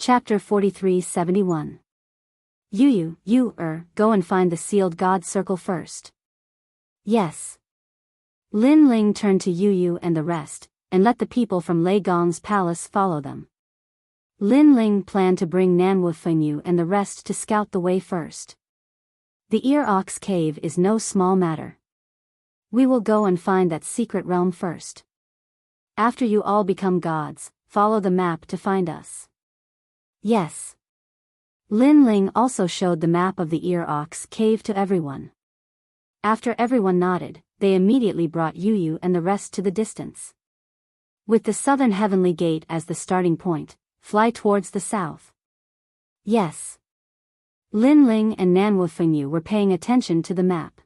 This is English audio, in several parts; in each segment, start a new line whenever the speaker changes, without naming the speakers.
Chapter 43-71. Go and find the sealed God circle first. Yes. Lin Ling turned to Yu and the rest, and let the people from Lei Gong's palace follow them. Lin Ling planned to bring Nanwu Fengyu and the rest to scout the way first. The Ear Ox Cave is no small matter. We will go and find that secret realm first. After you all become gods, follow the map to find us. Yes. Lin Ling also showed the map of the Ear Ox Cave to everyone. After everyone nodded, they immediately brought Yu and the rest to the distance. With the southern heavenly gate as the starting point, fly towards the south. Yes. Lin Ling and Nanwu Fengyu were paying attention to the map.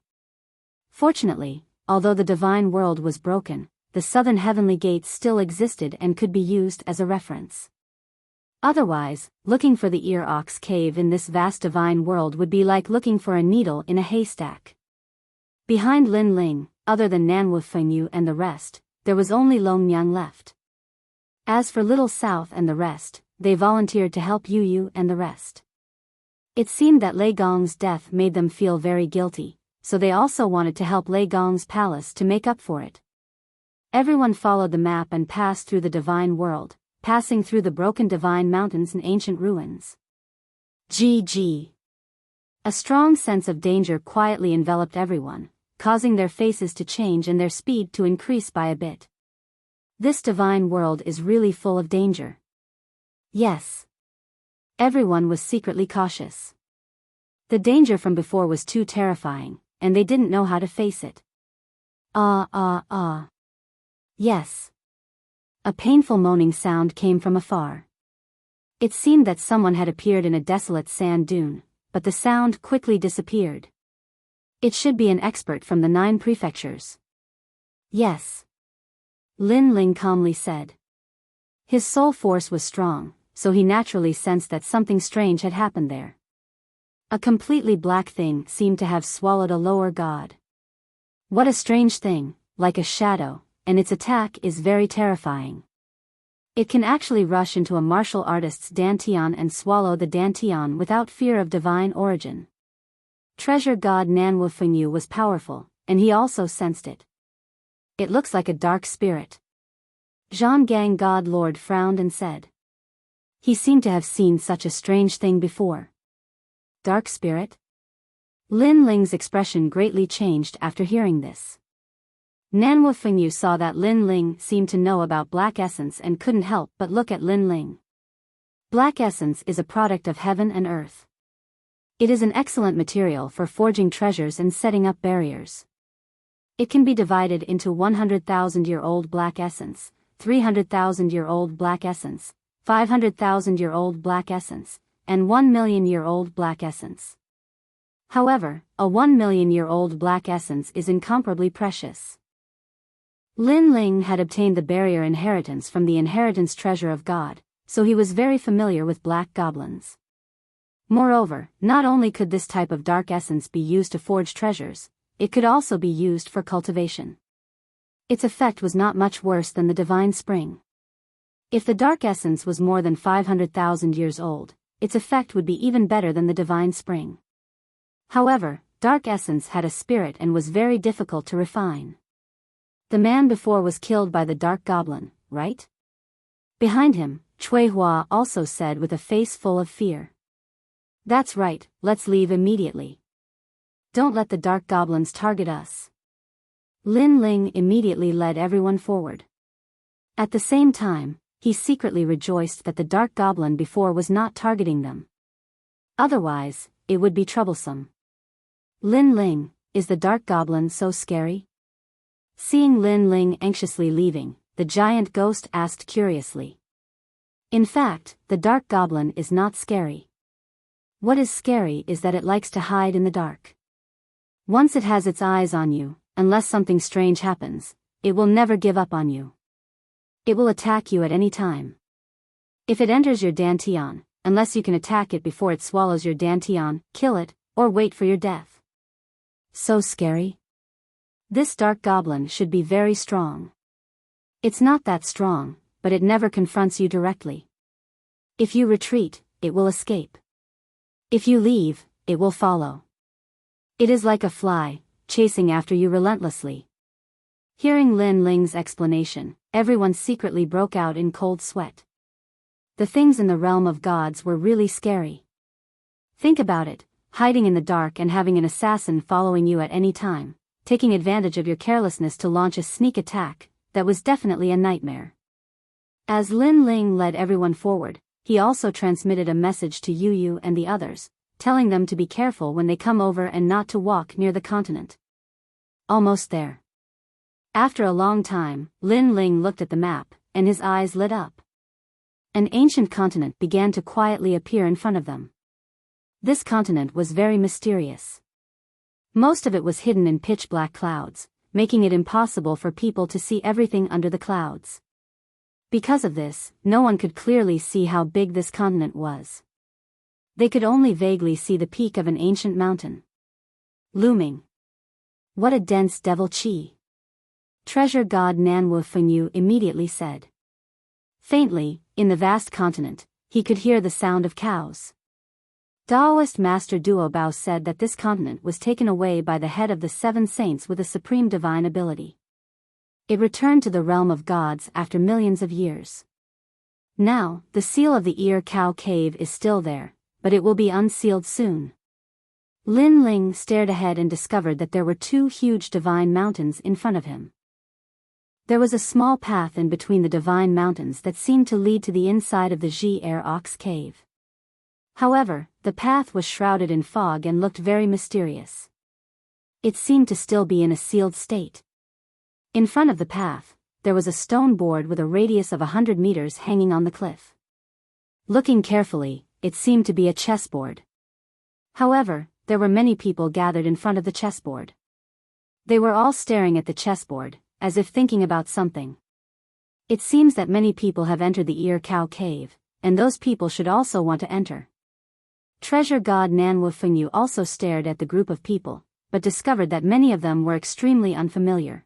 Fortunately, although the divine world was broken, the southern heavenly gate still existed and could be used as a reference. Otherwise, looking for the Ear Ox Cave in this vast divine world would be like looking for a needle in a haystack. Behind Lin Ling, other than Nanwu Fengyu and the rest, there was only Long Yang left. As for Little South and the rest, they volunteered to help Yu and the rest. It seemed that Lei Gong's death made them feel very guilty, so they also wanted to help Lei Gong's palace to make up for it. Everyone followed the map and passed through the divine world, passing through the broken divine mountains and ancient ruins. GG. A strong sense of danger quietly enveloped everyone, causing their faces to change and their speed to increase by a bit. This divine world is really full of danger. Yes. Everyone was secretly cautious. The danger from before was too terrifying, and they didn't know how to face it. Yes. A painful moaning sound came from afar. It seemed that someone had appeared in a desolate sand dune, but the sound quickly disappeared. It should be an expert from the 9 prefectures. Yes. Lin Ling calmly said. His soul force was strong, so he naturally sensed that something strange had happened there. A completely black thing seemed to have swallowed a lower god. What a strange thing, like a shadow, and its attack is very terrifying. It can actually rush into a martial artist's dantian and swallow the dantian without fear of divine origin. Treasure god Nanwu Fengyu was powerful, and he also sensed it. It looks like a dark spirit. Zhanggang God Lord frowned and said. He seemed to have seen such a strange thing before. Dark spirit? Lin Ling's expression greatly changed after hearing this. Nanwu Fengyu saw that Lin Ling seemed to know about black essence and couldn't help but look at Lin Ling. Black essence is a product of heaven and earth. It is an excellent material for forging treasures and setting up barriers. It can be divided into 100,000-year-old black essence, 300,000-year-old black essence, 500,000-year-old black essence, and 1,000,000-year-old black essence. However, a 1,000,000-year-old black essence is incomparably precious. Lin Ling had obtained the barrier inheritance from the inheritance treasure of God, so he was very familiar with black goblins. Moreover, not only could this type of dark essence be used to forge treasures, it could also be used for cultivation. Its effect was not much worse than the divine spring. If the dark essence was more than 500,000 years old, its effect would be even better than the divine spring. However, dark essence had a spirit and was very difficult to refine. The man before was killed by the dark goblin, right? Behind him, Cui Hua also said with a face full of fear. That's right, let's leave immediately. Don't let the dark goblins target us. Lin Ling immediately led everyone forward. At the same time, he secretly rejoiced that the dark goblin before was not targeting them. Otherwise, it would be troublesome. Lin Ling, is the dark goblin so scary? Seeing Lin Ling anxiously leaving, the giant ghost asked curiously. In fact, the dark goblin is not scary. What is scary is that it likes to hide in the dark. Once it has its eyes on you, unless something strange happens, it will never give up on you. It will attack you at any time. If it enters your dantian, unless you can attack it before it swallows your dantian, kill it, or wait for your death. So scary? This dark goblin should be very strong. It's not that strong, but it never confronts you directly. If you retreat, it will escape. If you leave, it will follow. It is like a fly, chasing after you relentlessly. Hearing Lin Ling's explanation, everyone secretly broke out in cold sweat. The things in the realm of gods were really scary. Think about it, hiding in the dark and having an assassin following you at any time, taking advantage of your carelessness to launch a sneak attack. That was definitely a nightmare. As Lin Ling led everyone forward, he also transmitted a message to Yu Yu and the others, telling them to be careful when they come over and not to walk near the continent. Almost there. After a long time, Lin Ling looked at the map, and his eyes lit up. An ancient continent began to quietly appear in front of them. This continent was very mysterious. Most of it was hidden in pitch-black clouds, making it impossible for people to see everything under the clouds. Because of this, no one could clearly see how big this continent was. They could only vaguely see the peak of an ancient mountain. Looming. What a dense devil chi! Treasure god Nanwu Fenyu immediately said. Faintly, in the vast continent, he could hear the sound of cows. Taoist Master Duo Bao said that this continent was taken away by the head of the 7 saints with a supreme divine ability. It returned to the realm of gods after millions of years. Now, the seal of the Ear Cow Cave is still there, but it will be unsealed soon. Lin Ling stared ahead and discovered that there were 2 huge divine mountains in front of him. There was a small path in between the divine mountains that seemed to lead to the inside of the Ji Air Ox Cave. However, the path was shrouded in fog and looked very mysterious. It seemed to still be in a sealed state. In front of the path, there was a stone board with a radius of 100 meters hanging on the cliff. Looking carefully, it seemed to be a chessboard. However, there were many people gathered in front of the chessboard. They were all staring at the chessboard, as if thinking about something. It seems that many people have entered the Ear Cow Cave, and those people should also want to enter. Treasure god Nanwu Fenyu also stared at the group of people, but discovered that many of them were extremely unfamiliar.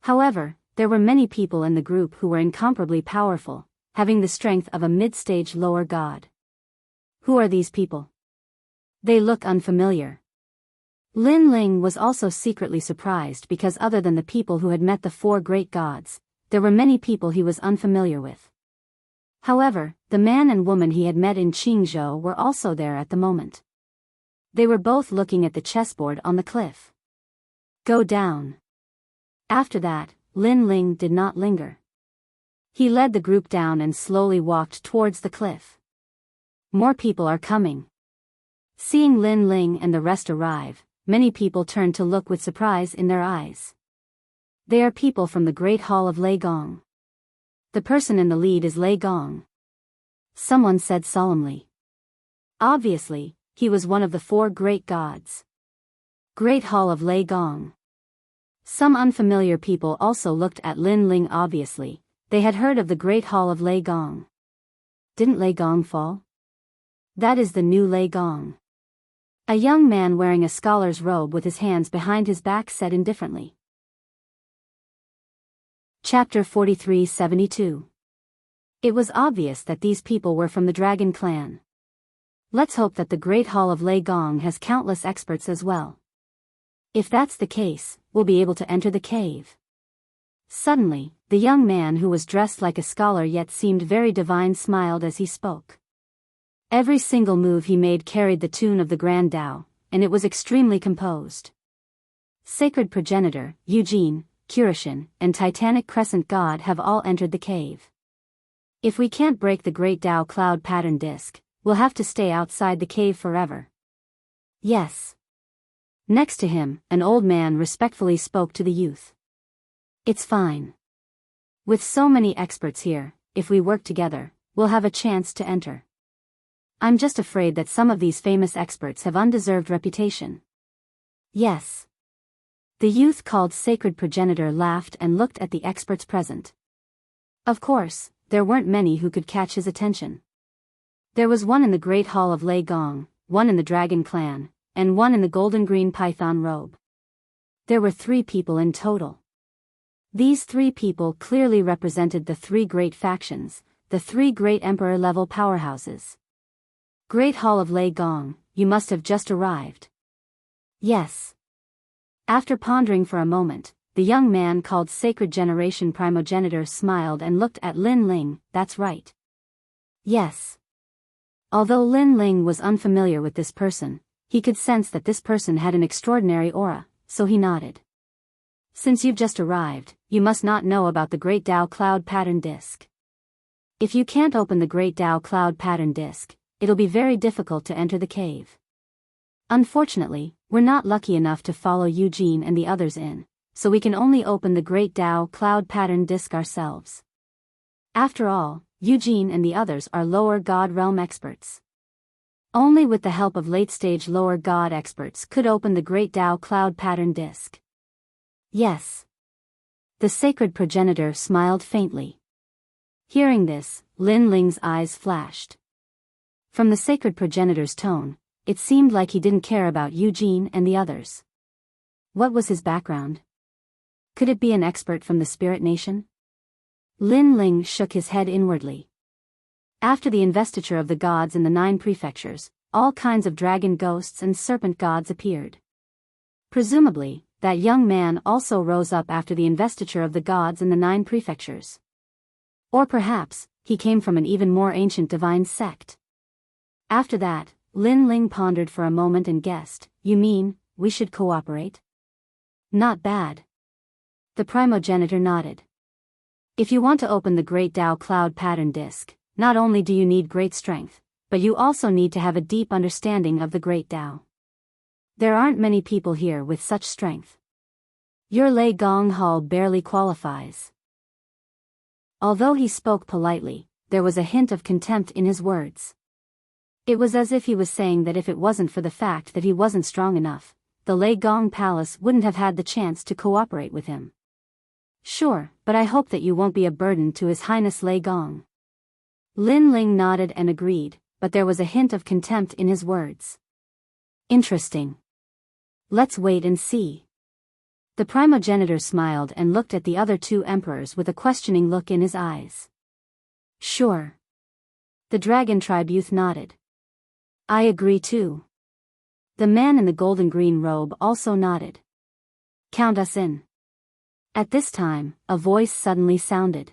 However, there were many people in the group who were incomparably powerful, having the strength of a mid-stage lower god. Who are these people? They look unfamiliar. Lin Ling was also secretly surprised because other than the people who had met the 4 great gods, there were many people he was unfamiliar with. However, the man and woman he had met in Qingzhou were also there at the moment. They were both looking at the chessboard on the cliff. Go down. After that, Lin Ling did not linger. He led the group down and slowly walked towards the cliff. More people are coming. Seeing Lin Ling and the rest arrive, many people turned to look with surprise in their eyes. They are people from the Great Hall of Lei Gong. The person in the lead is Lei Gong. Someone said solemnly. Obviously, he was one of the 4 great gods. Great Hall of Lei Gong. Some unfamiliar people also looked at Lin Ling. Obviously, they had heard of the Great Hall of Lei Gong. Didn't Lei Gong fall? That is the new Lei Gong. A young man wearing a scholar's robe with his hands behind his back said indifferently. Chapter 4372. It was obvious that these people were from the Dragon Clan. Let's hope that the Great Hall of Lei Gong has countless experts as well. If that's the case, we'll be able to enter the cave. Suddenly, the young man who was dressed like a scholar yet seemed very divine smiled as he spoke. Every single move he made carried the tune of the Grand Tao, and it was extremely composed. Sacred Progenitor, Eugene, Kurishin, and Titanic Crescent God have all entered the cave. If we can't break the Great Tao cloud pattern disk, we'll have to stay outside the cave forever. Yes. Next to him, an old man respectfully spoke to the youth. It's fine. With so many experts here, if we work together, we'll have a chance to enter. I'm just afraid that some of these famous experts have undeserved reputation. Yes. The youth called Sacred Progenitor laughed and looked at the experts present. Of course, there weren't many who could catch his attention. There was one in the Great Hall of Lei Gong, one in the Dragon Clan, and one in the golden green python robe. There were 3 people in total. These 3 people clearly represented the 3 great factions, the 3 great emperor-level powerhouses. Great Hall of Lei Gong, you must have just arrived. Yes. After pondering for a moment, the young man called Sacred Generation Primogenitor smiled and looked at Lin Ling. That's right. Yes. Although Lin Ling was unfamiliar with this person, he could sense that this person had an extraordinary aura, so he nodded. Since you've just arrived, you must not know about the Great Tao Cloud Pattern Disc. If you can't open the Great Tao Cloud Pattern Disc, it'll be very difficult to enter the cave. Unfortunately, we're not lucky enough to follow Eugene and the others in, so we can only open the Great Tao Cloud Pattern Disc ourselves. After all, Eugene and the others are lower God realm experts. Only with the help of late-stage lower God experts could open the Great Tao Cloud Pattern Disc. Yes. The Sacred Progenitor smiled faintly. Hearing this, Lin Ling's eyes flashed. From the Sacred Progenitor's tone, it seemed like he didn't care about Eugene and the others. What was his background? Could it be an expert from the Spirit Nation? Lin Ling shook his head inwardly. After the investiture of the gods in the 9 prefectures, all kinds of dragon ghosts and serpent gods appeared. Presumably, that young man also rose up after the investiture of the gods in the 9 prefectures. Or perhaps, he came from an even more ancient divine sect. After that, Lin Ling pondered for a moment and guessed, you mean, we should cooperate? Not bad. The primogenitor nodded. If you want to open the Great Tao Cloud Pattern Disc, not only do you need great strength, but you also need to have a deep understanding of the Great Tao. There aren't many people here with such strength. Your Lei Gong Hall barely qualifies. Although he spoke politely, there was a hint of contempt in his words. It was as if he was saying that if it wasn't for the fact that he wasn't strong enough, the Lei Gong Palace wouldn't have had the chance to cooperate with him. Sure, but I hope that you won't be a burden to His Highness Lei Gong. Lin Ling nodded and agreed, but there was a hint of contempt in his words. Interesting. Let's wait and see. The primogenitor smiled and looked at the other 2 emperors with a questioning look in his eyes. Sure. The dragon tribe youth nodded. I agree too. The man in the golden green robe also nodded. Count us in. At this time, a voice suddenly sounded.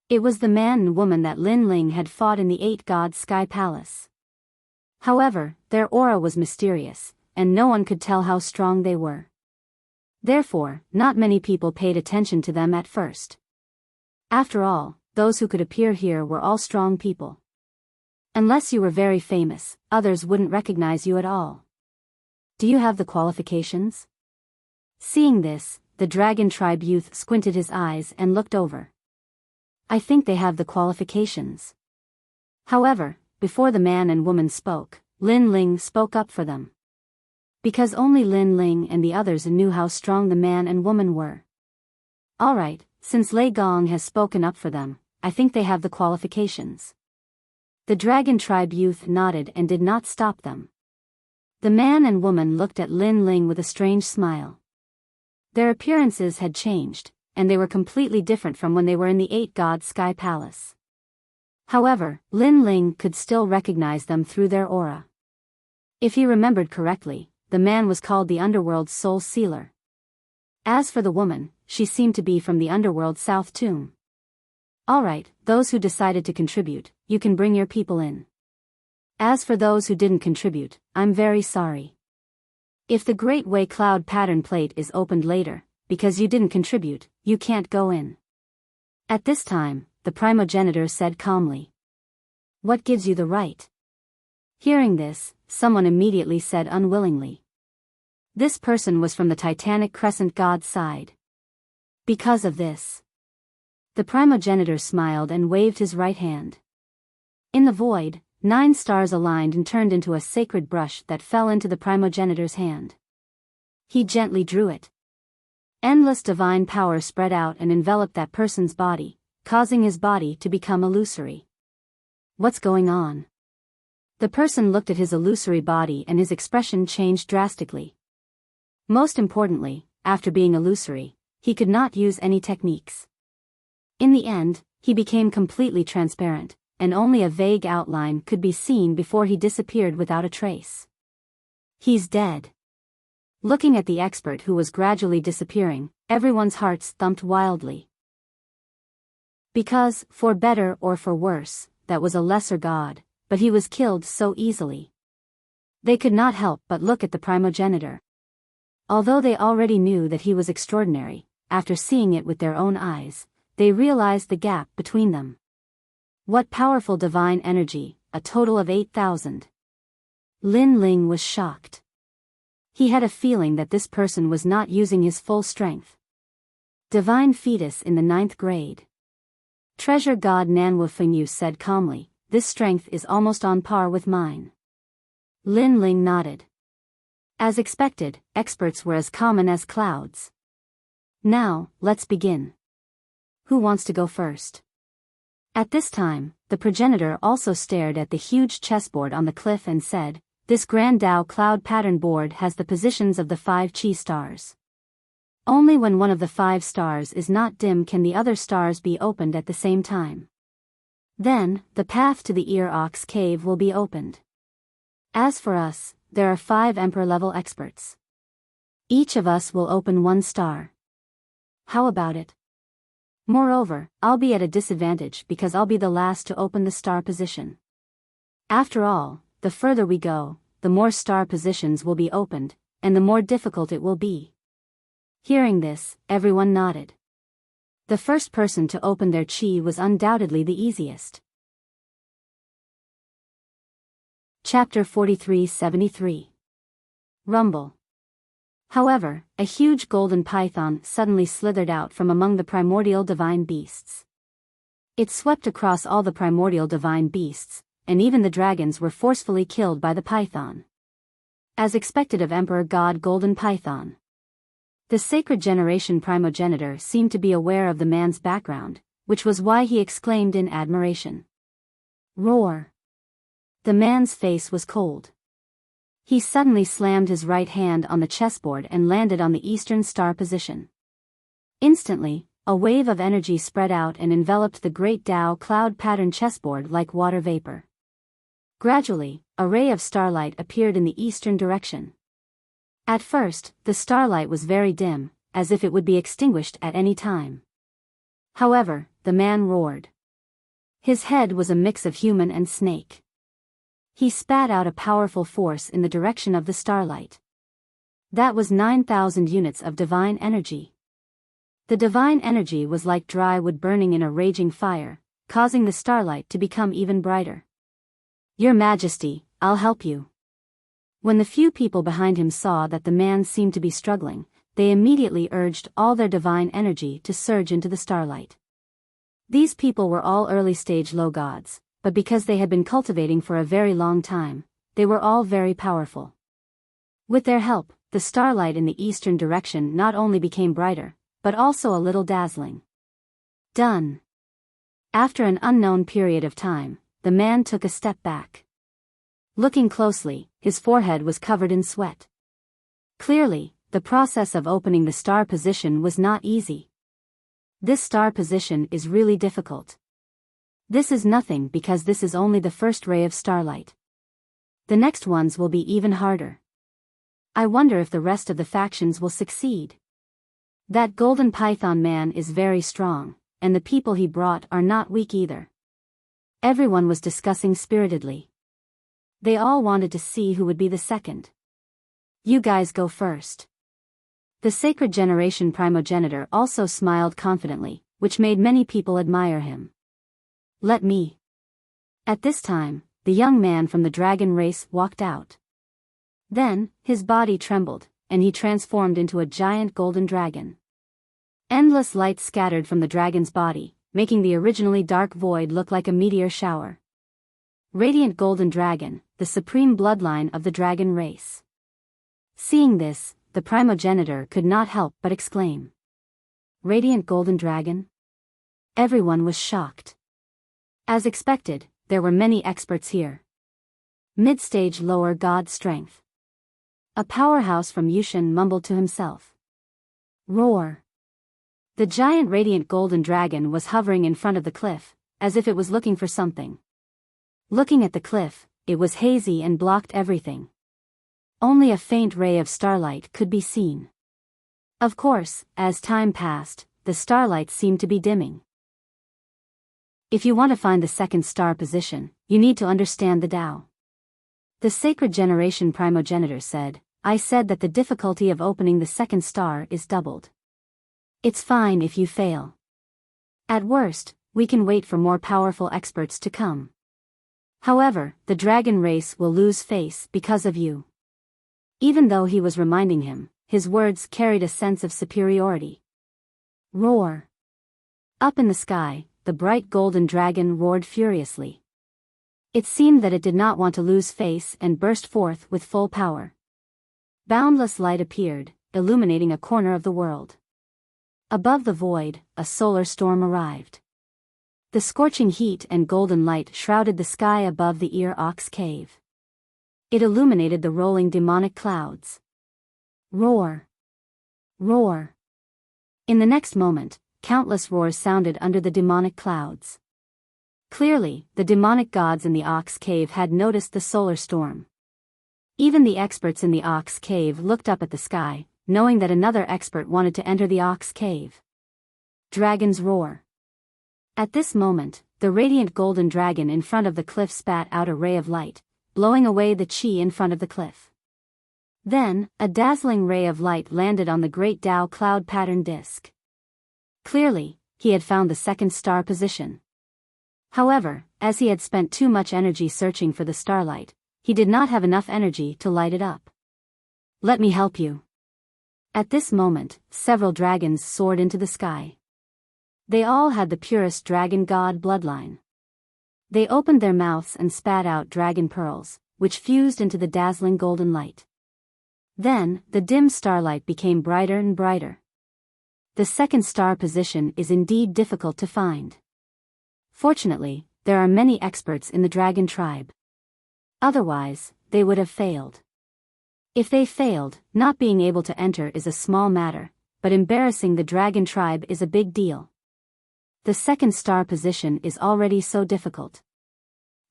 It was the man and woman that Lin Ling had fought in the 8 God Sky Palace. However, their aura was mysterious, and no one could tell how strong they were. Therefore, not many people paid attention to them at first. After all, those who could appear here were all strong people. Unless you were very famous, others wouldn't recognize you at all. Do you have the qualifications? Seeing this, the dragon tribe youth squinted his eyes and looked over. I think they have the qualifications. However, before the man and woman spoke, Lin Ling spoke up for them. Because only Lin Ling and the others knew how strong the man and woman were. Alright, since Lei Gong has spoken up for them, I think they have the qualifications. The dragon tribe youth nodded and did not stop them. The man and woman looked at Lin Ling with a strange smile. Their appearances had changed, and they were completely different from when they were in the 8 God Sky Palace. However, Lin Ling could still recognize them through their aura. If he remembered correctly, the man was called the Underworld's Soul Sealer. As for the woman, she seemed to be from the Underworld South Tomb. Alright, those who decided to contribute, you can bring your people in. As for those who didn't contribute, I'm very sorry. If the Great Way Cloud Pattern Plate is opened later, because you didn't contribute, you can't go in. At this time, the primogenitor said calmly. What gives you the right? Hearing this, someone immediately said unwillingly. This person was from the Titanic Crescent God's side. Because of this. The primogenitor smiled and waved his right hand. In the void, 9 stars aligned and turned into a sacred brush that fell into the primogenitor's hand. He gently drew it. Endless divine power spread out and enveloped that person's body, causing his body to become illusory. What's going on? The person looked at his illusory body and his expression changed drastically. Most importantly, after being illusory, he could not use any techniques. In the end, He became completely transparent, and only a vague outline could be seen before he disappeared without a trace. He's dead. Looking at the expert who was gradually disappearing, everyone's hearts thumped wildly. Because, for better or for worse, that was a lesser god, but he was killed so easily. They could not help but look at the primogenitor. Although they already knew that he was extraordinary, after seeing it with their own eyes, they realized the gap between them. What powerful divine energy, a total of 8,000. Lin Ling was shocked. He had a feeling that this person was not using his full strength. Divine fetus in the 9th grade. Treasure god Nanwu Fengyu said calmly, "This strength is almost on par with mine." Lin Ling nodded. As expected, experts were as common as clouds. Now, let's begin. Who wants to go first? At this time, the progenitor also stared at the huge chessboard on the cliff and said, "This Grand Tao cloud pattern board has the positions of the 5 chi stars. Only when one of the 5 stars is not dim can the other stars be opened at the same time. Then, the path to the Ear Ox cave will be opened. As for us, there are 5 emperor-level experts. Each of us will open 1 star. How about it? Moreover, I'll be at a disadvantage because I'll be the last to open the star position. After all, the further we go, the more star positions will be opened, and the more difficult it will be." Hearing this, everyone nodded. The first person to open their chi was undoubtedly the easiest. Chapter 43-73. Rumble. However, a huge golden python suddenly slithered out from among the primordial divine beasts. It swept across all the primordial divine beasts, and even the dragons were forcefully killed by the python. As expected of Emperor God Golden Python. The sacred generation primogenitor seemed to be aware of the man's background, which was why he exclaimed in admiration. Roar! The man's face was cold. He suddenly slammed his right hand on the chessboard and landed on the eastern star position. Instantly, a wave of energy spread out and enveloped the great Tao cloud pattern chessboard like water vapor. Gradually, a ray of starlight appeared in the eastern direction. At first, the starlight was very dim, as if it would be extinguished at any time. However, the man roared. His head was a mix of human and snake. He spat out a powerful force in the direction of the starlight. That was 9,000 units of divine energy. The divine energy was like dry wood burning in a raging fire, causing the starlight to become even brighter. "Your Majesty, I'll help you." When the few people behind him saw that the man seemed to be struggling, they immediately urged all their divine energy to surge into the starlight. These people were all early-stage low gods, but because they had been cultivating for a very long time, they were all very powerful. With their help, the starlight in the eastern direction not only became brighter, but also a little dazzling. Done. After an unknown period of time, the man took a step back. Looking closely, his forehead was covered in sweat. Clearly, the process of opening the star position was not easy. This star position is really difficult. This is nothing because this is only the first ray of starlight. The next ones will be even harder. I wonder if the rest of the factions will succeed. That golden python man is very strong, and the people he brought are not weak either. Everyone was discussing spiritedly. They all wanted to see who would be the second. "You guys go first." The sacred generation primogenitor also smiled confidently, which made many people admire him. "Let me." At this time, the young man from the dragon race walked out. Then, his body trembled, and he transformed into a giant golden dragon. Endless light scattered from the dragon's body, making the originally dark void look like a meteor shower. Radiant golden dragon, the supreme bloodline of the dragon race. Seeing this, the primogenitor could not help but exclaim. "Radiant golden dragon?" Everyone was shocked. As expected, there were many experts here. Mid-stage lower god strength. A powerhouse from Yushan mumbled to himself. Roar. The giant radiant golden dragon was hovering in front of the cliff, as if it was looking for something. Looking at the cliff, it was hazy and blocked everything. Only a faint ray of starlight could be seen. Of course, as time passed, the starlight seemed to be dimming. If you want to find the second star position, you need to understand the Tao. The sacred generation primogenitor said, I said that the difficulty of opening the second star is doubled. It's fine if you fail. At worst, we can wait for more powerful experts to come. However, the dragon race will lose face because of you. Even though he was reminding him, his words carried a sense of superiority. Roar. Up in the sky, the bright golden dragon roared furiously. It seemed that it did not want to lose face and burst forth with full power. Boundless light appeared, illuminating a corner of the world. Above the void, a solar storm arrived. The scorching heat and golden light shrouded the sky above the Ear Ox Cave. It illuminated the rolling demonic clouds. Roar! Roar! In the next moment, countless roars sounded under the demonic clouds. Clearly, the demonic gods in the Ox Cave had noticed the solar storm. Even the experts in the Ox Cave looked up at the sky, knowing that another expert wanted to enter the Ox Cave. Dragon's roar. At this moment, the radiant golden dragon in front of the cliff spat out a ray of light, blowing away the chi in front of the cliff. Then, a dazzling ray of light landed on the great Tao cloud pattern disk. Clearly, he had found the second star position. However, as he had spent too much energy searching for the starlight, he did not have enough energy to light it up. Let me help you. At this moment, several dragons soared into the sky. They all had the purest dragon god bloodline. They opened their mouths and spat out dragon pearls, which fused into the dazzling golden light. Then, the dim starlight became brighter and brighter. The second star position is indeed difficult to find. Fortunately, there are many experts in the dragon tribe. Otherwise, they would have failed. If they failed, not being able to enter is a small matter, but embarrassing the dragon tribe is a big deal. The second star position is already so difficult.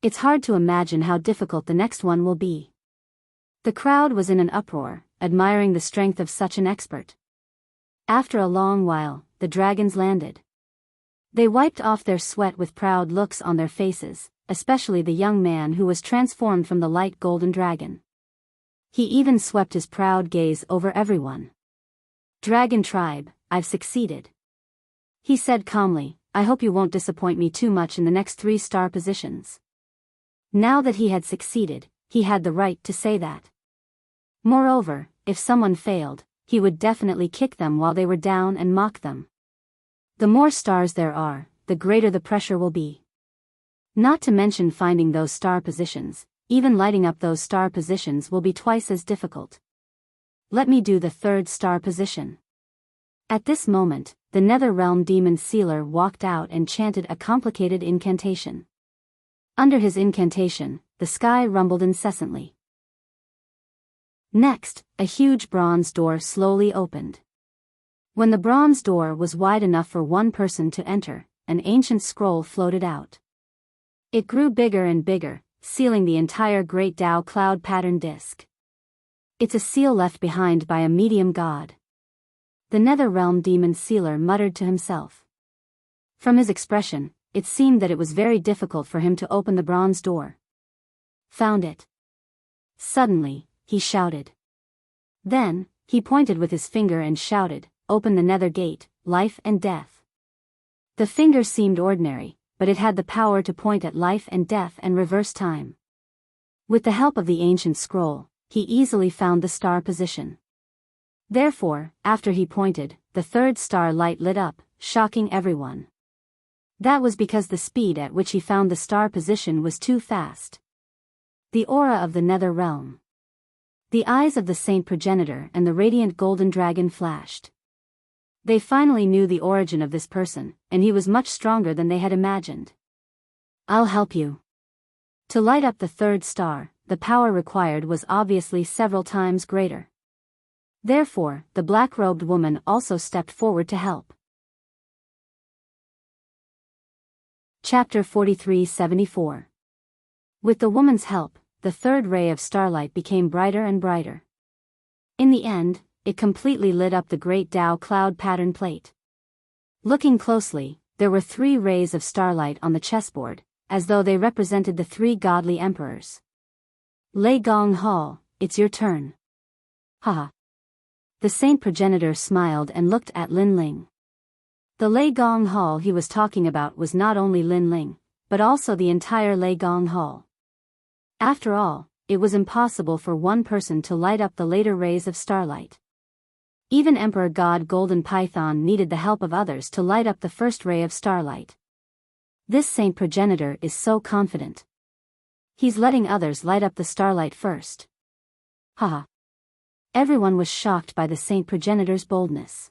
It's hard to imagine how difficult the next one will be. The crowd was in an uproar, admiring the strength of such an expert. After a long while, the dragons landed. They wiped off their sweat with proud looks on their faces, especially the young man who was transformed from the light golden dragon. He even swept his proud gaze over everyone. Dragon tribe, I've succeeded. He said calmly, I hope you won't disappoint me too much in the next 3 star positions. Now that he had succeeded, he had the right to say that. Moreover, if someone failed, he would definitely kick them while they were down and mock them. The more stars there are, the greater the pressure will be. Not to mention finding those star positions, even lighting up those star positions will be twice as difficult. Let me do the 3rd star position. At this moment, the Netherrealm demon sealer walked out and chanted a complicated incantation. Under his incantation, the sky rumbled incessantly. Next, a huge bronze door slowly opened. When the bronze door was wide enough for one person to enter, an ancient scroll floated out. It grew bigger and bigger, sealing the entire great Tao cloud pattern disk. It's a seal left behind by a medium god. The Netherrealm demon sealer muttered to himself. From his expression, it seemed that it was very difficult for him to open the bronze door. Found it. Suddenly, he shouted. Then, he pointed with his finger and shouted, Open the nether gate, life and death. The finger seemed ordinary, but it had the power to point at life and death and reverse time. With the help of the ancient scroll, he easily found the star position. Therefore, after he pointed, the 3rd star light lit up, shocking everyone. That was because the speed at which he found the star position was too fast. The aura of the nether realm. The eyes of the saint progenitor and the radiant golden dragon flashed. They finally knew the origin of this person, and he was much stronger than they had imagined. I'll help you. To light up the 3rd star, the power required was obviously several times greater. Therefore, the black-robed woman also stepped forward to help. Chapter 43-74. With the woman's help, the third ray of starlight became brighter and brighter. In the end, it completely lit up the great Tao cloud pattern plate. Looking closely, there were 3 rays of starlight on the chessboard, as though they represented the 3 godly emperors. Lei Gong Hall, it's your turn. Haha. The saint progenitor smiled and looked at Lin Ling. The Lei Gong Hall he was talking about was not only Lin Ling, but also the entire Lei Gong Hall. After all, it was impossible for one person to light up the later rays of starlight. Even Emperor God Golden Python needed the help of others to light up the first ray of starlight. This saint progenitor is so confident. He's letting others light up the starlight first. Haha. Everyone was shocked by the saint progenitor's boldness.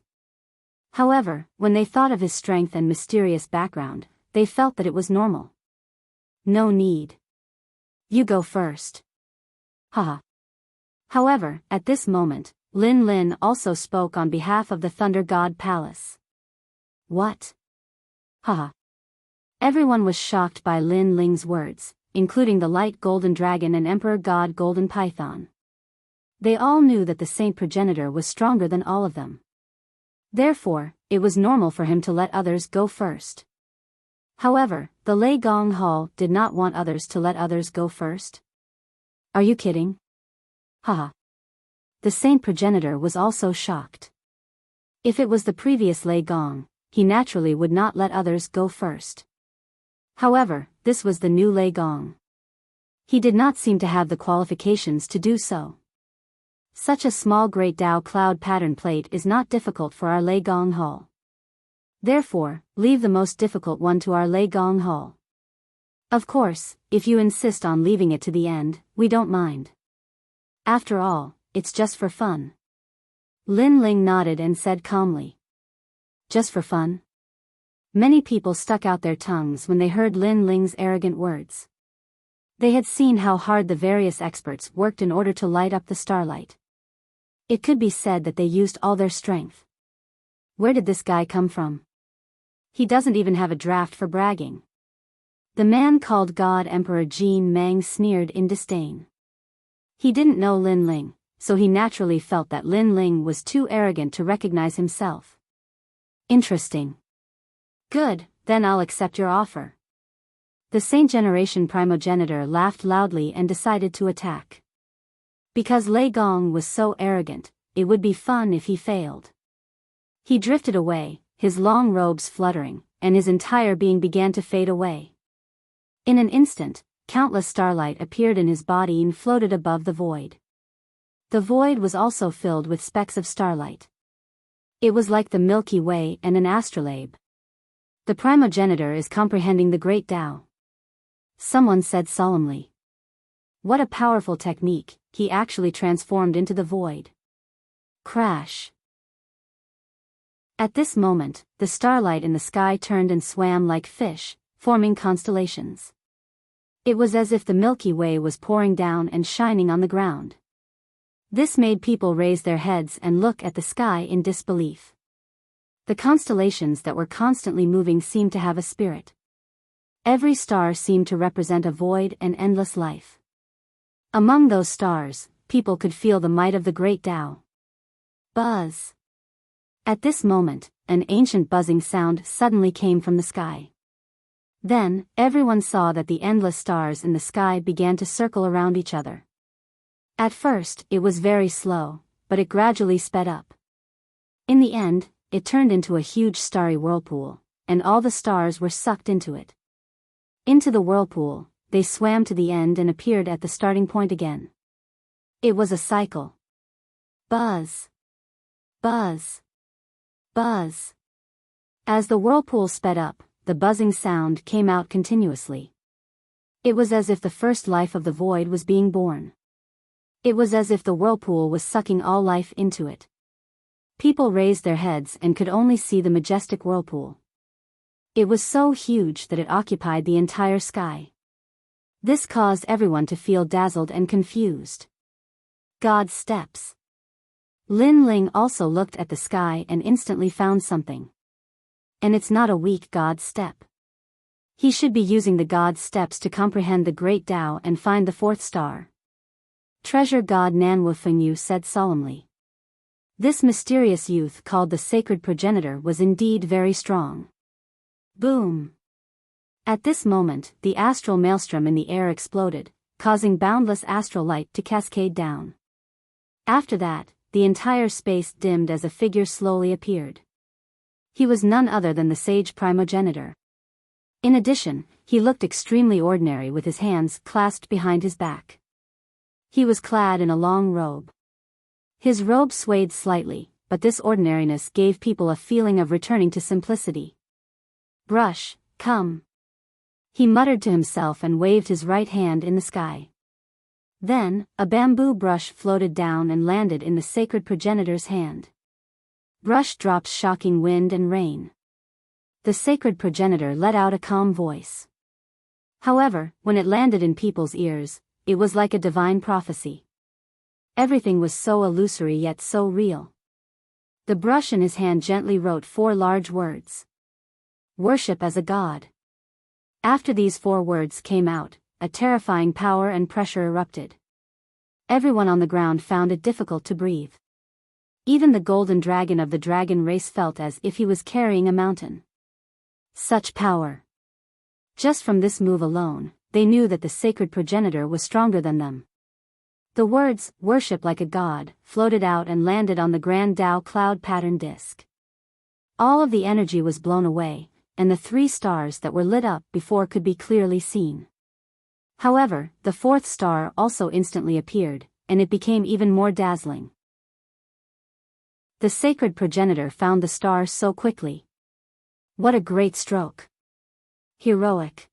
However, when they thought of his strength and mysterious background, they felt that it was normal. No need. You go first. Haha. However, at this moment, Lin Lin also spoke on behalf of the Thunder God Palace. What? Haha. Everyone was shocked by Lin Ling's words, including the Light Golden Dragon and Emperor God Golden Python. They all knew that the saint progenitor was stronger than all of them. Therefore, it was normal for him to let others go first. However, the Lei Gong Hall did not want others to let others go first. Are you kidding? Haha. The saint progenitor was also shocked. If it was the previous Lei Gong, he naturally would not let others go first. However, this was the new Lei Gong. He did not seem to have the qualifications to do so. Such a small great Tao cloud pattern plate is not difficult for our Lei Gong Hall. Therefore, leave the most difficult one to our Lei Gong Hall. Of course, if you insist on leaving it to the end, we don't mind. After all, it's just for fun. Lin Ling nodded and said calmly. Just for fun? Many people stuck out their tongues when they heard Lin Ling's arrogant words. They had seen how hard the various experts worked in order to light up the starlight. It could be said that they used all their strength. Where did this guy come from? He doesn't even have a draft for bragging. The man called God Emperor Jin Mang sneered in disdain. He didn't know Lin Ling, so he naturally felt that Lin Ling was too arrogant to recognize himself. Interesting. Good, then I'll accept your offer. The Saint Generation primogenitor laughed loudly and decided to attack. Because Lei Gong was so arrogant, it would be fun if he failed. He drifted away, his long robes fluttering, and his entire being began to fade away. In an instant, countless starlight appeared in his body and floated above the void. The void was also filled with specks of starlight. It was like the Milky Way and an astrolabe. The primogenitor is comprehending the great Tao. Someone said solemnly. What a powerful technique, he actually transformed into the void. Crash. At this moment, the starlight in the sky turned and swam like fish, forming constellations. It was as if the Milky Way was pouring down and shining on the ground. This made people raise their heads and look at the sky in disbelief. The constellations that were constantly moving seemed to have a spirit. Every star seemed to represent a void and endless life. Among those stars, people could feel the might of the great Tao. Buzz. At this moment, an ancient buzzing sound suddenly came from the sky. Then, everyone saw that the endless stars in the sky began to circle around each other. At first, it was very slow, but it gradually sped up. In the end, it turned into a huge starry whirlpool, and all the stars were sucked into it. Into the whirlpool, they swam to the end and appeared at the starting point again. It was a cycle. Buzz. Buzz. Buzz. As the whirlpool sped up, the buzzing sound came out continuously. It was as if the first life of the void was being born. It was as if the whirlpool was sucking all life into it. People raised their heads and could only see the majestic whirlpool. It was so huge that it occupied the entire sky. This caused everyone to feel dazzled and confused. God's steps. Lin Ling also looked at the sky and instantly found something. And it's not a weak God's step. He should be using the God's steps to comprehend the great Tao and find the fourth star. Treasure God Nanwu Fengyu said solemnly. This mysterious youth called the sacred progenitor was indeed very strong. Boom! At this moment, the astral maelstrom in the air exploded, causing boundless astral light to cascade down. After that, the entire space dimmed as a figure slowly appeared. He was none other than the sage primogenitor. In addition, he looked extremely ordinary with his hands clasped behind his back. He was clad in a long robe. His robe swayed slightly, but this ordinariness gave people a feeling of returning to simplicity. Brush, come. He muttered to himself and waved his right hand in the sky. Then, a bamboo brush floated down and landed in the sacred progenitor's hand. Brush dropped shocking wind and rain. The sacred progenitor let out a calm voice. However, when it landed in people's ears, it was like a divine prophecy. Everything was so illusory yet so real. The brush in his hand gently wrote 4 large words. Worship as a god. After these 4 words came out, a terrifying power and pressure erupted. Everyone on the ground found it difficult to breathe. Even the golden dragon of the dragon race felt as if he was carrying a mountain. Such power. Just from this move alone, they knew that the sacred progenitor was stronger than them. The words, worship like a god, floated out and landed on the grand Tao cloud pattern disk. All of the energy was blown away, and the 3 stars that were lit up before could be clearly seen. However, the 4th star also instantly appeared, and it became even more dazzling. The sacred progenitor found the star so quickly. What a great stroke! Heroic!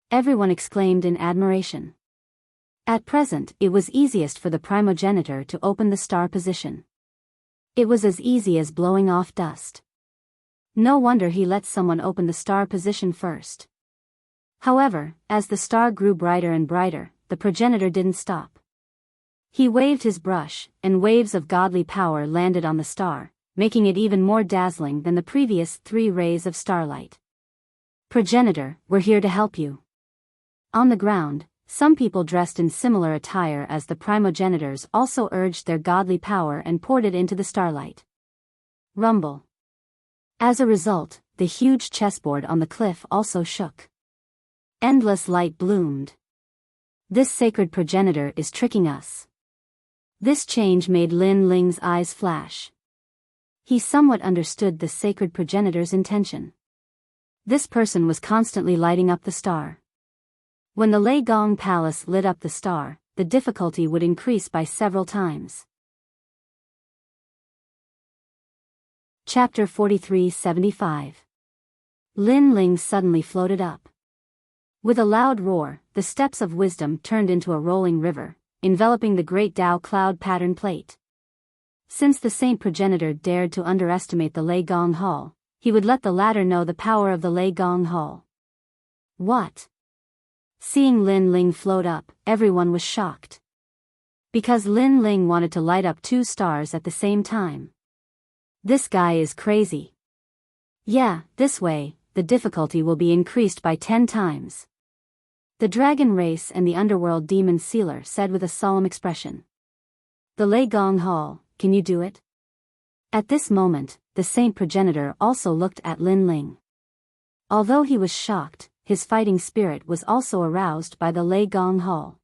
Everyone exclaimed in admiration. At present, it was easiest for the primogenitor to open the star position. It was as easy as blowing off dust. No wonder he let someone open the star position first. However, as the star grew brighter and brighter, the progenitor didn't stop. He waved his brush, and waves of godly power landed on the star, making it even more dazzling than the previous 3 rays of starlight. Progenitor, we're here to help you. On the ground, some people dressed in similar attire as the primogenitors also urged their godly power and poured it into the starlight. Rumble. As a result, the huge chessboard on the cliff also shook. Endless light bloomed. This sacred progenitor is tricking us. This change made Lin Ling's eyes flash. He somewhat understood the sacred progenitor's intention. This person was constantly lighting up the star. When the Lei Gong Palace lit up the star, the difficulty would increase by several times. Chapter 4375. Lin Ling suddenly floated up. With a loud roar, the steps of wisdom turned into a rolling river, enveloping the great Tao cloud pattern plate. Since the saint progenitor dared to underestimate the Lei Gong Hall, he would let the latter know the power of the Lei Gong Hall. What? Seeing Lin Ling float up, everyone was shocked. Because Lin Ling wanted to light up 2 stars at the same time. This guy is crazy. Yeah, this way, the difficulty will be increased by 10 times. The dragon race and the underworld demon sealer said with a solemn expression. The Lei Gong Hall, can you do it? At this moment, the saint progenitor also looked at Lin Ling. Although he was shocked, his fighting spirit was also aroused by the Lei Gong Hall.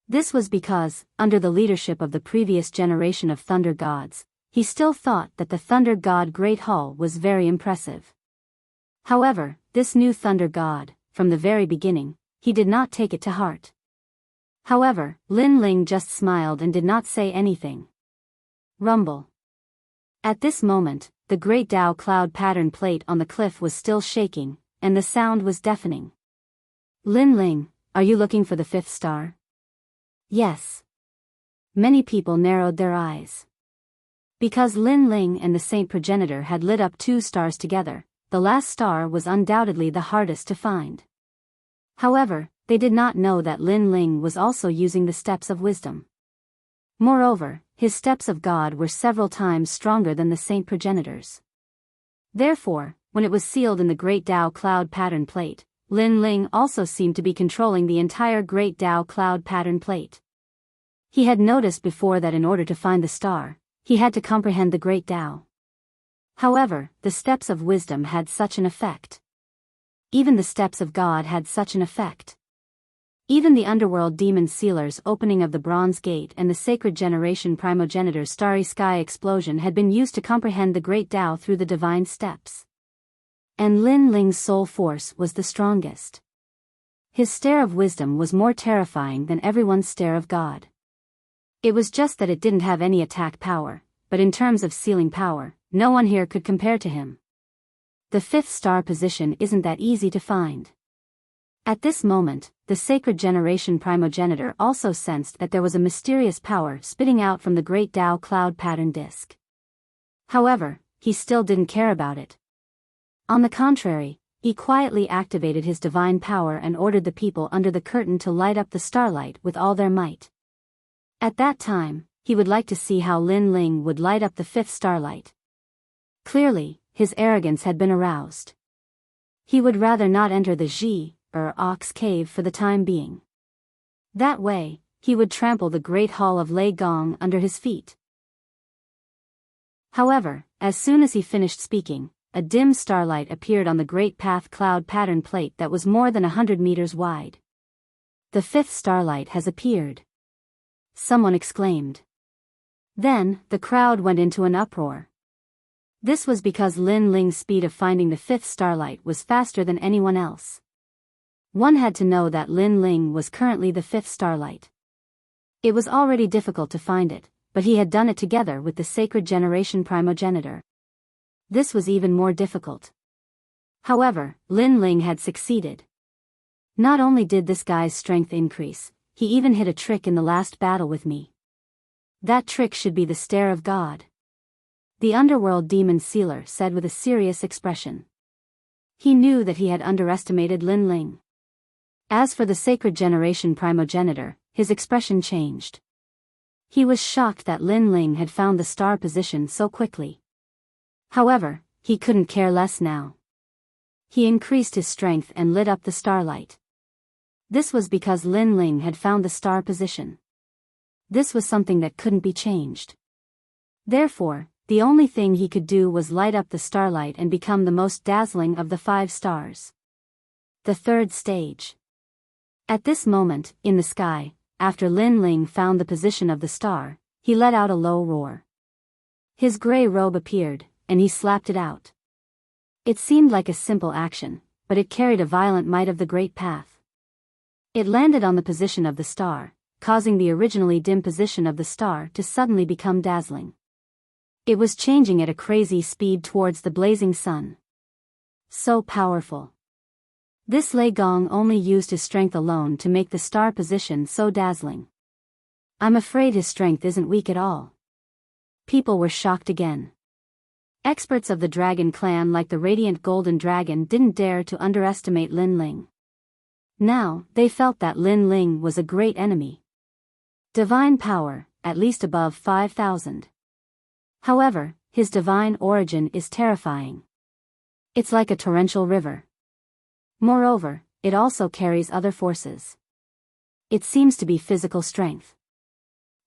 This was because, under the leadership of the previous generation of thunder gods, he still thought that the thunder god Great Hall was very impressive. However, this new thunder god, from the very beginning, he did not take it to heart. However, Lin Ling just smiled and did not say anything. Rumble. At this moment, the great Tao cloud pattern plate on the cliff was still shaking, and the sound was deafening. Lin Ling, are you looking for the 5th star? Yes. Many people narrowed their eyes. Because Lin Ling and the saint progenitor had lit up 2 stars together, the last star was undoubtedly the hardest to find. However, they did not know that Lin Ling was also using the steps of wisdom. Moreover, his steps of God were several times stronger than the saint progenitors. Therefore, when it was sealed in the great Tao cloud pattern plate, Lin Ling also seemed to be controlling the entire Great Tao cloud pattern plate. He had noticed before that in order to find the star, he had to comprehend the Great Tao. However, the steps of wisdom had such an effect. Even the steps of God had such an effect. Even the underworld demon sealer's opening of the bronze gate and the sacred generation primogenitor's starry sky explosion had been used to comprehend the Great Tao through the divine steps. And Lin Ling's soul force was the strongest. His stare of wisdom was more terrifying than everyone's stare of God. It was just that it didn't have any attack power, but in terms of sealing power, no one here could compare to him. The fifth star position isn't that easy to find. At this moment, the sacred generation primogenitor also sensed that there was a mysterious power spitting out from the Great Tao cloud pattern disk. However, he still didn't care about it. On the contrary, he quietly activated his divine power and ordered the people under the curtain to light up the starlight with all their might. At that time, he would like to see how Lin Ling would light up the fifth starlight. Clearly, his arrogance had been aroused. He would rather not enter the Ox cave for the time being. That way, he would trample the great hall of Lei Gong under his feet. However, as soon as he finished speaking, a dim starlight appeared on the great path cloud pattern plate that was more than 100 meters wide. The fifth starlight has appeared. Someone exclaimed. Then, the crowd went into an uproar. This was because Lin Ling's speed of finding the fifth starlight was faster than anyone else. One had to know that Lin Ling was currently the fifth starlight. It was already difficult to find it, but he had done it together with the sacred generation primogenitor. This was even more difficult. However, Lin Ling had succeeded. Not only did this guy's strength increase, he even hit a trick in the last battle with me. That trick should be the stare of God. The underworld demon sealer said with a serious expression. He knew that he had underestimated Lin Ling. As for the sacred generation primogenitor, his expression changed. He was shocked that Lin Ling had found the star position so quickly. However, he couldn't care less now. He increased his strength and lit up the starlight. This was because Lin Ling had found the star position. This was something that couldn't be changed. Therefore, the only thing he could do was light up the starlight and become the most dazzling of the 5 stars. The third stage. At this moment, in the sky, after Lin Ling found the position of the star, he let out a low roar. His gray robe appeared, and he slapped it out. It seemed like a simple action, but it carried a violent might of the great path. It landed on the position of the star, causing the originally dim position of the star to suddenly become dazzling. It was changing at a crazy speed towards the blazing sun. So powerful. This Lei Gong only used his strength alone to make the star position so dazzling. I'm afraid his strength isn't weak at all. People were shocked again. Experts of the Dragon Clan like the Radiant Golden Dragon didn't dare to underestimate Lin Ling. Now, they felt that Lin Ling was a great enemy. Divine power, at least above 5,000. However, his divine origin is terrifying. It's like a torrential river. Moreover, it also carries other forces. It seems to be physical strength.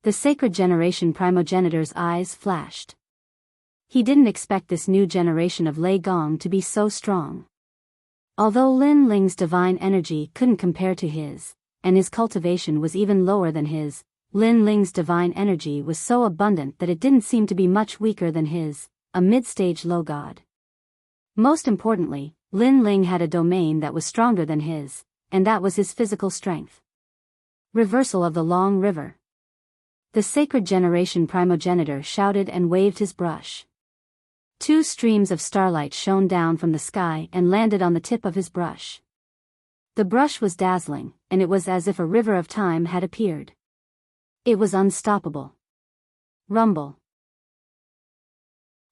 The sacred generation primogenitor's eyes flashed. He didn't expect this new generation of Lei Gong to be so strong. Although Lin Ling's divine energy couldn't compare to his, and his cultivation was even lower than his, Lin Ling's divine energy was so abundant that it didn't seem to be much weaker than his, a mid-stage low god. Most importantly, Lin Ling had a domain that was stronger than his, and that was his physical strength. Reversal of the long river. The sacred generation primogenitor shouted and waved his brush. 2 streams of starlight shone down from the sky and landed on the tip of his brush. The brush was dazzling, and it was as if a river of time had appeared. It was unstoppable. Rumble.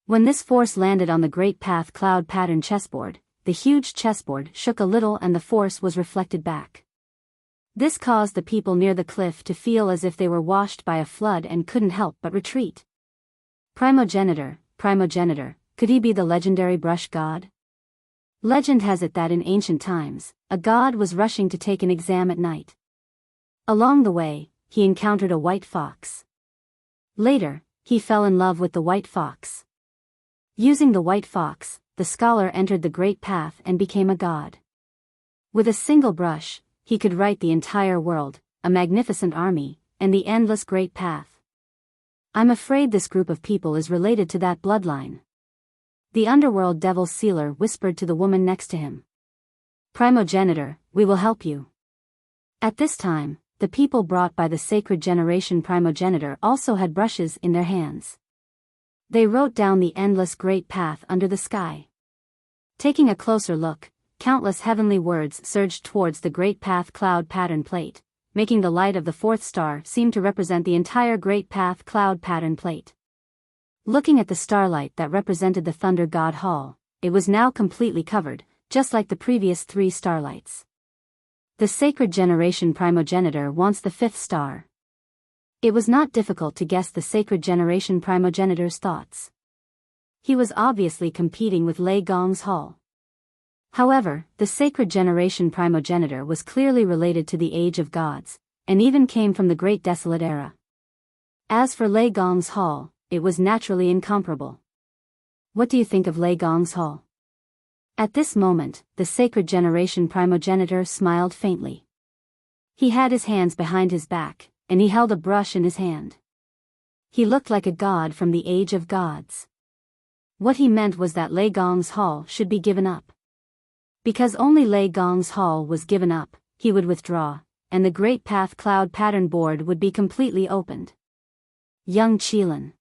When this force landed on the great path cloud pattern chessboard, the huge chessboard shook a little and the force was reflected back. This caused the people near the cliff to feel as if they were washed by a flood and couldn't help but retreat. Primogenitor, could he be the legendary brush god? Legend has it that in ancient times, a god was rushing to take an exam at night. Along the way, he encountered a white fox. Later, he fell in love with the white fox. Using the white fox, the scholar entered the great path and became a god. With a single brush, he could write the entire world, a magnificent army, and the endless great path. I'm afraid this group of people is related to that bloodline. The underworld devil sealer whispered to the woman next to him. Primogenitor, we will help you. At this time, the people brought by the sacred generation primogenitor also had brushes in their hands. They wrote down the endless great path under the sky. Taking a closer look, countless heavenly words surged towards the great path cloud pattern plate, making the light of the fourth star seem to represent the entire great path cloud pattern plate. Looking at the starlight that represented the thunder god hall, it was now completely covered, just like the previous 3 starlights. The sacred generation primogenitor wants the 5th star. It was not difficult to guess the sacred generation primogenitor's thoughts. He was obviously competing with Lei Gong's hall. However, the sacred generation primogenitor was clearly related to the age of gods, and even came from the great desolate era. As for Lei Gong's hall, it was naturally incomparable. What do you think of Lei Gong's hall? At this moment, the sacred generation primogenitor smiled faintly. He had his hands behind his back, and he held a brush in his hand. He looked like a god from the age of gods. What he meant was that Lei Gong's hall should be given up. Because only Lei Gong's hall was given up, he would withdraw, and the great path cloud pattern board would be completely opened. Young Qilin.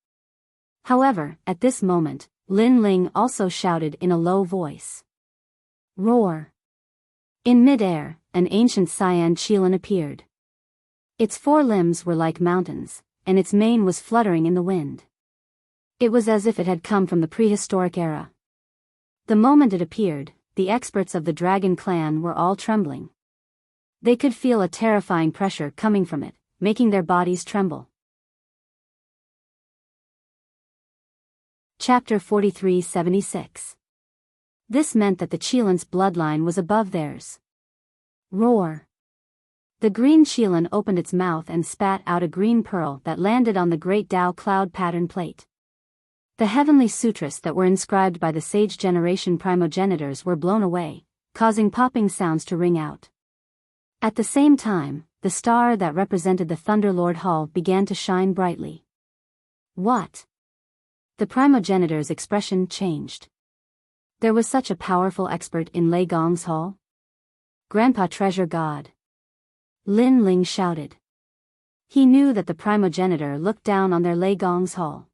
However, at this moment, Lin Ling also shouted in a low voice. Roar! In mid-air, an ancient cyan Qilin appeared. Its 4 limbs were like mountains, and its mane was fluttering in the wind. It was as if it had come from the prehistoric era. The moment it appeared, the experts of the dragon clan were all trembling. They could feel a terrifying pressure coming from it, making their bodies tremble. Chapter 4376. This meant that the Qilin's bloodline was above theirs. Roar! The green Qilin opened its mouth and spat out a green pearl that landed on the great Tao cloud pattern plate. The heavenly sutras that were inscribed by the sage generation primogenitors were blown away, causing popping sounds to ring out. At the same time, the star that represented the Thunderlord Hall began to shine brightly. What? The primogenitor's expression changed. There was such a powerful expert in Lei Gong's hall? Grandpa Treasure God! Lin Ling shouted. He knew that the primogenitor looked down on their Lei Gong's hall.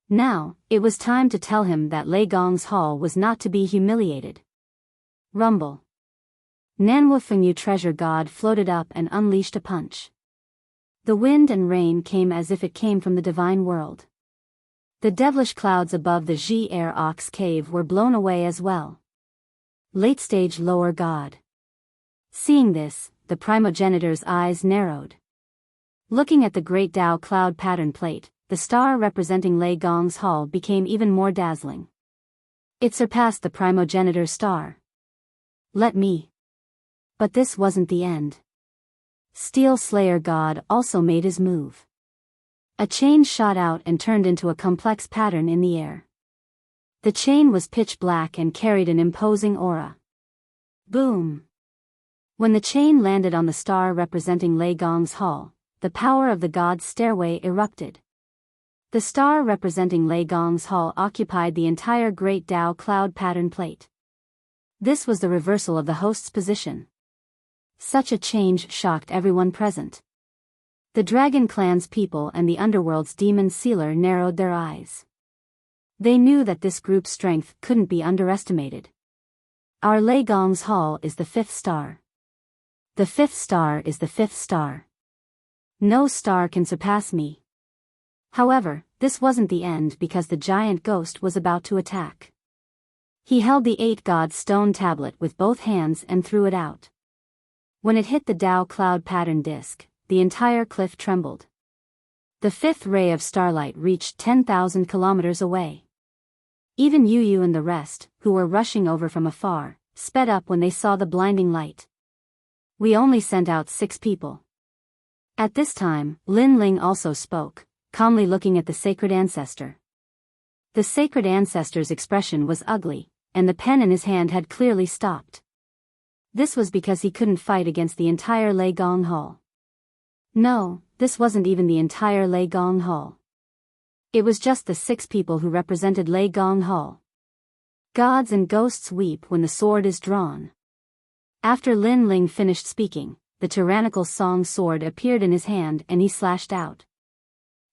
Now, it was time to tell him that Lei Gong's hall was not to be humiliated. Rumble. Nanwu Fengyu Treasure God floated up and unleashed a punch. The wind and rain came as if it came from the divine world. The devilish clouds above the Ji Air Ox cave were blown away as well. Late stage lower god. Seeing this, the primogenitor's eyes narrowed. Looking at the great Tao cloud pattern plate, the star representing Lei Gong's hall became even more dazzling. It surpassed the primogenitor's star. Let me. But this wasn't the end. Steel Slayer God also made his move. A chain shot out and turned into a complex pattern in the air. The chain was pitch black and carried an imposing aura. Boom! When the chain landed on the star representing Lei Gong's hall, the power of the god's stairway erupted. The star representing Lei Gong's hall occupied the entire great Tao cloud pattern plate. This was the reversal of the host's position. Such a change shocked everyone present. The Dragon Clan's people and the Underworld's demon sealer narrowed their eyes. They knew that this group's strength couldn't be underestimated. Our Lei Gong's hall is the 5th star. The 5th star is the 5th star. No star can surpass me. However, this wasn't the end because the giant ghost was about to attack. He held the 8-god stone tablet with both hands and threw it out. When it hit the Tao cloud pattern disk, the entire cliff trembled. The 5th ray of starlight reached 10,000 kilometers away. Even Yu and the rest, who were rushing over from afar, sped up when they saw the blinding light. We only sent out 6 people. At this time, Lin Ling also spoke, calmly looking at the sacred ancestor. The sacred ancestor's expression was ugly, and the pen in his hand had clearly stopped. This was because he couldn't fight against the entire Lei Gong Hall. No, this wasn't even the entire Lei Gong Hall. It was just the 6 people who represented Lei Gong Hall. Gods and ghosts weep when the sword is drawn. After Lin Ling finished speaking, the tyrannical song sword appeared in his hand and he slashed out.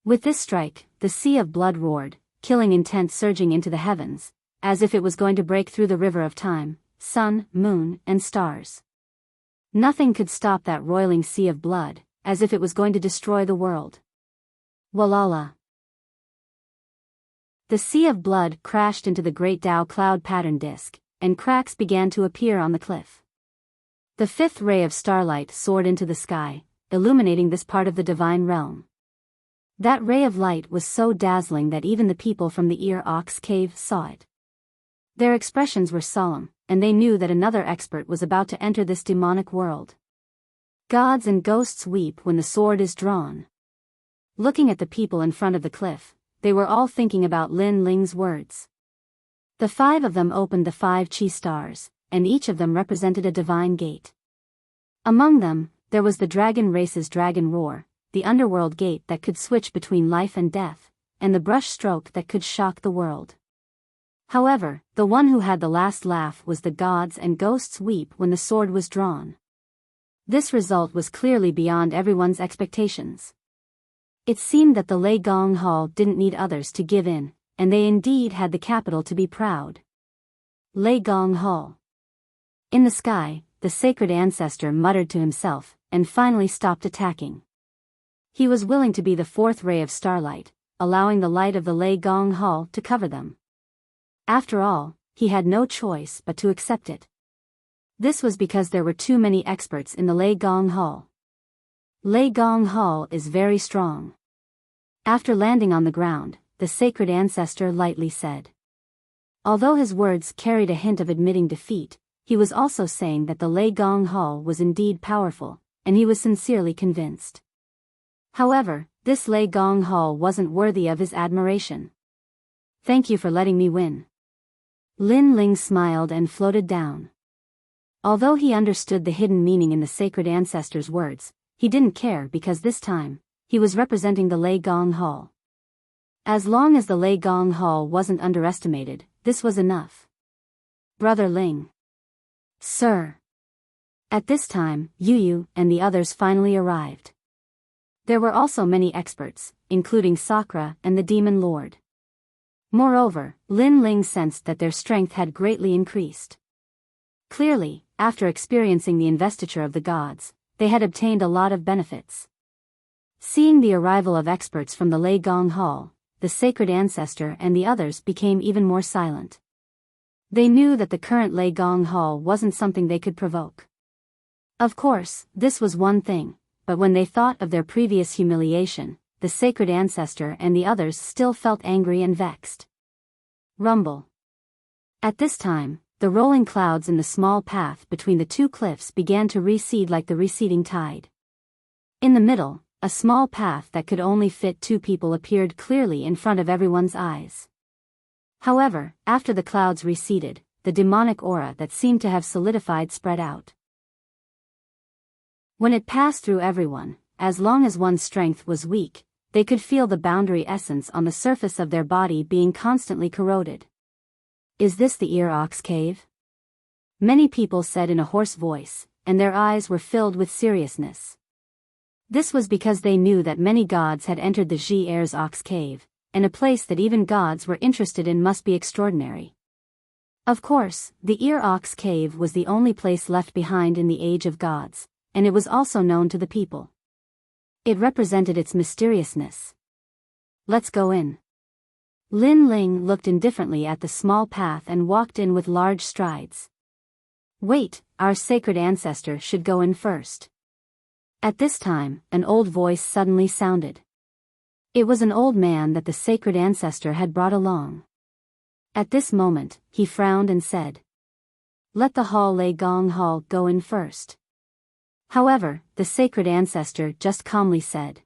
With this strike, the sea of blood roared, killing intent surging into the heavens, as if it was going to break through the river of time, sun, moon, and stars. Nothing could stop that roiling sea of blood, as if it was going to destroy the world. Walala. The sea of blood crashed into the great Dao cloud pattern disk, and cracks began to appear on the cliff. The 5th ray of starlight soared into the sky, illuminating this part of the divine realm. That ray of light was so dazzling that even the people from the Ear Ox Cave saw it. Their expressions were solemn, and they knew that another expert was about to enter this demonic world. Gods and ghosts weep when the sword is drawn. Looking at the people in front of the cliff, they were all thinking about Lin Ling's words. The 5 of them opened the 5 chi stars, and each of them represented a divine gate. Among them, there was the dragon race's dragon roar, the underworld gate that could switch between life and death, and the brush stroke that could shock the world. However, the one who had the last laugh was the gods and ghosts weep when the sword was drawn. This result was clearly beyond everyone's expectations. It seemed that the Lei Gong Hall didn't need others to give in, and they indeed had the capital to be proud. Lei Gong Hall. In the sky, the sacred ancestor muttered to himself, and finally stopped attacking. He was willing to be the 4th ray of starlight, allowing the light of the Lei Gong Hall to cover them. After all, he had no choice but to accept it. This was because there were too many experts in the Lei Gong Hall. Lei Gong Hall is very strong. After landing on the ground, the sacred ancestor lightly said. Although his words carried a hint of admitting defeat, he was also saying that the Lei Gong Hall was indeed powerful, and he was sincerely convinced. However, this Lei Gong Hall wasn't worthy of his admiration. Thank you for letting me win. Lin Ling smiled and floated down. Although he understood the hidden meaning in the sacred ancestor's words, he didn't care because this time, he was representing the Lei Gong Hall. As long as the Lei Gong Hall wasn't underestimated, this was enough. Brother Ling. Sir. At this time, Yu and the others finally arrived. There were also many experts, including Sakura and the Demon Lord. Moreover, Lin Ling sensed that their strength had greatly increased. Clearly, after experiencing the investiture of the gods, they had obtained a lot of benefits. Seeing the arrival of experts from the Lei Gong Hall, the sacred ancestor and the others became even more silent. They knew that the current Lei Gong Hall wasn't something they could provoke. Of course, this was one thing, but when they thought of their previous humiliation, the sacred ancestor and the others still felt angry and vexed. Rumble. At this time, the rolling clouds in the small path between the 2 cliffs began to recede like the receding tide. In the middle, a small path that could only fit 2 people appeared clearly in front of everyone's eyes. However, after the clouds receded, the demonic aura that seemed to have solidified spread out. When it passed through everyone, as long as one's strength was weak, they could feel the boundary essence on the surface of their body being constantly corroded. Is this the Ear Ox Cave? Many people said in a hoarse voice, and their eyes were filled with seriousness. This was because they knew that many gods had entered the Ji Ear's Ox Cave, and a place that even gods were interested in must be extraordinary. Of course, the Ear Ox Cave was the only place left behind in the Age of Gods, and it was also known to the people. It represented its mysteriousness. Let's go in. Lin Ling looked indifferently at the small path and walked in with large strides. Wait, our sacred ancestor should go in first. At this time, an old voice suddenly sounded. It was an old man that the sacred ancestor had brought along. At this moment, he frowned and said, "Let the Hall Lei Gong Hall go in first." However, the sacred ancestor just calmly said.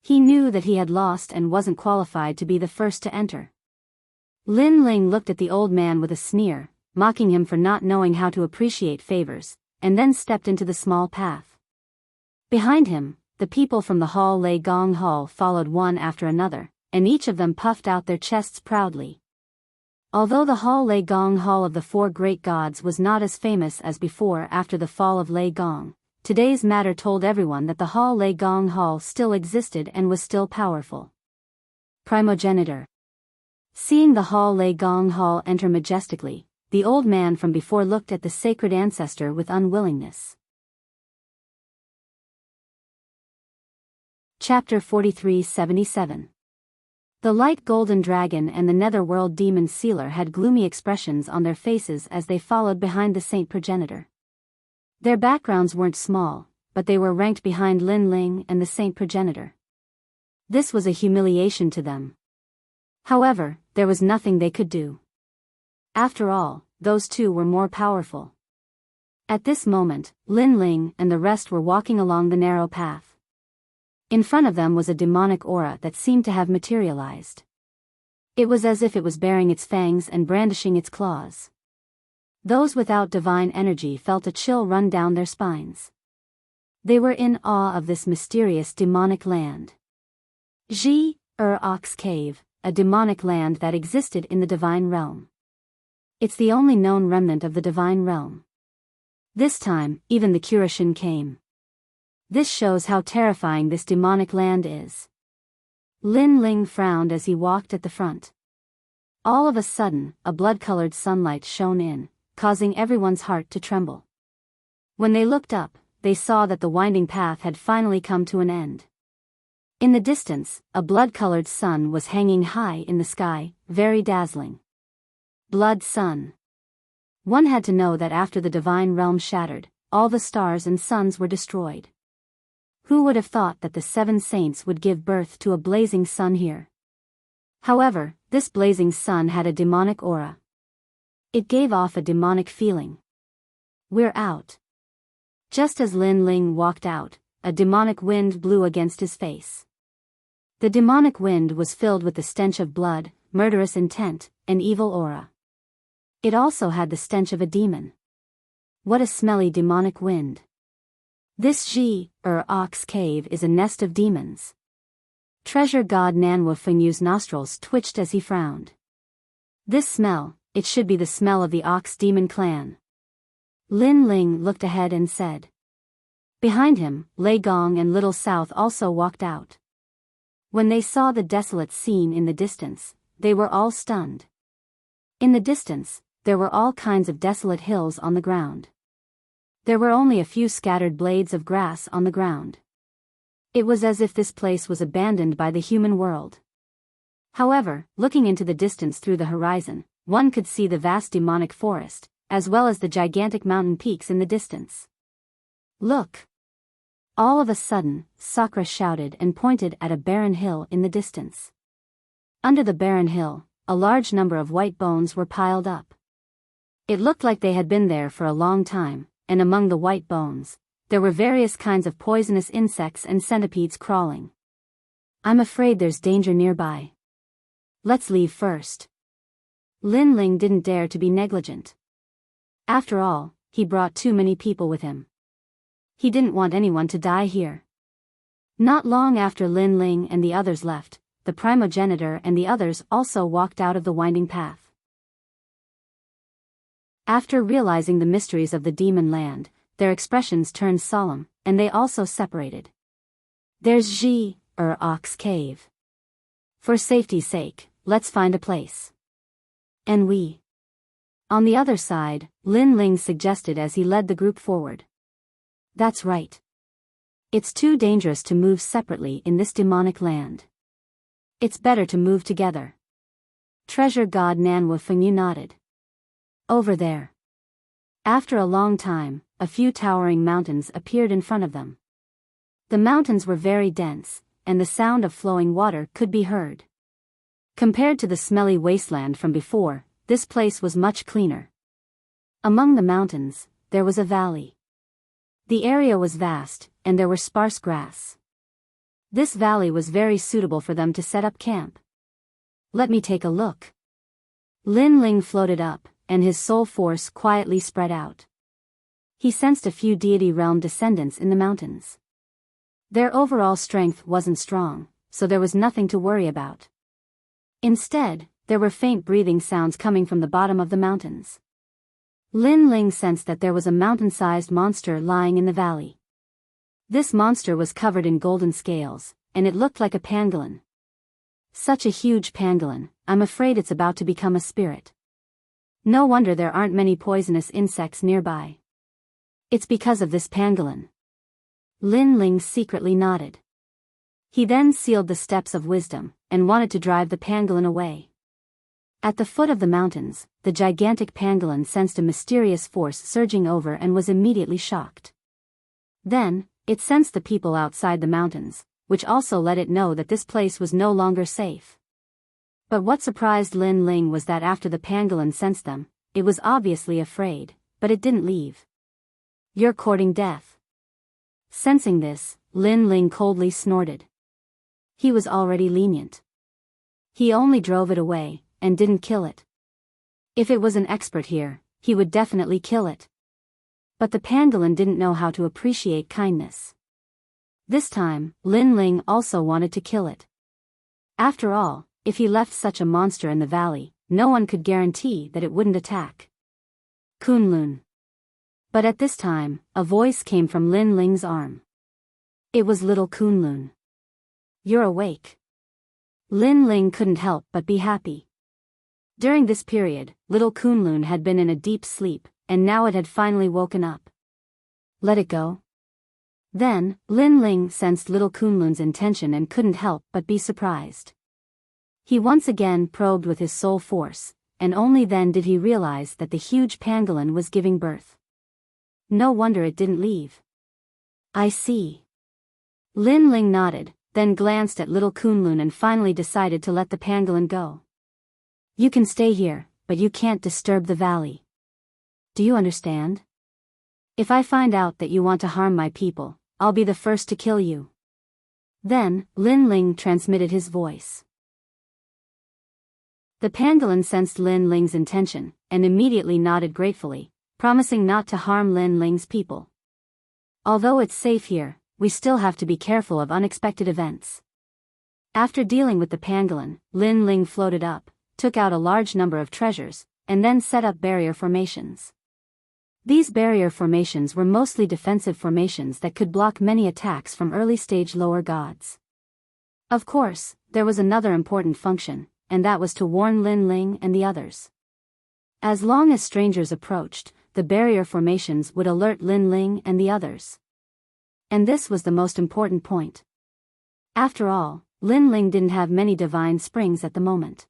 He knew that he had lost and wasn't qualified to be the first to enter. Lin Ling looked at the old man with a sneer, mocking him for not knowing how to appreciate favors, and then stepped into the small path. Behind him, the people from the Hall Lei Gong Hall followed one after another, and each of them puffed out their chests proudly. Although the Hall Lei Gong Hall of the Four Great Gods was not as famous as before after the fall of Lei Gong, today's matter told everyone that the Hall Lei Gong Hall still existed and was still powerful. Primogenitor. Seeing the Hall Lei Gong Hall enter majestically, the old man from before looked at the sacred ancestor with unwillingness. Chapter 43-77. The light golden dragon and the netherworld demon sealer had gloomy expressions on their faces as they followed behind the saint progenitor. Their backgrounds weren't small, but they were ranked behind Lin Ling and the saint progenitor. This was a humiliation to them. However, there was nothing they could do. After all, those two were more powerful. At this moment, Lin Ling and the rest were walking along the narrow path. In front of them was a demonic aura that seemed to have materialized. It was as if it was baring its fangs and brandishing its claws. Those without divine energy felt a chill run down their spines. They were in awe of this mysterious demonic land. Ox Cave, a demonic land that existed in the divine realm. It's the only known remnant of the divine realm. This time, even the Kuroshin came. This shows how terrifying this demonic land is. Lin Ling frowned as he walked at the front. All of a sudden, a blood-colored sunlight shone in, causing everyone's heart to tremble. When they looked up, they saw that the winding path had finally come to an end. In the distance, a blood-colored sun was hanging high in the sky, very dazzling. Blood sun. One had to know that after the divine realm shattered, all the stars and suns were destroyed. Who would have thought that the seven saints would give birth to a blazing sun here? However, this blazing sun had a demonic aura. It gave off a demonic feeling. "We're out." Just as Lin Ling walked out, a demonic wind blew against his face. The demonic wind was filled with the stench of blood, murderous intent, and evil aura. It also had the stench of a demon. What a smelly demonic wind. This Ox Cave is a nest of demons. Treasure god Nanhua Fengyu's nostrils twitched as he frowned. This smell, it should be the smell of the Ox Demon clan. Lin Ling looked ahead and said. Behind him, Lei Gong and Little South also walked out. When they saw the desolate scene in the distance, they were all stunned. In the distance, there were all kinds of desolate hills on the ground. There were only a few scattered blades of grass on the ground. It was as if this place was abandoned by the human world. However, looking into the distance through the horizon, one could see the vast demonic forest, as well as the gigantic mountain peaks in the distance. "Look!" All of a sudden, Sakura shouted and pointed at a barren hill in the distance. Under the barren hill, a large number of white bones were piled up. It looked like they had been there for a long time, and among the white bones, there were various kinds of poisonous insects and centipedes crawling. "I'm afraid there's danger nearby. Let's leave first." Lin Ling didn't dare to be negligent. After all, he brought too many people with him. He didn't want anyone to die here. Not long after Lin Ling and the others left, the primogenitor and the others also walked out of the winding path. After realizing the mysteries of the demon land, their expressions turned solemn, and they also separated. "There's Ox Cave. For safety's sake, let's find a place." "And we?" On the other side, Lin Ling suggested as he led the group forward. "That's right. It's too dangerous to move separately in this demonic land. It's better to move together." Treasure god Nanhua Fengyu nodded. "Over there." After a long time, a few towering mountains appeared in front of them. The mountains were very dense, and the sound of flowing water could be heard. Compared to the smelly wasteland from before, this place was much cleaner. Among the mountains, there was a valley. The area was vast, and there were sparse grass. This valley was very suitable for them to set up camp. Let me take a look. Lin Ling floated up, and his soul force quietly spread out. He sensed a few deity realm descendants in the mountains. Their overall strength wasn't strong, so there was nothing to worry about. Instead, there were faint breathing sounds coming from the bottom of the mountains. Lin Ling sensed that there was a mountain-sized monster lying in the valley. This monster was covered in golden scales, and it looked like a pangolin. Such a huge pangolin, I'm afraid it's about to become a spirit. No wonder there aren't many poisonous insects nearby. It's because of this pangolin. Lin Ling secretly nodded. He then sealed the steps of wisdom, and wanted to drive the pangolin away. At the foot of the mountains, the gigantic pangolin sensed a mysterious force surging over and was immediately shocked. Then, it sensed the people outside the mountains, which also let it know that this place was no longer safe. But what surprised Lin Ling was that after the pangolin sensed them, it was obviously afraid, but it didn't leave. You're courting death. Sensing this, Lin Ling coldly snorted. He was already lenient. He only drove it away, and didn't kill it. If it was an expert here, he would definitely kill it. But the pangolin didn't know how to appreciate kindness. This time, Lin Ling also wanted to kill it. After all, if he left such a monster in the valley, no one could guarantee that it wouldn't attack. Kunlun. But at this time, a voice came from Lin Ling's arm. It was little Kunlun. You're awake. Lin Ling couldn't help but be happy. During this period, little Kunlun had been in a deep sleep, and now it had finally woken up. Let it go. Then, Lin Ling sensed little Kunlun's intention and couldn't help but be surprised. He once again probed with his soul force, and only then did he realize that the huge pangolin was giving birth. No wonder it didn't leave. I see. Lin Ling nodded, then glanced at little Kunlun and finally decided to let the pangolin go. You can stay here, but you can't disturb the valley. Do you understand? If I find out that you want to harm my people, I'll be the first to kill you. Then, Lin Ling transmitted his voice. The pangolin sensed Lin Ling's intention, and immediately nodded gratefully, promising not to harm Lin Ling's people. Although it's safe here, we still have to be careful of unexpected events. After dealing with the pangolin, Lin Ling floated up, took out a large number of treasures, and then set up barrier formations. These barrier formations were mostly defensive formations that could block many attacks from early-stage lower gods. Of course, there was another important function, and that was to warn Lin Ling and the others. As long as strangers approached, the barrier formations would alert Lin Ling and the others. And this was the most important point. After all, Lin Ling didn't have many divine springs at the moment.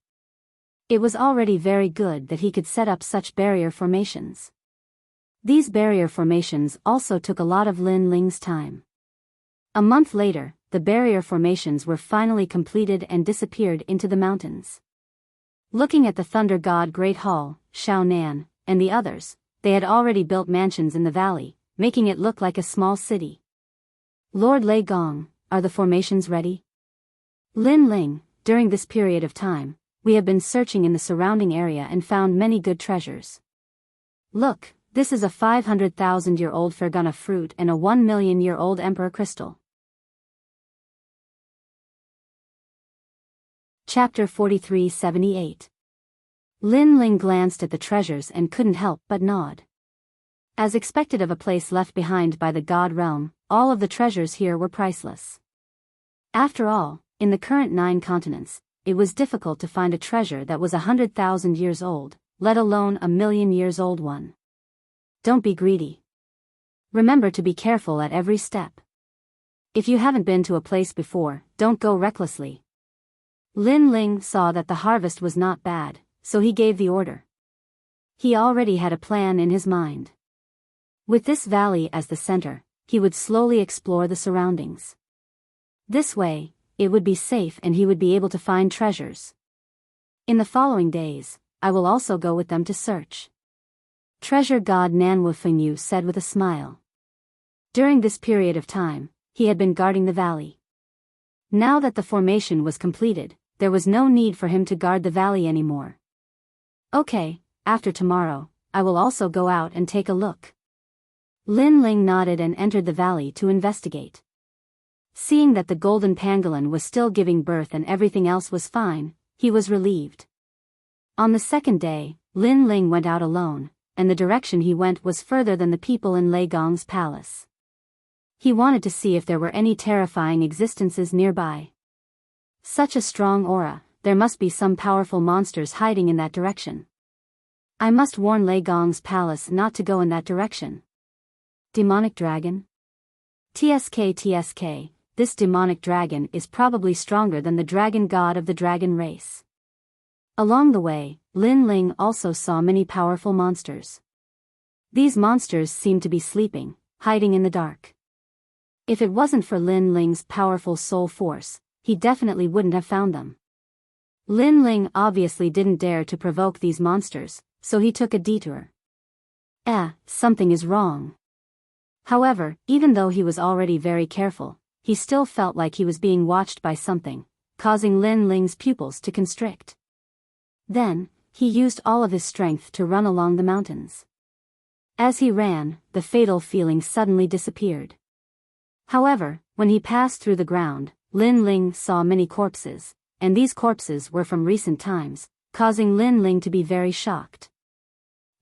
It was already very good that he could set up such barrier formations. These barrier formations also took a lot of Lin Ling's time. A month later, the barrier formations were finally completed and disappeared into the mountains. Looking at the Thunder God Great Hall, Xiao Nan, and the others, they had already built mansions in the valley, making it look like a small city. Lord Lei Gong, are the formations ready? Lin Ling, during this period of time, we have been searching in the surrounding area and found many good treasures. Look, this is a 500,000-year-old Fergana fruit and a 1,000,000-year-old Emperor crystal. Chapter 4378. Lin Ling glanced at the treasures and couldn't help but nod. As expected of a place left behind by the God realm, all of the treasures here were priceless. After all, in the current 9 continents, it was difficult to find a treasure that was 100,000 years old, let alone a 1,000,000 years old one. Don't be greedy. Remember to be careful at every step. If you haven't been to a place before, don't go recklessly. Lin Ling saw that the harvest was not bad, so he gave the order. He already had a plan in his mind. With this valley as the center, he would slowly explore the surroundings. This way, it would be safe and he would be able to find treasures. In the following days, I will also go with them to search. Treasure God Nanwufengyu said with a smile. During this period of time, he had been guarding the valley. Now that the formation was completed, there was no need for him to guard the valley anymore. Okay, after tomorrow, I will also go out and take a look. Lin Ling nodded and entered the valley to investigate. Seeing that the golden pangolin was still giving birth and everything else was fine, he was relieved. On the second day, Lin Ling went out alone, and the direction he went was further than the people in Lei Gong's palace. He wanted to see if there were any terrifying existences nearby. Such a strong aura, there must be some powerful monsters hiding in that direction. I must warn Lei Gong's palace not to go in that direction. Demonic dragon? TSK, this demonic dragon is probably stronger than the dragon god of the dragon race. Along the way, Lin Ling also saw many powerful monsters. These monsters seemed to be sleeping, hiding in the dark. If it wasn't for Lin Ling's powerful soul force, he definitely wouldn't have found them. Lin Ling obviously didn't dare to provoke these monsters, so he took a detour. Something is wrong. However, even though he was already very careful, he still felt like he was being watched by something, causing Lin Ling's pupils to constrict. Then, he used all of his strength to run along the mountains. As he ran, the fatal feeling suddenly disappeared. However, when he passed through the ground, Lin Ling saw many corpses, and these corpses were from recent times, causing Lin Ling to be very shocked.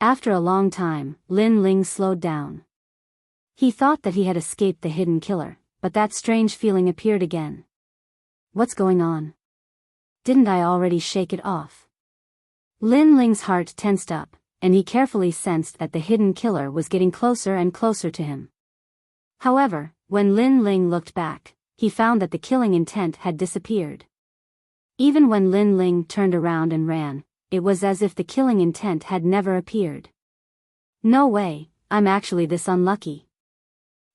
After a long time, Lin Ling slowed down. He thought that he had escaped the hidden killer, but that strange feeling appeared again. What's going on? Didn't I already shake it off? Lin Ling's heart tensed up, and he carefully sensed that the hidden killer was getting closer and closer to him. However, when Lin Ling looked back, he found that the killing intent had disappeared. Even when Lin Ling turned around and ran, it was as if the killing intent had never appeared. No way, I'm actually this unlucky.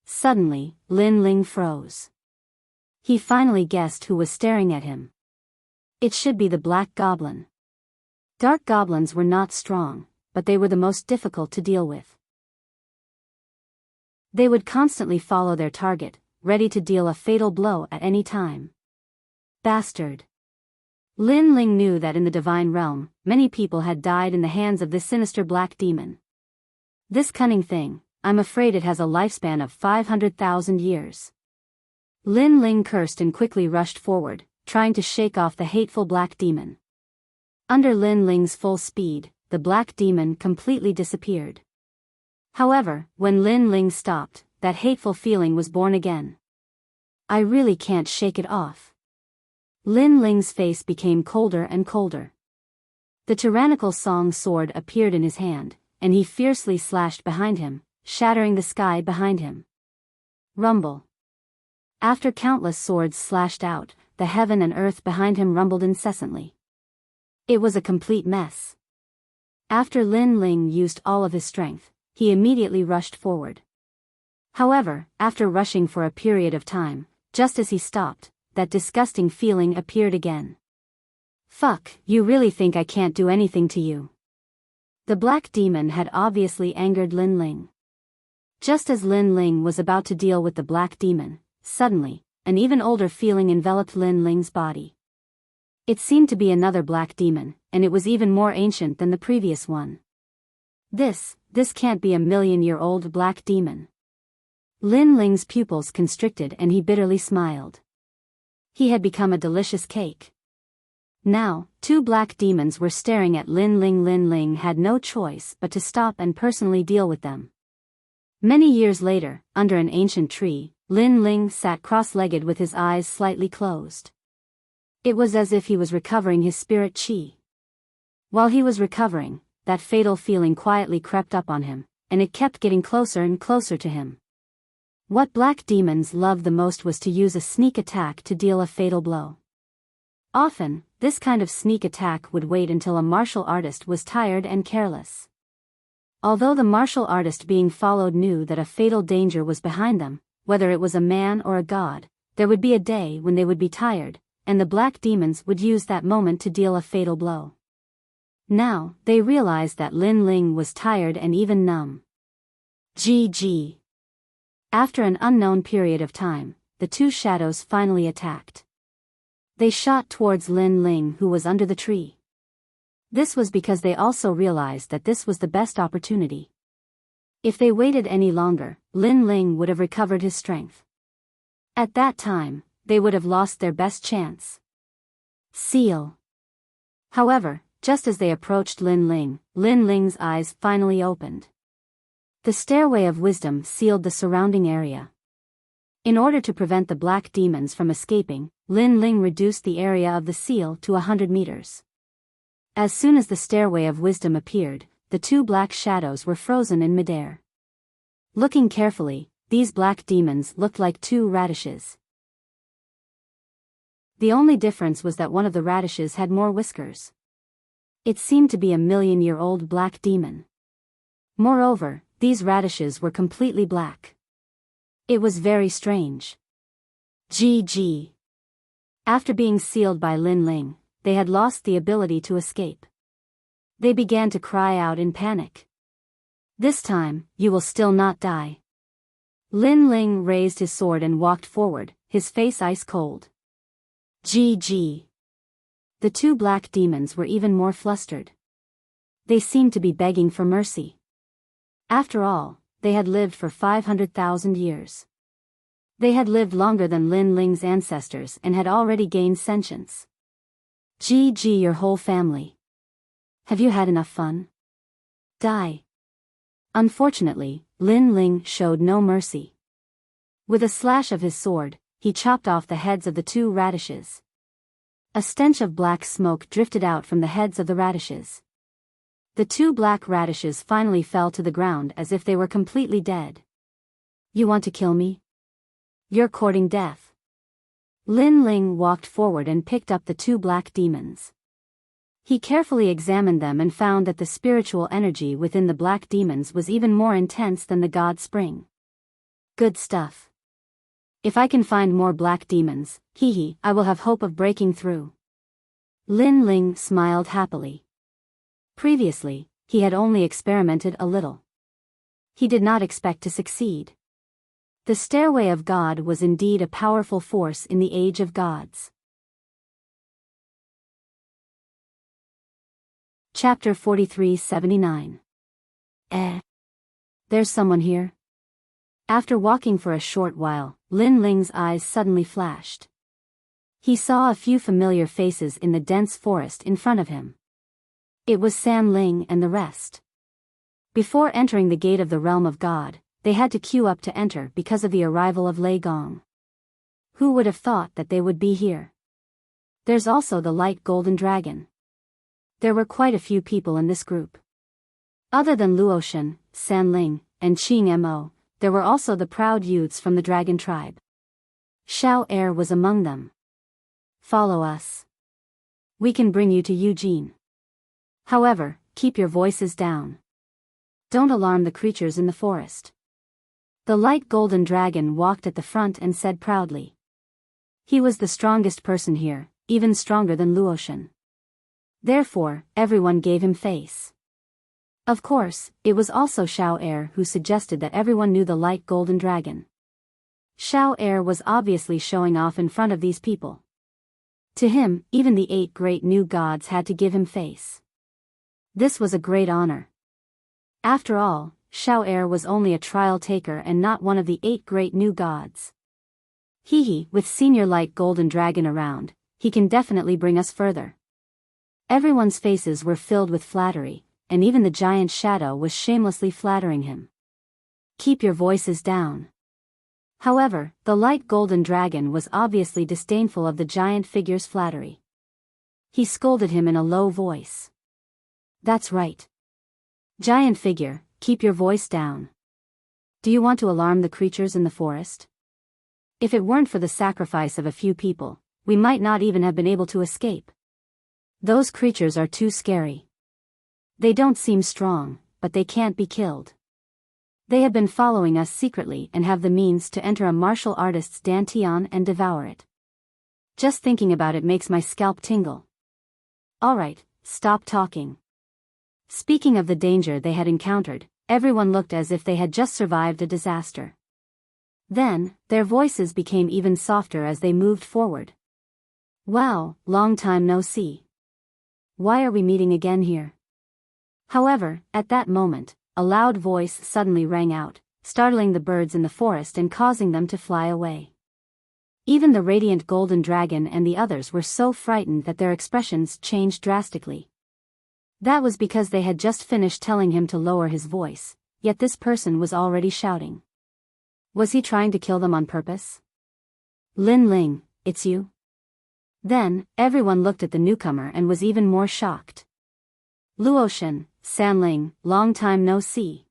Suddenly, Lin Ling froze. He finally guessed who was staring at him. It should be the Black Goblin. Dark goblins were not strong, but they were the most difficult to deal with. They would constantly follow their target, ready to deal a fatal blow at any time. Bastard. Lin Ling knew that in the divine realm, many people had died in the hands of this sinister black demon. This cunning thing, I'm afraid it has a lifespan of 500,000 years. Lin Ling cursed and quickly rushed forward, trying to shake off the hateful black demon. Under Lin Ling's full speed, the black demon completely disappeared. However, when Lin Ling stopped, that hateful feeling was born again. I really can't shake it off. Lin Ling's face became colder and colder. The tyrannical song sword appeared in his hand, and he fiercely slashed behind him, shattering the sky behind him. Rumble. After countless swords slashed out, the heaven and earth behind him rumbled incessantly. It was a complete mess. After Lin Ling used all of his strength, he immediately rushed forward. However, after rushing for a period of time, just as he stopped, that disgusting feeling appeared again. Fuck, you really think I can't do anything to you? The black demon had obviously angered Lin Ling. Just as Lin Ling was about to deal with the black demon, suddenly, an even older feeling enveloped Lin Ling's body. It seemed to be another black demon, and it was even more ancient than the previous one. This can't be a million-year-old black demon. Lin Ling's pupils constricted and he bitterly smiled. He had become a delicious cake. Now, two black demons were staring at Lin Ling. Lin Ling had no choice but to stop and personally deal with them. Many years later, under an ancient tree, Lin Ling sat cross-legged with his eyes slightly closed. It was as if he was recovering his spirit chi. While he was recovering, that fatal feeling quietly crept up on him, and it kept getting closer and closer to him. What black demons loved the most was to use a sneak attack to deal a fatal blow. Often, this kind of sneak attack would wait until a martial artist was tired and careless. Although the martial artist being followed knew that a fatal danger was behind them, whether it was a man or a god, there would be a day when they would be tired, and the black demons would use that moment to deal a fatal blow. Now, they realized that Lin Ling was tired and even numb. GG. After an unknown period of time, the two shadows finally attacked. They shot towards Lin Ling, who was under the tree. This was because they also realized that this was the best opportunity. If they waited any longer, Lin Ling would have recovered his strength. At that time, they would have lost their best chance. Seal. However, just as they approached Lin Ling's eyes finally opened. The stairway of wisdom sealed the surrounding area. In order to prevent the black demons from escaping, Lin Ling reduced the area of the seal to 100 meters. As soon as the stairway of wisdom appeared, the two black shadows were frozen in midair. Looking carefully, these black demons looked like two radishes. The only difference was that one of the radishes had more whiskers. It seemed to be a million-year-old black demon. Moreover, these radishes were completely black. It was very strange. GG. After being sealed by Lin Ling, they had lost the ability to escape. They began to cry out in panic. This time, you will still not die. Lin Ling raised his sword and walked forward, his face ice cold. GG. The two black demons were even more flustered. They seemed to be begging for mercy. After all, they had lived for 500,000 years. They had lived longer than Lin Ling's ancestors and had already gained sentience. GG your whole family. Have you had enough fun? Die. Unfortunately, Lin Ling showed no mercy. With a slash of his sword, he chopped off the heads of the two radishes. A stench of black smoke drifted out from the heads of the radishes. The two black radishes finally fell to the ground as if they were completely dead. You want to kill me? You're courting death. Lin Ling walked forward and picked up the two black demons. He carefully examined them and found that the spiritual energy within the black demons was even more intense than the god spring. Good stuff. If I can find more black demons, I will have hope of breaking through. Lin Ling smiled happily. Previously, he had only experimented a little. He did not expect to succeed. The Stairway of God was indeed a powerful force in the Age of Gods. Chapter 43-79. There's someone here. After walking for a short while, Lin Ling's eyes suddenly flashed. He saw a few familiar faces in the dense forest in front of him. It was San Ling and the rest. Before entering the gate of the realm of God, they had to queue up to enter because of the arrival of Lei Gong. Who would have thought that they would be here? There's also the light golden dragon. There were quite a few people in this group. Other than Luoshan, San Ling, and Qing Mo, there were also the proud youths from the dragon tribe. Xiao Er was among them. Follow us. We can bring you to Eugene. However, keep your voices down. Don't alarm the creatures in the forest. The light golden dragon walked at the front and said proudly. He was the strongest person here, even stronger than Luoshan. Therefore, everyone gave him face. Of course, it was also Xiao Er who suggested that everyone knew the light golden dragon. Xiao Er was obviously showing off in front of these people. To him, even the 8 great new gods had to give him face. This was a great honor. After all, Xiao Er was only a trial taker and not one of the 8 great new gods. With senior light golden dragon around, he can definitely bring us further. Everyone's faces were filled with flattery, and even the giant shadow was shamelessly flattering him. Keep your voices down. However, the light golden dragon was obviously disdainful of the giant figure's flattery. He scolded him in a low voice. That's right. Giant figure, keep your voice down. Do you want to alarm the creatures in the forest? If it weren't for the sacrifice of a few people, we might not even have been able to escape. Those creatures are too scary. They don't seem strong, but they can't be killed. They have been following us secretly and have the means to enter a martial artist's dantian and devour it. Just thinking about it makes my scalp tingle. Alright, stop talking. Speaking of the danger they had encountered, everyone looked as if they had just survived a disaster. Then, their voices became even softer as they moved forward. Wow, long time no see. Why are we meeting again here? However, at that moment, a loud voice suddenly rang out, startling the birds in the forest and causing them to fly away. Even the radiant golden dragon and the others were so frightened that their expressions changed drastically. That was because they had just finished telling him to lower his voice, yet this person was already shouting. Was he trying to kill them on purpose? Lin Ling, it's you? Then, everyone looked at the newcomer and was even more shocked. Luoshan, Sanling, long time no see.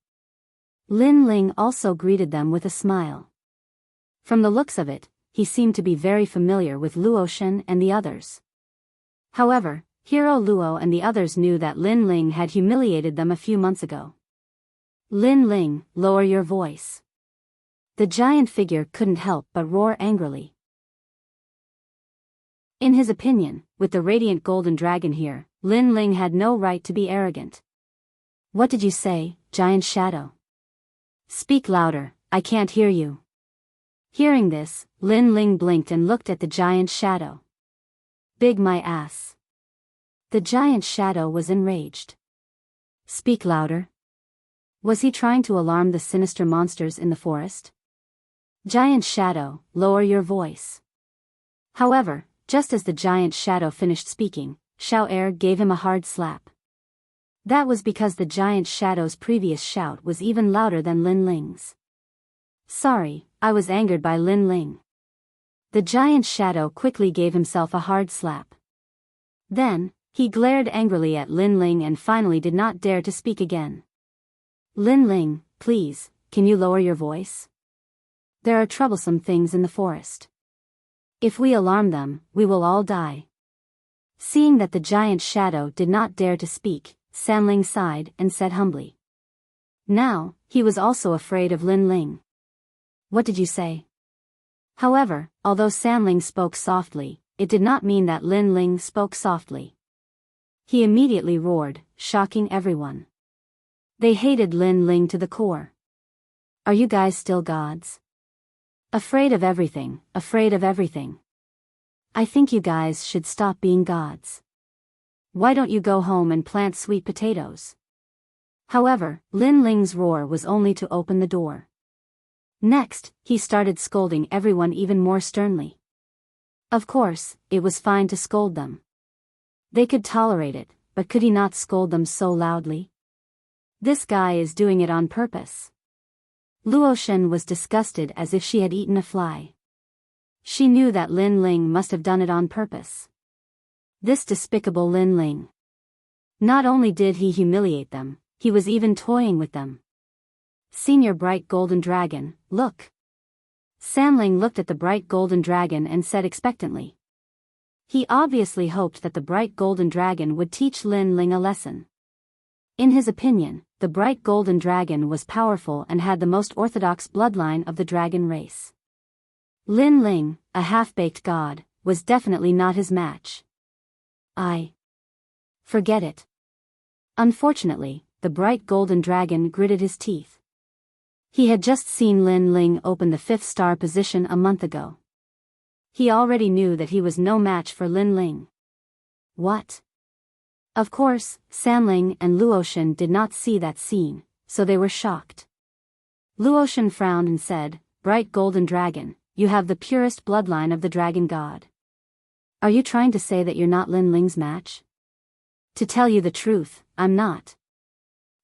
Lin Ling also greeted them with a smile. From the looks of it, he seemed to be very familiar with Luoshan and the others. However, Hero Luo and the others knew that Lin Ling had humiliated them a few months ago. Lin Ling, lower your voice. The giant figure couldn't help but roar angrily. In his opinion, with the radiant golden dragon here, Lin Ling had no right to be arrogant. What did you say, giant shadow? Speak louder, I can't hear you. Hearing this, Lin Ling blinked and looked at the giant shadow. Big my ass. The giant shadow was enraged. Speak louder. Was he trying to alarm the sinister monsters in the forest? Giant shadow, lower your voice. However, just as the giant shadow finished speaking, Xiao Er gave him a hard slap. That was because the giant shadow's previous shout was even louder than Lin Ling's. Sorry, I was angered by Lin Ling. The giant shadow quickly gave himself a hard slap. Then, he glared angrily at Lin Ling and finally did not dare to speak again. Lin Ling, please, can you lower your voice? There are troublesome things in the forest. If we alarm them, we will all die. Seeing that the giant shadow did not dare to speak, Sanling sighed and said humbly. Now, he was also afraid of Lin Ling. What did you say? However, although Sanling spoke softly, it did not mean that Lin Ling spoke softly. He immediately roared, shocking everyone. They hated Lin Ling to the core. Are you guys still gods? Afraid of everything, afraid of everything. I think you guys should stop being gods. Why don't you go home and plant sweet potatoes? However, Lin Ling's roar was only to open the door. Next, he started scolding everyone even more sternly. Of course, it was fine to scold them. They could tolerate it, but could he not scold them so loudly? This guy is doing it on purpose. Luoshan was disgusted as if she had eaten a fly. She knew that Lin Ling must have done it on purpose. This despicable Lin Ling. Not only did he humiliate them, he was even toying with them. Senior bright golden dragon, look. Sanling looked at the bright golden dragon and said expectantly. He obviously hoped that the bright golden dragon would teach Lin Ling a lesson. In his opinion, the bright golden dragon was powerful and had the most orthodox bloodline of the dragon race. Lin Ling, a half-baked god, was definitely not his match. Forget it. Unfortunately, the bright golden dragon gritted his teeth. He had just seen Lin Ling open the 5th star position a month ago. He already knew that he was no match for Lin Ling. What? Of course, Sanling and Luoshan did not see that scene, so they were shocked. Luoshan frowned and said, Bright golden dragon, you have the purest bloodline of the dragon god. Are you trying to say that you're not Lin Ling's match? To tell you the truth, I'm not.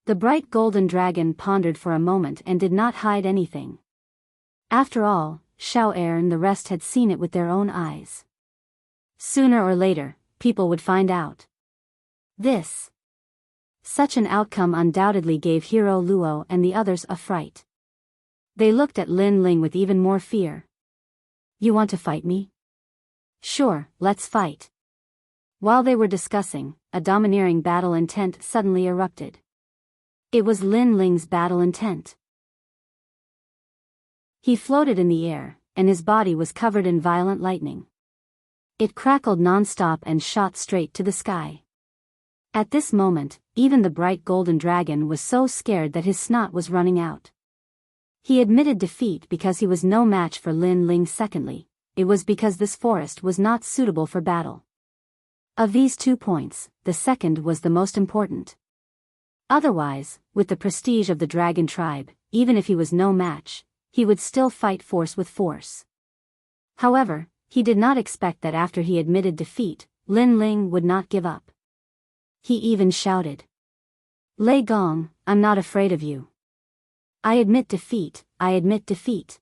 The bright golden dragon pondered for a moment and did not hide anything. After all, Xiao Er and the rest had seen it with their own eyes. Sooner or later, people would find out. Such an outcome undoubtedly gave Hero Luo and the others a fright. They looked at Lin Ling with even more fear. You want to fight me? Sure, let's fight. While they were discussing, a domineering battle intent suddenly erupted. It was Lin Ling's battle intent. He floated in the air, and his body was covered in violent lightning. It crackled non-stop and shot straight to the sky. At this moment, Even the bright golden dragon was so scared that his snot was running out. He admitted defeat because he was no match for Lin Ling. Secondly, it was because this forest was not suitable for battle. Of these 2 points, the second was the most important. Otherwise, with the prestige of the dragon tribe, even if he was no match, he would still fight force with force. However, he did not expect that after he admitted defeat, Lin Ling would not give up. He even shouted, "Lei Gong, I'm not afraid of you. I admit defeat, I admit defeat."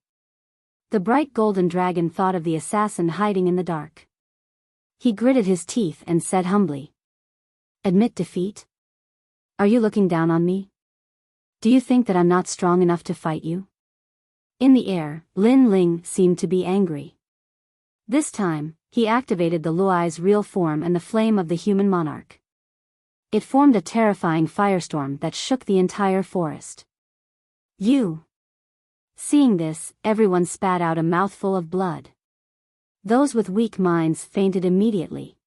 The bright golden dragon thought of the assassin hiding in the dark. He gritted his teeth and said humbly, "Admit defeat? Are you looking down on me? Do you think that I'm not strong enough to fight you?" In the air, Lin Ling seemed to be angry. This time, he activated the Luai's real form and the flame of the human monarch. It formed a terrifying firestorm that shook the entire forest. "You!" Seeing this, everyone spat out a mouthful of blood. Those with weak minds fainted immediately.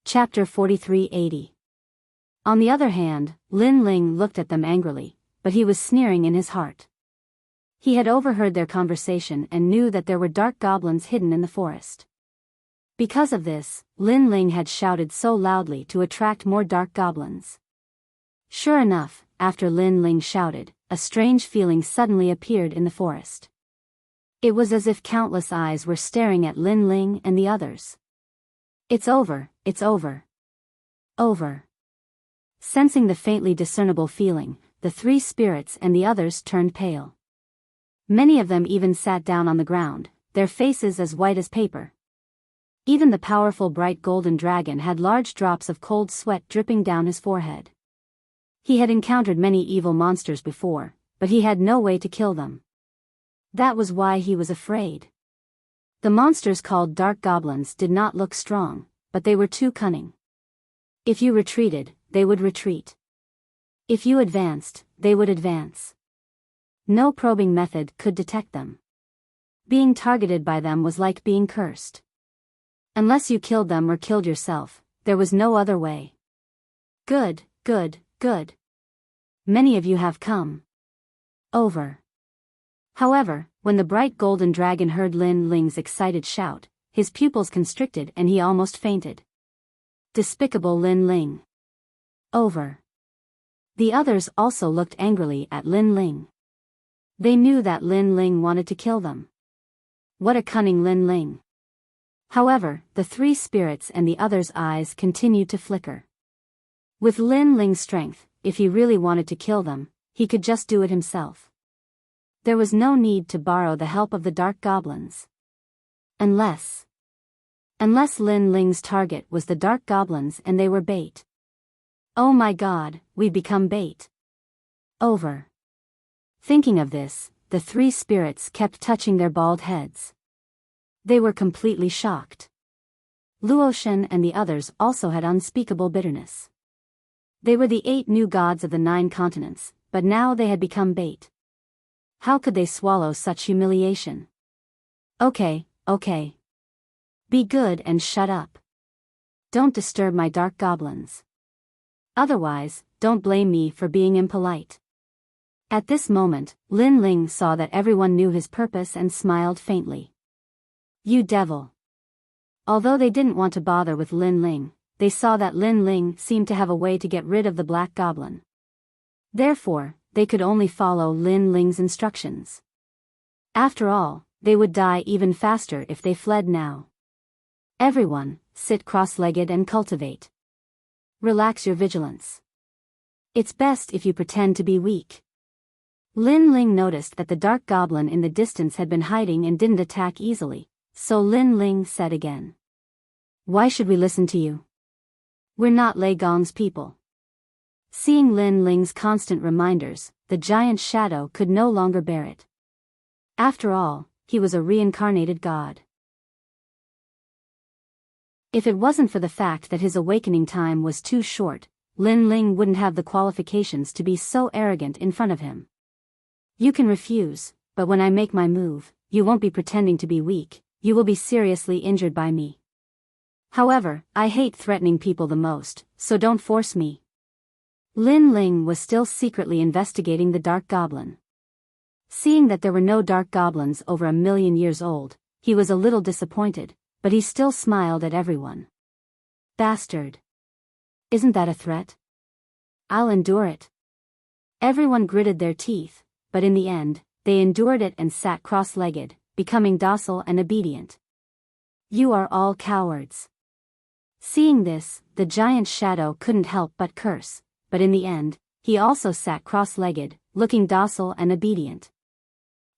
Chapter 4380. On the other hand, Lin Ling looked at them angrily, but he was sneering in his heart. He had overheard their conversation and knew that there were dark goblins hidden in the forest. Because of this, Lin Ling had shouted so loudly to attract more dark goblins. Sure enough, after Lin Ling shouted, a strange feeling suddenly appeared in the forest. It was as if countless eyes were staring at Lin Ling and the others. "It's over, it's over. Over." Sensing the faintly discernible feeling, the 3 spirits and the others turned pale. Many of them even sat down on the ground, their faces as white as paper. Even the powerful bright golden dragon had large drops of cold sweat dripping down his forehead. He had encountered many evil monsters before, but he had no way to kill them. That was why he was afraid. The monsters called dark goblins did not look strong, but they were too cunning. If you retreated, they would retreat. If you advanced, they would advance. No probing method could detect them. Being targeted by them was like being cursed. Unless you killed them or killed yourself, there was no other way. Good, good, good. Many of you have come. Over. However, when the bright golden dragon heard Lin Ling's excited shout, his pupils constricted and he almost fainted. Despicable Lin Ling. Over. The others also looked angrily at Lin Ling. They knew that Lin Ling wanted to kill them. What a cunning Lin Ling. However, the 3 spirits and the others' eyes continued to flicker. With Lin Ling's strength, if he really wanted to kill them, he could just do it himself. There was no need to borrow the help of the dark goblins. Unless Lin Ling's target was the dark goblins and they were bait. Oh my god, we'd become bait. Over. Thinking of this, the 3 spirits kept touching their bald heads. They were completely shocked. Luoshen and the others also had unspeakable bitterness. They were the 8 new gods of the 9 continents, but now they had become bait. How could they swallow such humiliation? Okay. Be good and shut up. Don't disturb my dark goblins. Otherwise, don't blame me for being impolite. At this moment, Lin Ling saw that everyone knew his purpose and smiled faintly. You devil. Although they didn't want to bother with Lin Ling, they saw that Lin Ling seemed to have a way to get rid of the black goblin. Therefore, they could only follow Lin Ling's instructions. After all, they would die even faster if they fled now. Everyone, sit cross-legged and cultivate. Relax your vigilance. It's best if you pretend to be weak. Lin Ling noticed that the dark goblin in the distance had been hiding and didn't attack easily, so Lin Ling said again. Why should we listen to you? We're not Lei Gong's people. Seeing Lin Ling's constant reminders, the giant shadow could no longer bear it. After all, he was a reincarnated god. If it wasn't for the fact that his awakening time was too short, Lin Ling wouldn't have the qualifications to be so arrogant in front of him. You can refuse, but when I make my move, you won't be pretending to be weak, you will be seriously injured by me. However, I hate threatening people the most, so don't force me. Lin Ling was still secretly investigating the dark goblin. Seeing that there were no dark goblins over 1,000,000 years old, he was a little disappointed, but he still smiled at everyone. Bastard. Isn't that a threat? I'll endure it. Everyone gritted their teeth, but in the end, they endured it and sat cross-legged, becoming docile and obedient. You are all cowards. Seeing this, the giant shadow couldn't help but curse, but in the end, he also sat cross-legged, looking docile and obedient.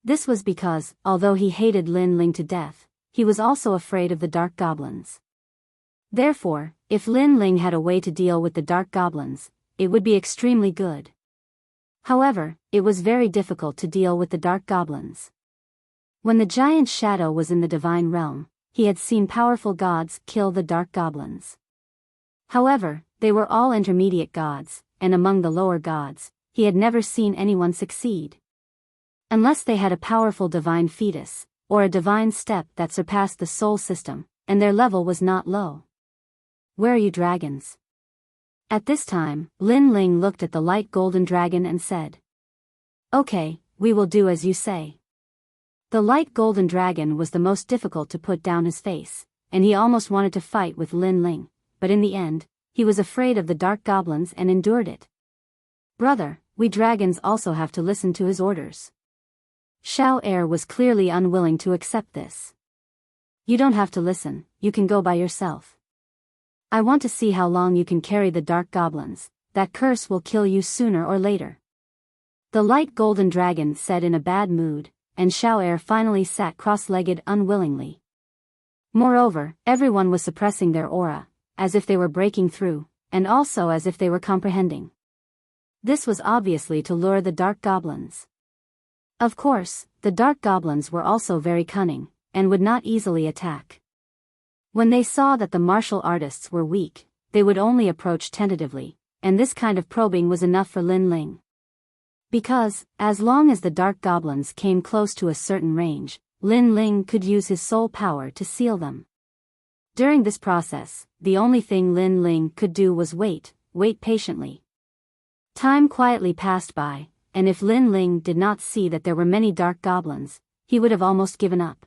This was because, although he hated Lin Ling to death, he was also afraid of the dark goblins. Therefore, if Lin Ling had a way to deal with the dark goblins, it would be extremely good. However, it was very difficult to deal with the dark goblins. When the giant shadow was in the divine realm, he had seen powerful gods kill the dark goblins. However, they were all intermediate gods, and among the lower gods, he had never seen anyone succeed. Unless they had a powerful divine fetus, or a divine step that surpassed the soul system, and their level was not low. Where are you dragons? At this time, Lin Ling looked at the light golden dragon and said, Okay, we will do as you say. The light golden dragon was the most difficult to put down his face, and he almost wanted to fight with Lin Ling, but in the end, he was afraid of the dark goblins and endured it. Brother, we dragons also have to listen to his orders. Xiao Er was clearly unwilling to accept this. You don't have to listen, you can go by yourself. I want to see how long you can carry the dark goblins, that curse will kill you sooner or later. The light golden dragon said in a bad mood, and Xiao Er finally sat cross-legged unwillingly. Moreover, everyone was suppressing their aura, as if they were breaking through, and also as if they were comprehending. This was obviously to lure the dark goblins. Of course, the dark goblins were also very cunning, and would not easily attack. When they saw that the martial artists were weak, they would only approach tentatively, and this kind of probing was enough for Lin Ling. Because, as long as the dark goblins came close to a certain range, Lin Ling could use his soul power to seal them. During this process, the only thing Lin Ling could do was wait patiently. Time quietly passed by, and if Lin Ling did not see that there were many dark goblins, he would have almost given up.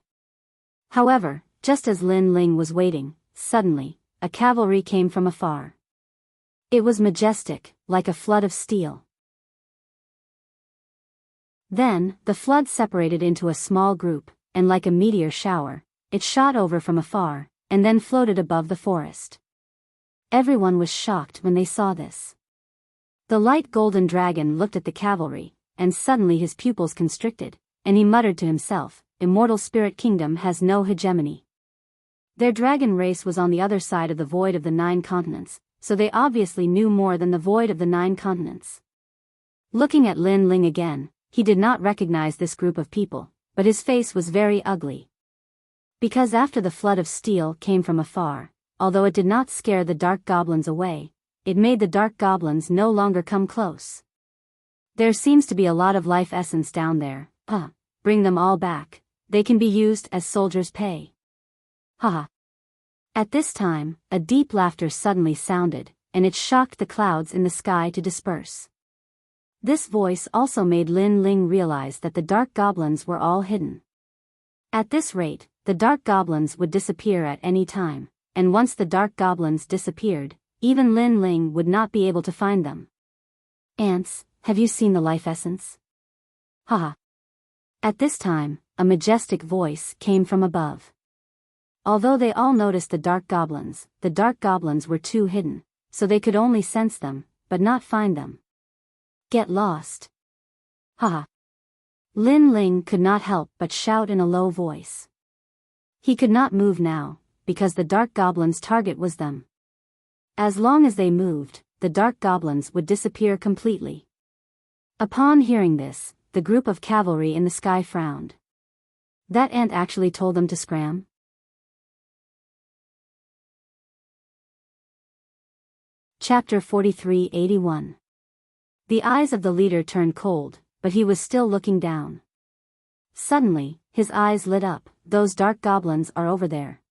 However, just as Lin Ling was waiting, suddenly, a cavalry came from afar. It was majestic, like a flood of steel. Then, the flood separated into a small group, and like a meteor shower, it shot over from afar, and then floated above the forest. Everyone was shocked when they saw this. The light golden dragon looked at the cavalry, and suddenly his pupils constricted, and he muttered to himself, Immortal Spirit Kingdom has no hegemony. Their dragon race was on the other side of the void of the 9 continents, so they obviously knew more than the void of the 9 continents. Looking at Lin Ling again, he did not recognize this group of people, but his face was very ugly. Because after the flood of steel came from afar, although it did not scare the dark goblins away, it made the dark goblins no longer come close. There seems to be a lot of life essence down there, bring them all back, they can be used as soldiers' pay. Haha. At this time, a deep laughter suddenly sounded, and it shocked the clouds in the sky to disperse. This voice also made Lin Ling realize that the dark goblins were all hidden. At this rate, the dark goblins would disappear at any time, and once the dark goblins disappeared, even Lin Ling would not be able to find them. Ants, have you seen the life essence? Haha. At this time, a majestic voice came from above. Although they all noticed the dark goblins were too hidden, so they could only sense them, but not find them. Get lost. Haha. Lin Ling could not help but shout in a low voice. He could not move now, because the dark goblins' target was them. As long as they moved, the dark goblins would disappear completely. Upon hearing this, the group of cavalry in the sky frowned. That ant actually told them to scram? Chapter 43-81. The eyes of the leader turned cold, but he was still looking down. Suddenly, his eyes lit up. Those dark goblins are over there.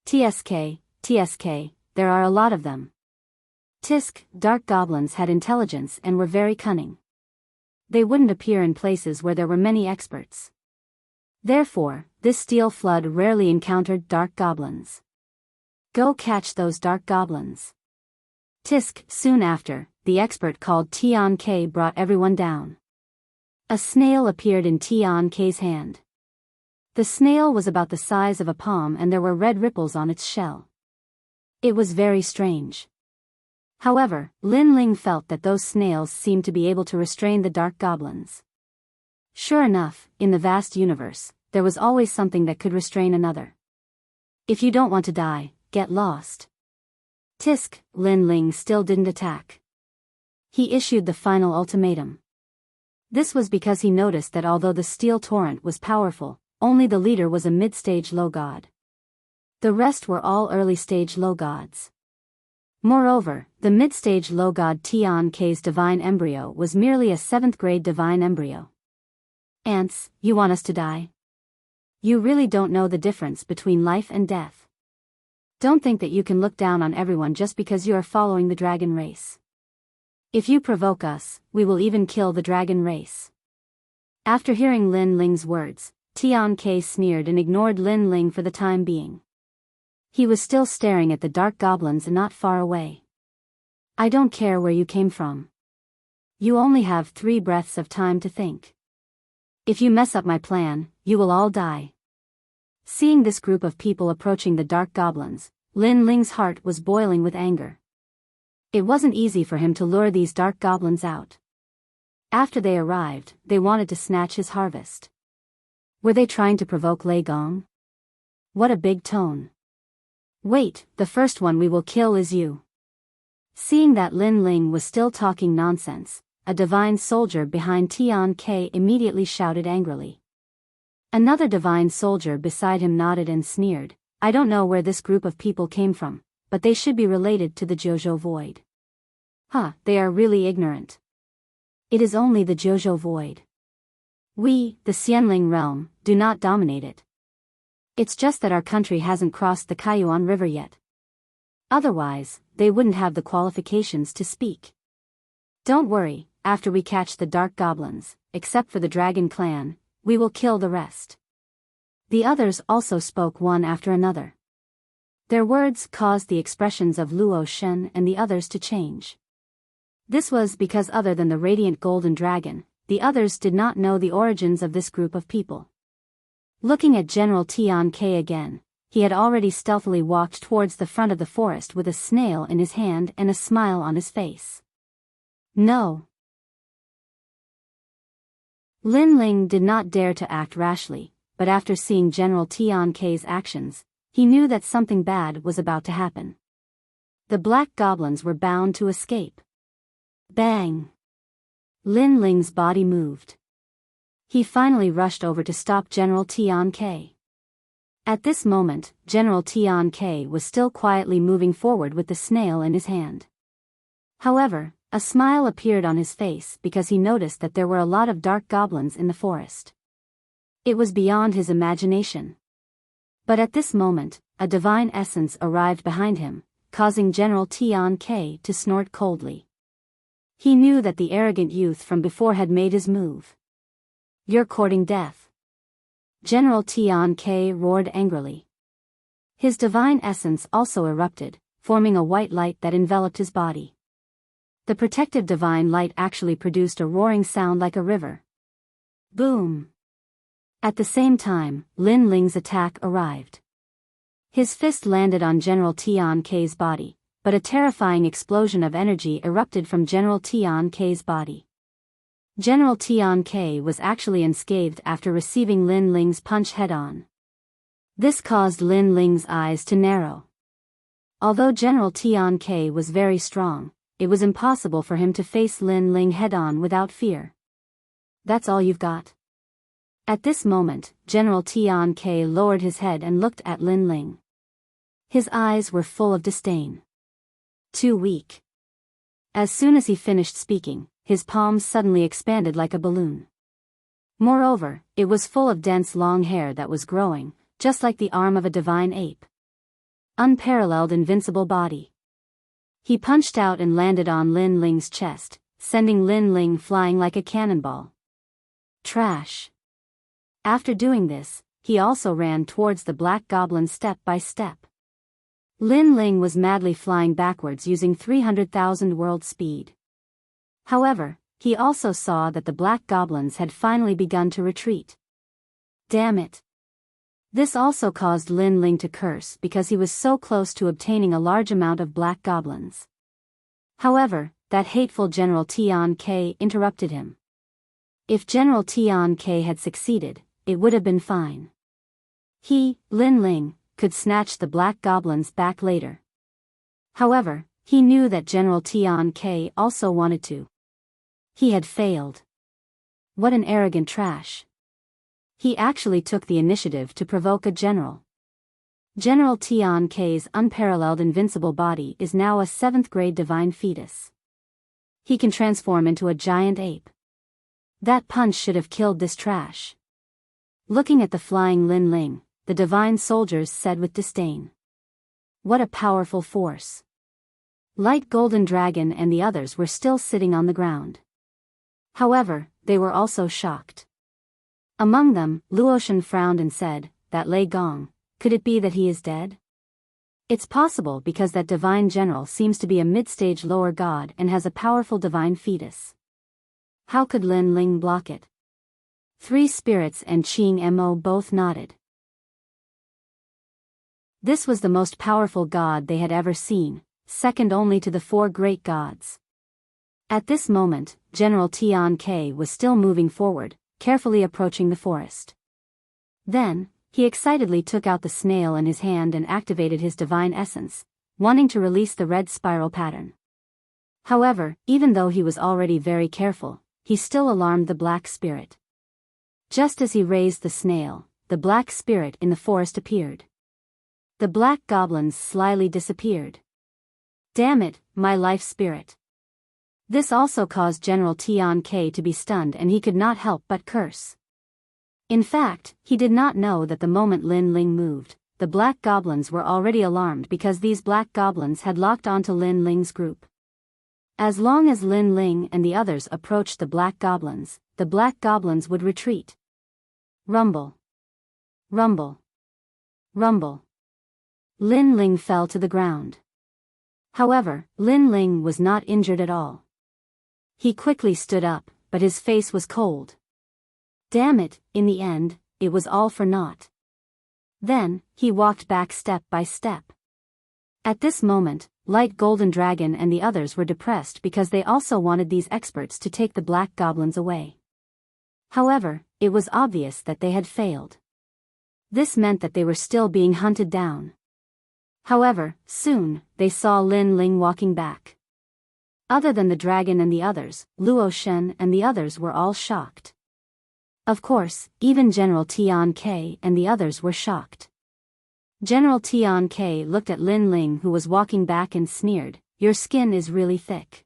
TSK, TSK, there are a lot of them. Tisk, dark goblins had intelligence and were very cunning. They wouldn't appear in places where there were many experts. Therefore, this steel flood rarely encountered dark goblins. Go catch those dark goblins. Tisk, soon after, the expert called Tian K brought everyone down. A snail appeared in Tian K's hand. The snail was about the size of a palm and there were red ripples on its shell. It was very strange. However, Lin Ling felt that those snails seemed to be able to restrain the dark goblins. Sure enough, in the vast universe, there was always something that could restrain another. If you don't want to die, get lost. Tisk, Lin Ling still didn't attack. He issued the final ultimatum. This was because he noticed that although the steel torrent was powerful, only the leader was a mid-stage low god. The rest were all early-stage low gods. Moreover, the mid-stage low god Tian K's divine embryo was merely a 7th-grade divine embryo. Ants, you want us to die? You really don't know the difference between life and death. Don't think that you can look down on everyone just because you are following the dragon race. If you provoke us, we will even kill the dragon race. After hearing Lin Ling's words, Tian K sneered and ignored Lin Ling for the time being. He was still staring at the dark goblins not far away. I don't care where you came from. You only have 3 breaths of time to think. If you mess up my plan, you will all die. Seeing this group of people approaching the dark goblins, Lin Ling's heart was boiling with anger. It wasn't easy for him to lure these dark goblins out. After they arrived, they wanted to snatch his harvest. Were they trying to provoke Lei Gong? What a big tone. Wait, the first one we will kill is you. Seeing that Lin Ling was still talking nonsense, a divine soldier behind Tian K immediately shouted angrily. Another divine soldier beside him nodded and sneered. I don't know where this group of people came from, but they should be related to the Jojo Void. They are really ignorant. It is only the Jojo Void. We, the Xianling realm, do not dominate it. It's just that our country hasn't crossed the Kaiyuan River yet. Otherwise, they wouldn't have the qualifications to speak. Don't worry, after we catch the dark goblins, except for the dragon clan, we will kill the rest. The others also spoke one after another. Their words caused the expressions of Luo Shen and the others to change. This was because other than the radiant golden dragon, the others did not know the origins of this group of people. Looking at General Tian K again, he had already stealthily walked towards the front of the forest with a snail in his hand and a smile on his face. No. Lin Ling did not dare to act rashly, but after seeing General Tian K's actions, he knew that something bad was about to happen. The black goblins were bound to escape. Bang! Lin Ling's body moved. He finally rushed over to stop General Tian K. At this moment, General Tian K was still quietly moving forward with the snail in his hand. However, a smile appeared on his face because he noticed that there were a lot of dark goblins in the forest. It was beyond his imagination. But at this moment, a divine essence arrived behind him, causing General Tian K to snort coldly. He knew that the arrogant youth from before had made his move. You're courting death. General Tian K roared angrily. His divine essence also erupted, forming a white light that enveloped his body. The protective divine light actually produced a roaring sound like a river. Boom! At the same time, Lin Ling's attack arrived. His fist landed on General Tian K's body, but a terrifying explosion of energy erupted from General Tian K's body. General Tian K was actually unscathed after receiving Lin Ling's punch head-on. This caused Lin Ling's eyes to narrow. Although General Tian K was very strong, it was impossible for him to face Lin Ling head-on without fear. That's all you've got? At this moment, General Tian K lowered his head and looked at Lin Ling. His eyes were full of disdain. Too weak. As soon as he finished speaking, his palms suddenly expanded like a balloon. Moreover, it was full of dense long hair that was growing, just like the arm of a divine ape. Unparalleled invincible body. He punched out and landed on Lin Ling's chest, sending Lin Ling flying like a cannonball. Trash. After doing this, he also ran towards the black goblin step by step. Lin Ling was madly flying backwards using 300,000 world speed. However, he also saw that the black goblins had finally begun to retreat. Damn it. This also caused Lin Ling to curse because he was so close to obtaining a large amount of black goblins. However, that hateful General Tian Ke interrupted him. If General Tian Ke had succeeded, it would have been fine. He, Lin Ling, could snatch the black goblins back later. However, he knew that General Tian Ke also wanted to. He had failed. What an arrogant trash. He actually took the initiative to provoke a general. General Tian Ke's unparalleled invincible body is now a 7th grade divine fetus. He can transform into a giant ape. That punch should have killed this trash. Looking at the flying Lin Ling, the divine soldiers said with disdain. What a powerful force. Light Golden Dragon and the others were still sitting on the ground. However, they were also shocked. Among them, Luotian frowned and said, "That Lei Gong, could it be that he is dead?" It's possible because that divine general seems to be a mid-stage lower god and has a powerful divine fetus. How could Lin Ling block it? 3 spirits and Qing Mo both nodded. This was the most powerful god they had ever seen, second only to the 4 great gods. At this moment, General Tian Ke was still moving forward, carefully approaching the forest. Then, he excitedly took out the snail in his hand and activated his divine essence, wanting to release the red spiral pattern. However, even though he was already very careful, he still alarmed the black spirit. Just as he raised the snail, the black spirit in the forest appeared. The black goblins slyly disappeared. Damn it, my life spirit. This also caused General Tian Ke to be stunned and he could not help but curse. In fact, he did not know that the moment Lin Ling moved, the black goblins were already alarmed because these black goblins had locked onto Lin Ling's group. As long as Lin Ling and the others approached the black goblins would retreat. Rumble. Rumble. Rumble. Lin Ling fell to the ground. However, Lin Ling was not injured at all. He quickly stood up, but his face was cold. Damn it, in the end, it was all for naught. Then, he walked back step by step. At this moment, Light Golden Dragon and the others were depressed because they also wanted these experts to take the black goblins away. However, it was obvious that they had failed. This meant that they were still being hunted down. However, soon, they saw Lin Ling walking back. Other than the dragon and the others, Luo Shen and the others were all shocked. Of course, even General Tian Ke and the others were shocked. General Tian Ke looked at Lin Ling who was walking back and sneered, "Your skin is really thick.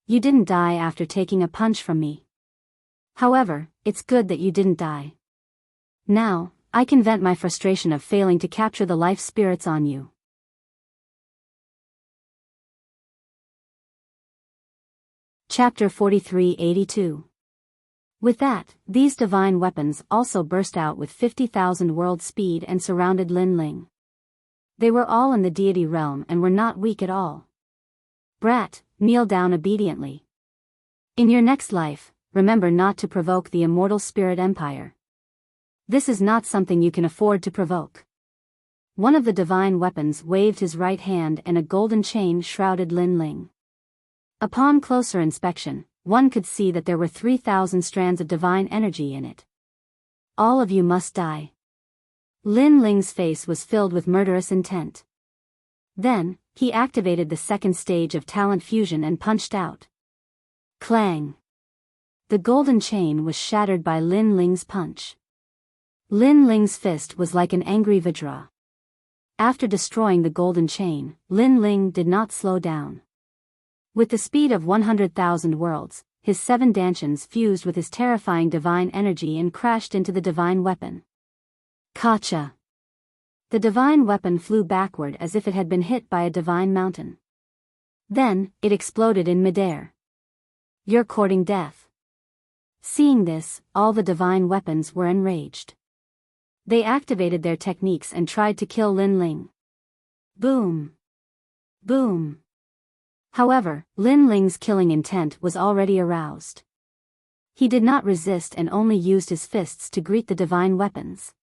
You didn't die after taking a punch from me. However, it's good that you didn't die. Now, I can vent my frustration of failing to capture the life spirits on you." Chapter 4382. With that, these divine weapons also burst out with 50,000 world speed and surrounded Lin Ling. They were all in the deity realm and were not weak at all. Brat, kneel down obediently. In your next life, remember not to provoke the immortal spirit empire. This is not something you can afford to provoke. One of the divine weapons waved his right hand and a golden chain shrouded Lin Ling. Upon closer inspection, one could see that there were 3,000 strands of divine energy in it. All of you must die. Lin Ling's face was filled with murderous intent. Then, he activated the second stage of talent fusion and punched out. Clang! The golden chain was shattered by Lin Ling's punch. Lin Ling's fist was like an angry Vajra. After destroying the golden chain, Lin Ling did not slow down. With the speed of 100,000 worlds, his 7 dantians fused with his terrifying divine energy and crashed into the divine weapon. Kacha! The divine weapon flew backward as if it had been hit by a divine mountain. Then, it exploded in midair. "You're courting death." Seeing this, all the divine weapons were enraged. They activated their techniques and tried to kill Lin Ling. Boom! Boom! However, Lin Ling's killing intent was already aroused. He did not resist and only used his fists to greet the divine weapons.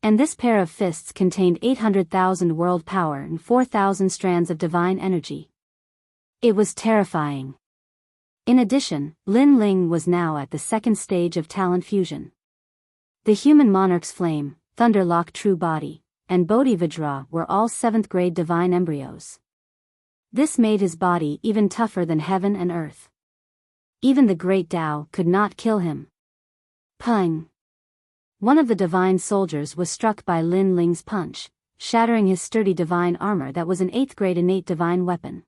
And this pair of fists contained 800,000 world power and 4,000 strands of divine energy. It was terrifying. In addition, Lin Ling was now at the second stage of talent fusion. The human monarch's flame, Thunderlock true body, and Bodhivajra were all 7th grade divine embryos. This made his body even tougher than heaven and earth. Even the great Tao could not kill him. Pung! One of the divine soldiers was struck by Lin Ling's punch, shattering his sturdy divine armor that was an 8th grade innate divine weapon.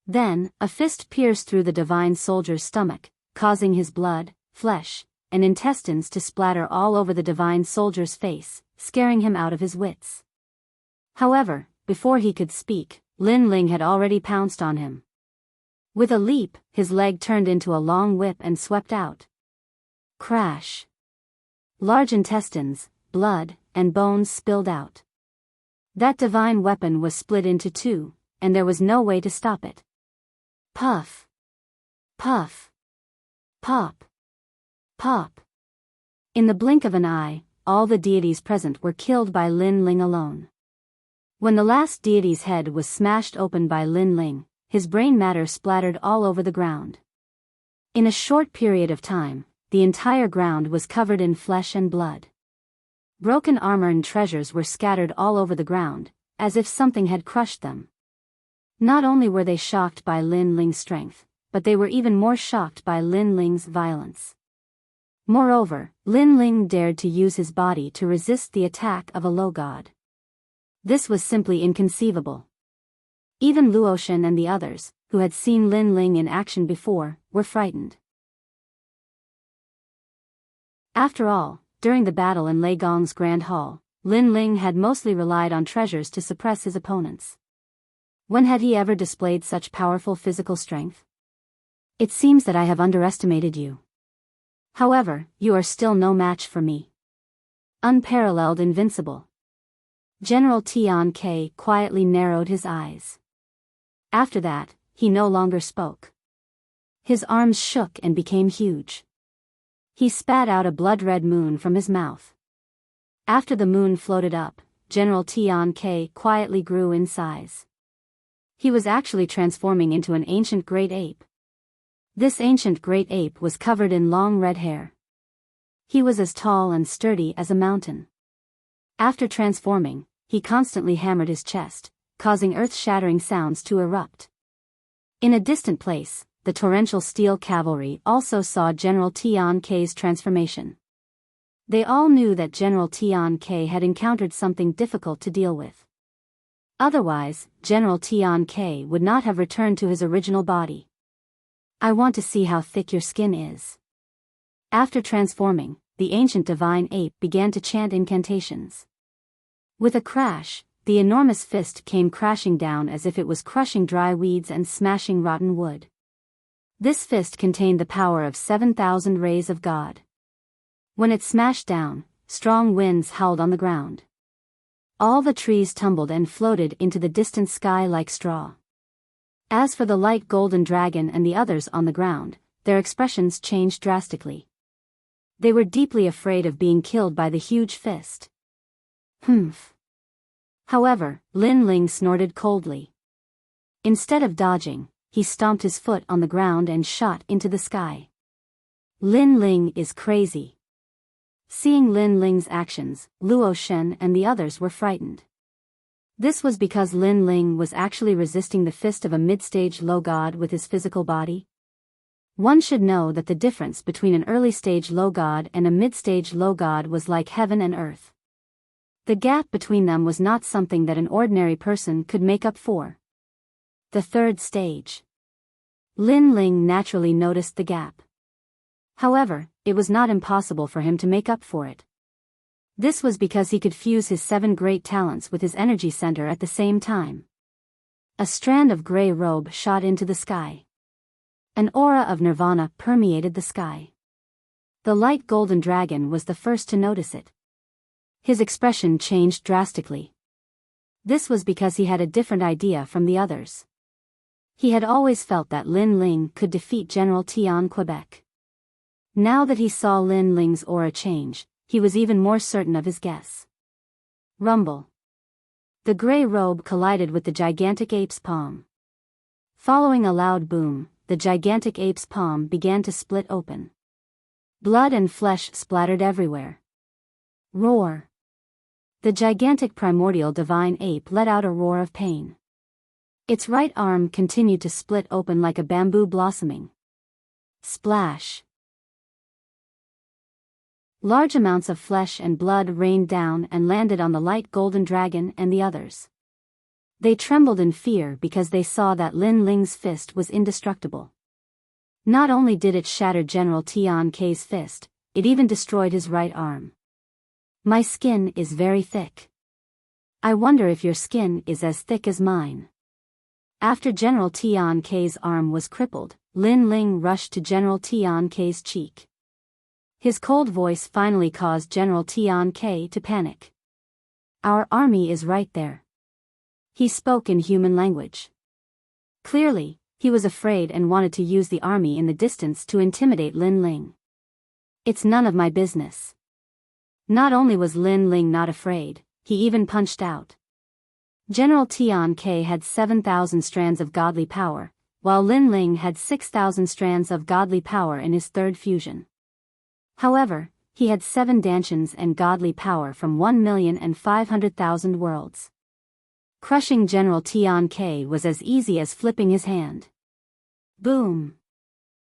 Then, a fist pierced through the divine soldier's stomach, causing his blood, flesh, and intestines to splatter all over the divine soldier's face, scaring him out of his wits. However, before he could speak, Lin Ling had already pounced on him. With a leap, his leg turned into a long whip and swept out. Crash! Large intestines, blood, and bones spilled out. That divine weapon was split into two, and there was no way to stop it. Puff! Puff! Pop! Pop! In the blink of an eye, all the deities present were killed by Lin Ling alone. When the last deity's head was smashed open by Lin Ling, his brain matter splattered all over the ground. In a short period of time, the entire ground was covered in flesh and blood. Broken armor and treasures were scattered all over the ground, as if something had crushed them. Not only were they shocked by Lin Ling's strength, but they were even more shocked by Lin Ling's violence. Moreover, Lin Ling dared to use his body to resist the attack of a low god. This was simply inconceivable. Even Luoshan and the others, who had seen Lin Ling in action before, were frightened. After all, during the battle in Lei Gong's Grand Hall, Lin Ling had mostly relied on treasures to suppress his opponents. When had he ever displayed such powerful physical strength? It seems that I have underestimated you. However, you are still no match for me. Unparalleled invincible. General Tian Ke quietly narrowed his eyes. After that, he no longer spoke. His arms shook and became huge. He spat out a blood-red moon from his mouth. After the moon floated up, General Tian Ke quietly grew in size. He was actually transforming into an ancient great ape. This ancient great ape was covered in long red hair. He was as tall and sturdy as a mountain. After transforming, he constantly hammered his chest, causing earth-shattering sounds to erupt. In a distant place, the torrential steel cavalry also saw General Tian Ke's transformation. They all knew that General Tian Ke had encountered something difficult to deal with. Otherwise, General Tian Ke would not have returned to his original body. I want to see how thick your skin is. After transforming, the ancient divine ape began to chant incantations. With a crash, the enormous fist came crashing down as if it was crushing dry weeds and smashing rotten wood. This fist contained the power of 7,000 rays of God. When it smashed down, strong winds howled on the ground. All the trees tumbled and floated into the distant sky like straw. As for the light golden dragon and the others on the ground, their expressions changed drastically. They were deeply afraid of being killed by the huge fist. Humph. However, Lin Ling snorted coldly. Instead of dodging, he stomped his foot on the ground and shot into the sky. Lin Ling is crazy. Seeing Lin Ling's actions, Luo Shen and the others were frightened. This was because Lin Ling was actually resisting the fist of a mid-stage low god with his physical body. One should know that the difference between an early-stage low god and a mid-stage low god was like heaven and earth. The gap between them was not something that an ordinary person could make up for. The third stage. Lin Ling naturally noticed the gap. However, it was not impossible for him to make up for it. This was because he could fuse his 7 great talents with his energy center at the same time. A strand of gray robe shot into the sky. An aura of nirvana permeated the sky. The light golden dragon was the first to notice it. His expression changed drastically. This was because he had a different idea from the others. He had always felt that Lin Ling could defeat General Tian Quebec. Now that he saw Lin Ling's aura change, he was even more certain of his guess. Rumble. The gray robe collided with the gigantic ape's palm. Following a loud boom, the gigantic ape's palm began to split open. Blood and flesh splattered everywhere. Roar. The gigantic primordial divine ape let out a roar of pain. Its right arm continued to split open like a bamboo blossoming. Splash. Large amounts of flesh and blood rained down and landed on the light golden dragon and the others. They trembled in fear because they saw that Lin Ling's fist was indestructible. Not only did it shatter General Tian K's fist, it even destroyed his right arm. My skin is very thick. I wonder if your skin is as thick as mine. After General Tian K's arm was crippled, Lin Ling rushed to General Tian K's cheek. His cold voice finally caused General Tian K to panic. Our army is right there. He spoke in human language. Clearly, he was afraid and wanted to use the army in the distance to intimidate Lin Ling. It's none of my business. Not only was Lin Ling not afraid, he even punched out. General Tian K had 7,000 strands of godly power, while Lin Ling had 6,000 strands of godly power in his third fusion. However, he had 7 dantians and godly power from 1,500,000 worlds. Crushing General Tian K was as easy as flipping his hand. Boom!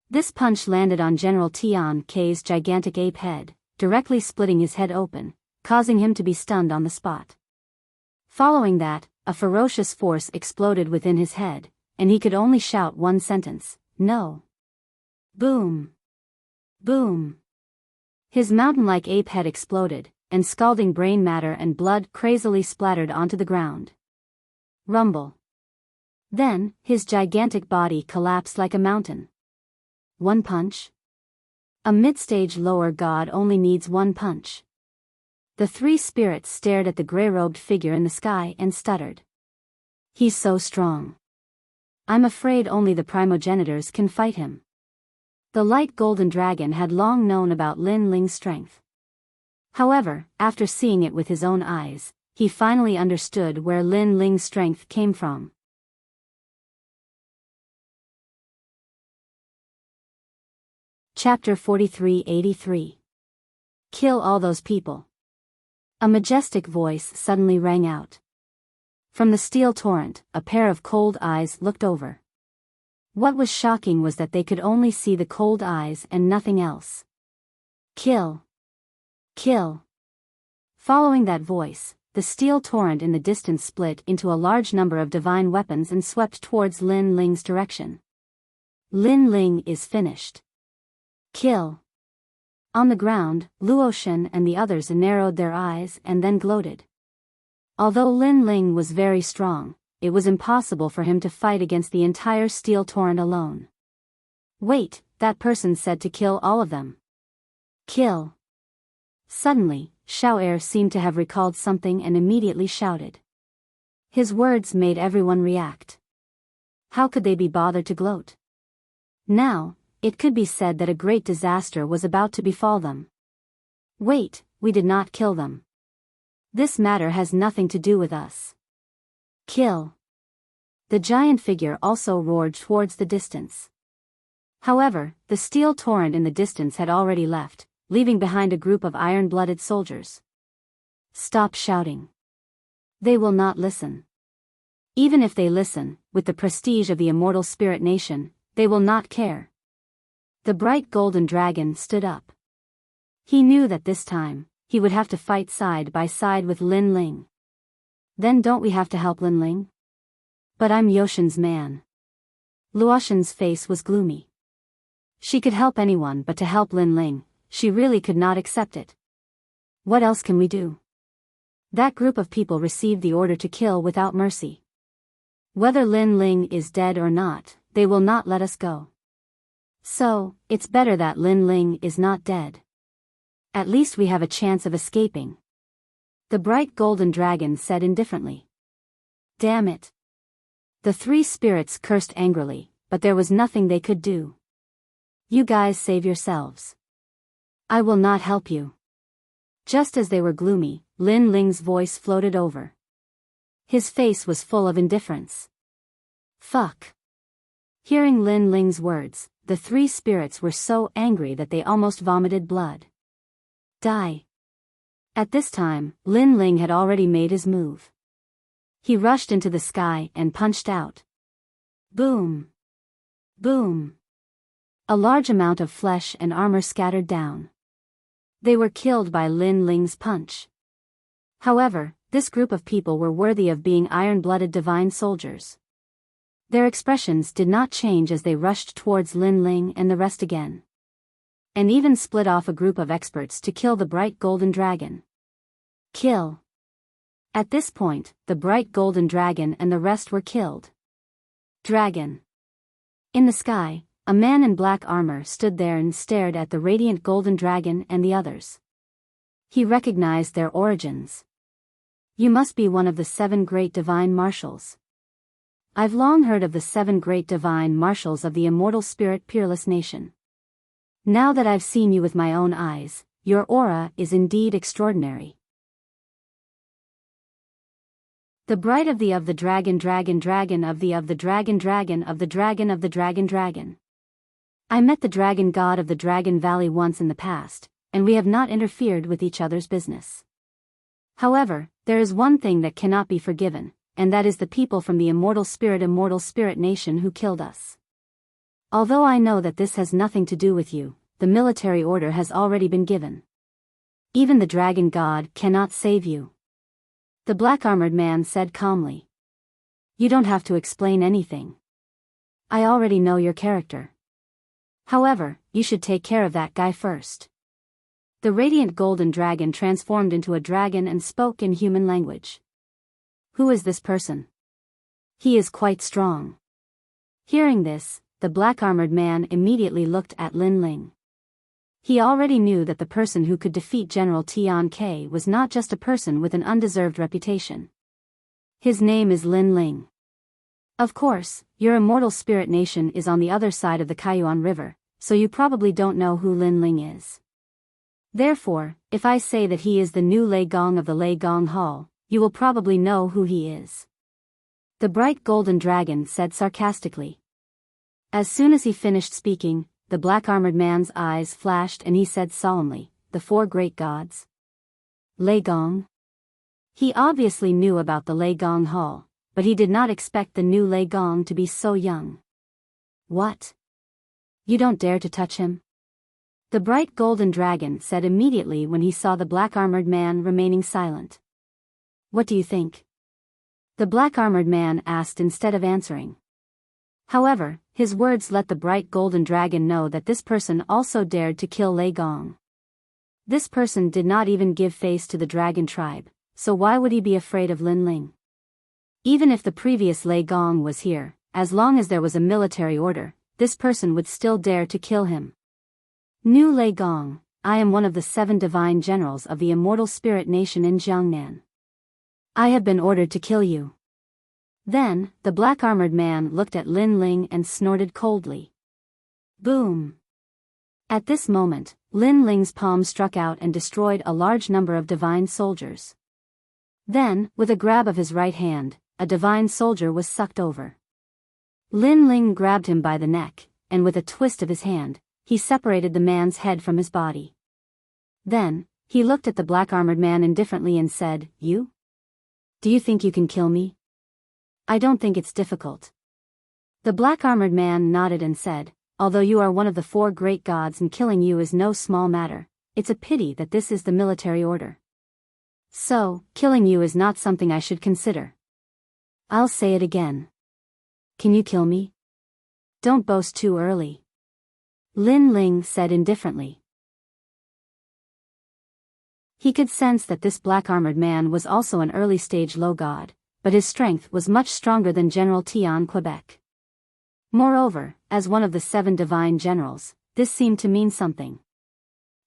This punch landed on General Tian K's gigantic ape head, directly splitting his head open, causing him to be stunned on the spot. Following that, a ferocious force exploded within his head, and he could only shout one sentence, "No." Boom! Boom! His mountain-like ape head exploded, and scalding brain matter and blood crazily splattered onto the ground. Rumble. Then, his gigantic body collapsed like a mountain. One punch? A mid-stage lower god only needs one punch. The 3 spirits stared at the gray-robed figure in the sky and stuttered. He's so strong. I'm afraid only the primogenitors can fight him. The light golden dragon had long known about Lin Ling's strength. However, after seeing it with his own eyes, he finally understood where Lin Ling's strength came from. Chapter 4383. Kill all those people. A majestic voice suddenly rang out. From the steel torrent, a pair of cold eyes looked over. What was shocking was that they could only see the cold eyes and nothing else. Kill. Kill. Following that voice, the steel torrent in the distance split into a large number of divine weapons and swept towards Lin Ling's direction. Lin Ling is finished. Kill. On the ground, Luoshan and the others narrowed their eyes and then gloated. Although Lin Ling was very strong, it was impossible for him to fight against the entire steel torrent alone. Wait, that person said to kill all of them. Kill. Suddenly, Xiao Er seemed to have recalled something and immediately shouted. His words made everyone react. How could they be bothered to gloat? Now, it could be said that a great disaster was about to befall them. Wait, we did not kill them. This matter has nothing to do with us. Kill. The giant figure also roared towards the distance. However, the steel torrent in the distance had already left, leaving behind a group of iron-blooded soldiers. Stop shouting. They will not listen. Even if they listen, with the prestige of the immortal spirit nation, they will not care. The bright golden dragon stood up. He knew that this time, he would have to fight side by side with Lin Ling. Then don't we have to help Lin Ling? But I'm Yoshin's man. Luoshan's face was gloomy. She could help anyone but to help Lin Ling, she really could not accept it. What else can we do? That group of people received the order to kill without mercy. Whether Lin Ling is dead or not, they will not let us go. So, it's better that Lin Ling is not dead. At least we have a chance of escaping. The bright golden dragon said indifferently. Damn it. The three spirits cursed angrily, but there was nothing they could do. You guys save yourselves. I will not help you. Just as they were gloomy, Lin Ling's voice floated over. His face was full of indifference. Fuck. Hearing Lin Ling's words, the three spirits were so angry that they almost vomited blood. Die. At this time, Lin Ling had already made his move. He rushed into the sky and punched out. Boom. Boom. A large amount of flesh and armor scattered down. They were killed by Lin Ling's punch. However, this group of people were worthy of being iron-blooded divine soldiers. Their expressions did not change as they rushed towards Lin Ling and the rest again. And even split off a group of experts to kill the bright golden dragon. Kill. At this point, the bright golden dragon and the rest were killed. Dragon. In the sky, a man in black armor stood there and stared at the radiant golden dragon and the others. He recognized their origins. You must be one of the 7 great divine marshals. I've long heard of the 7 great divine marshals of the immortal spirit peerless nation. Now that I've seen you with my own eyes, your aura is indeed extraordinary. The bright of the dragon dragon dragon of the dragon dragon of the dragon of the dragon dragon. I met the dragon god of the Dragon Valley once in the past, and we have not interfered with each other's business. However, there is one thing that cannot be forgiven, and that is the people from the immortal spirit nation who killed us. Although I know that this has nothing to do with you, the military order has already been given. Even the dragon god cannot save you. The black-armored man said calmly. You don't have to explain anything. I already know your character. However, you should take care of that guy first. The radiant golden dragon transformed into a dragon and spoke in human language. Who is this person? He is quite strong. Hearing this, the black-armored man immediately looked at Lin Ling. He already knew that the person who could defeat General Tian Ke was not just a person with an undeserved reputation. His name is Lin Ling. Of course, your immortal spirit nation is on the other side of the Kaiyuan River, so you probably don't know who Lin Ling is. Therefore, if I say that he is the new Lei Gong of the Lei Gong Hall, you will probably know who he is. The bright golden dragon said sarcastically. As soon as he finished speaking, the black-armored man's eyes flashed and he said solemnly, the 4 great gods. Lei Gong? He obviously knew about the Lei Gong Hall, but he did not expect the new Lei Gong to be so young. What? You don't dare to touch him? The bright golden dragon said immediately when he saw the black-armored man remaining silent. What do you think? The black-armored man asked instead of answering. However, his words let the bright golden dragon know that this person also dared to kill Lei Gong. This person did not even give face to the dragon tribe, so why would he be afraid of Lin Ling? Even if the previous Lei Gong was here, as long as there was a military order, this person would still dare to kill him. New Lei Gong, I am one of the 7 divine generals of the immortal spirit nation in Jiangnan. I have been ordered to kill you. Then, the black-armored man looked at Lin Ling and snorted coldly. Boom! At this moment, Lin Ling's palm struck out and destroyed a large number of divine soldiers. Then, with a grab of his right hand, a divine soldier was sucked over. Lin Ling grabbed him by the neck, and with a twist of his hand, he separated the man's head from his body. Then, he looked at the black-armored man indifferently and said, You? Do you think you can kill me? I don't think it's difficult. The black-armored man nodded and said, Although you are one of the 4 great gods and killing you is no small matter, it's a pity that this is the military order. So, killing you is not something I should consider. I'll say it again. Can you kill me? Don't boast too early. Lin Ling said indifferently. He could sense that this black-armored man was also an early-stage low god, but his strength was much stronger than General Tian Quebec. Moreover, as one of the 7 divine generals, this seemed to mean something.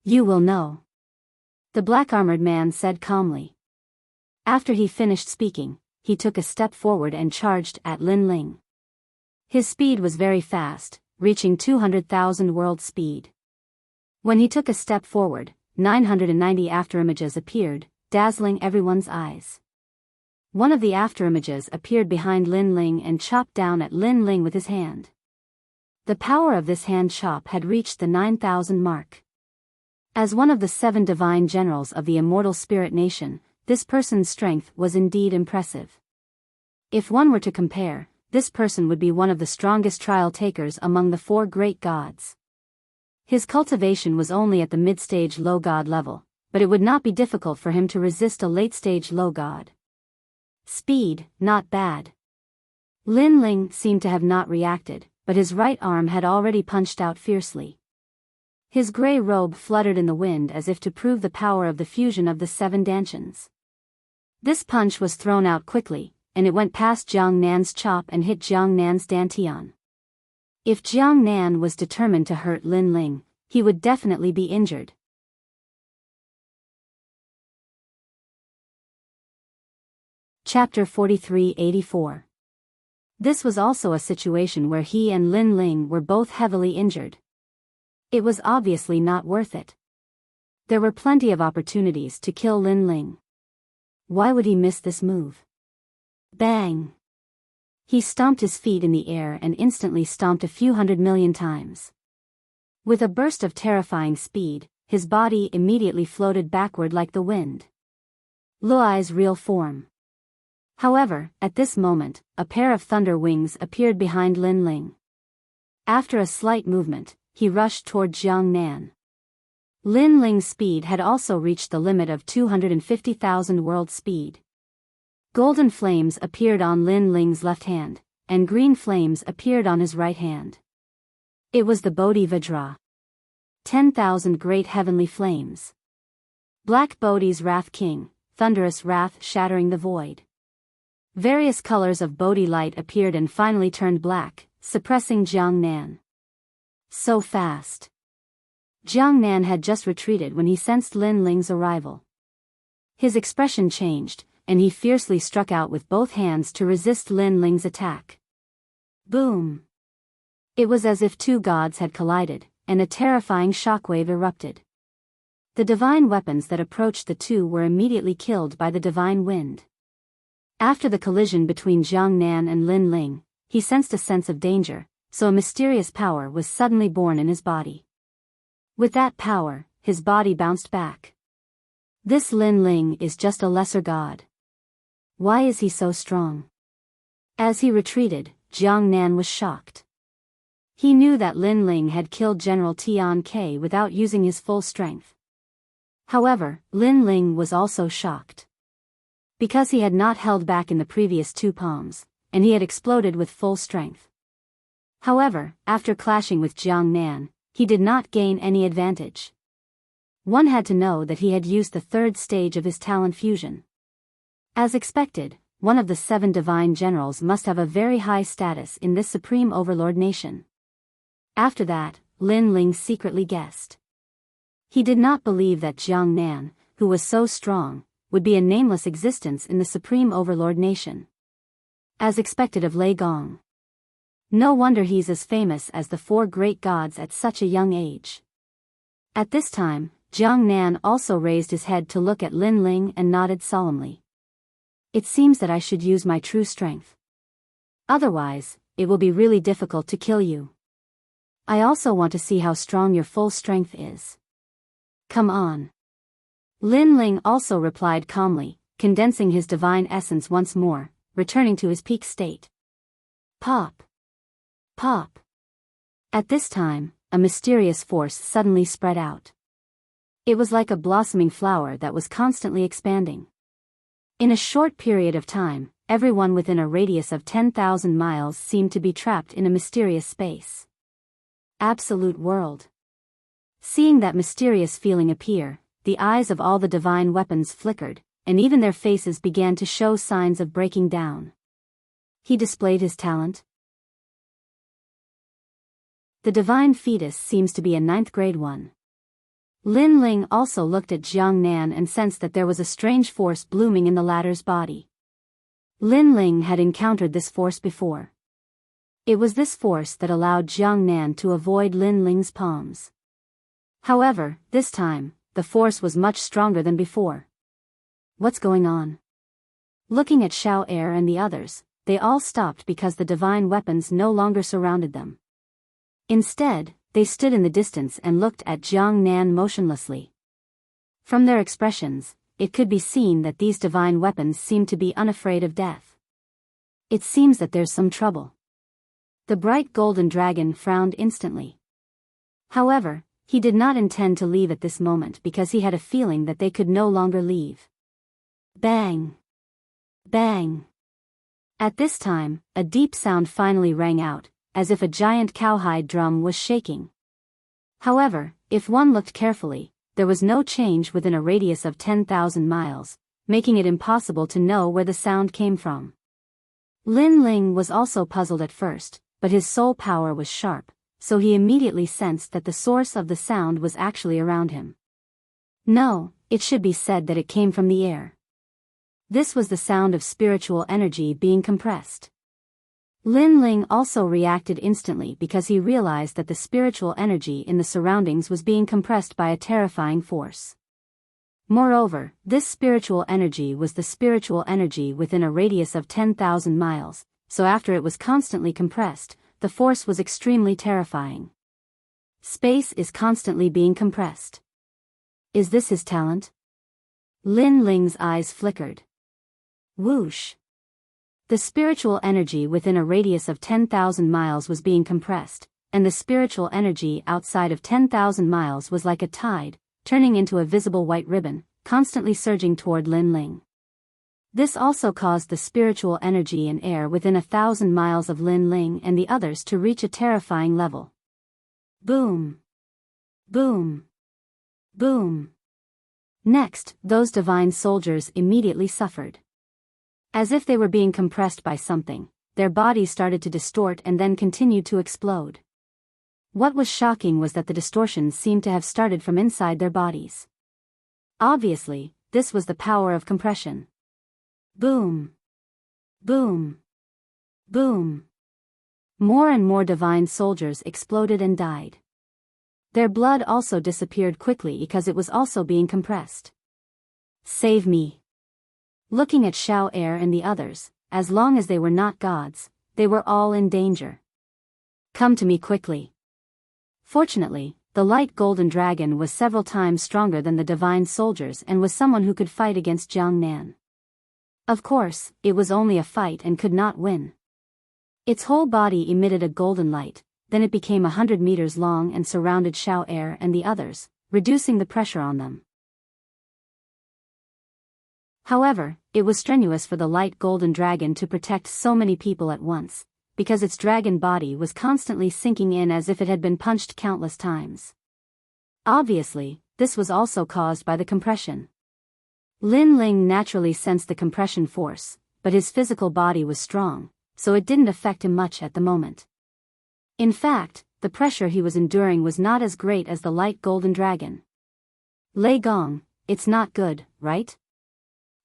You will know. The black-armored man said calmly. After he finished speaking, he took a step forward and charged at Lin Ling. His speed was very fast, reaching 200,000 world speed. When he took a step forward, 990 afterimages appeared, dazzling everyone's eyes. One of the afterimages appeared behind Lin Ling and chopped down at Lin Ling with his hand. The power of this hand chop had reached the 9,000 mark. As one of the 7 divine generals of the immortal spirit nation, this person's strength was indeed impressive. If one were to compare, this person would be one of the strongest trial takers among the 4 great gods. His cultivation was only at the mid-stage low god level, but it would not be difficult for him to resist a late-stage low god. Speed, not bad. Lin Ling seemed to have not reacted, but his right arm had already punched out fiercely. His grey robe fluttered in the wind as if to prove the power of the fusion of the 7 dantians. This punch was thrown out quickly, and it went past Jiang Nan's chop and hit Jiang Nan's dantian. If Jiang Nan was determined to hurt Lin Ling, he would definitely be injured. Chapter 4384. This was also a situation where he and Lin Ling were both heavily injured. It was obviously not worth it. There were plenty of opportunities to kill Lin Ling. Why would he miss this move? Bang! He stomped his feet in the air and instantly stomped a few 100 million times. With a burst of terrifying speed, his body immediately floated backward like the wind. Luai's real form. However, at this moment, a pair of thunder wings appeared behind Lin Ling. After a slight movement, he rushed toward Jiang Nan. Lin Ling's speed had also reached the limit of 250,000 world speed. Golden flames appeared on Lin Ling's left hand, and green flames appeared on his right hand. It was the Bodhi Vajra. 10,000 great heavenly flames. Black Bodhi's Wrath King, thunderous wrath shattering the void. Various colors of Bodhi light appeared and finally turned black, suppressing Jiang Nan. So fast. Jiang Nan had just retreated when he sensed Lin Ling's arrival. His expression changed, and he fiercely struck out with both hands to resist Lin Ling's attack. Boom! It was as if 2 gods had collided, and a terrifying shockwave erupted. The divine weapons that approached the 2 were immediately killed by the divine wind. After the collision between Jiang Nan and Lin Ling, he sensed a sense of danger, so a mysterious power was suddenly born in his body. With that power, his body bounced back. This Lin Ling is just a lesser god. Why is he so strong? As he retreated, Jiang Nan was shocked. He knew that Lin Ling had killed General Tian Ke without using his full strength. However, Lin Ling was also shocked. Because he had not held back in the previous 2 palms, and he had exploded with full strength. However, after clashing with Jiang Nan, he did not gain any advantage. One had to know that he had used the 3rd stage of his talent fusion. As expected, one of the 7 divine generals must have a very high status in this supreme overlord nation. After that, Lin Ling secretly guessed. He did not believe that Jiang Nan, who was so strong, would be a nameless existence in the supreme overlord nation. As expected of Lei Gong. No wonder he's as famous as the 4 great gods at such a young age. At this time, Jiang Nan also raised his head to look at Lin Ling and nodded solemnly. It seems that I should use my true strength. Otherwise, it will be really difficult to kill you. I also want to see how strong your full strength is. Come on. Lin Ling also replied calmly, condensing his divine essence once more, returning to his peak state. Pop. Pop. At this time, a mysterious force suddenly spread out. It was like a blossoming flower that was constantly expanding. In a short period of time, everyone within a radius of 10,000 miles seemed to be trapped in a mysterious space. Absolute world. Seeing that mysterious feeling appear, the eyes of all the divine weapons flickered, and even their faces began to show signs of breaking down. He displayed his talent. The divine fetus seems to be a 9th grade one. Lin Ling also looked at Jiang Nan and sensed that there was a strange force blooming in the latter's body. Lin Ling had encountered this force before. It was this force that allowed Jiang Nan to avoid Lin Ling's palms. However, this time, the force was much stronger than before. What's going on? Looking at Xiao Er and the others, they all stopped because the divine weapons no longer surrounded them. Instead, they stood in the distance and looked at Jiang Nan motionlessly. From their expressions, it could be seen that these divine weapons seemed to be unafraid of death. It seems that there's some trouble. The bright golden dragon frowned instantly. However, he did not intend to leave at this moment because he had a feeling that they could no longer leave. Bang! Bang! At this time, a deep sound finally rang out, as if a giant cowhide drum was shaking. However, if one looked carefully, there was no change within a radius of 10,000 miles, making it impossible to know where the sound came from. Lin Ling was also puzzled at first, but his soul power was sharp, so he immediately sensed that the source of the sound was actually around him. No, it should be said that it came from the air. This was the sound of spiritual energy being compressed. Lin Ling also reacted instantly because he realized that the spiritual energy in the surroundings was being compressed by a terrifying force. Moreover, this spiritual energy was the spiritual energy within a radius of 10,000 miles, so after it was constantly compressed, the force was extremely terrifying. Space is constantly being compressed. Is this his talent? Lin Ling's eyes flickered. Whoosh! The spiritual energy within a radius of 10,000 miles was being compressed, and the spiritual energy outside of 10,000 miles was like a tide, turning into a visible white ribbon, constantly surging toward Lin Ling. This also caused the spiritual energy in air within 1,000 miles of Lin Ling and the others to reach a terrifying level. Boom! Boom! Boom! Next, those divine soldiers immediately suffered. As if they were being compressed by something, their bodies started to distort and then continued to explode. What was shocking was that the distortions seemed to have started from inside their bodies. Obviously, this was the power of compression. Boom! Boom! Boom! More and more divine soldiers exploded and died. Their blood also disappeared quickly because it was also being compressed. Save me! Looking at Xiao Er and the others, as long as they were not gods, they were all in danger. Come to me quickly. Fortunately, the light golden dragon was several times stronger than the divine soldiers and was someone who could fight against Jiang Nan. Of course, it was only a fight and could not win. Its whole body emitted a golden light, then it became 100 meters long and surrounded Xiao Er and the others, reducing the pressure on them. However, it was strenuous for the light golden dragon to protect so many people at once, because its dragon body was constantly sinking in as if it had been punched countless times. Obviously, this was also caused by the compression. Lin Ling naturally sensed the compression force, but his physical body was strong, so it didn't affect him much at the moment. In fact, the pressure he was enduring was not as great as the light golden dragon. Lei Gong, it's not good, right?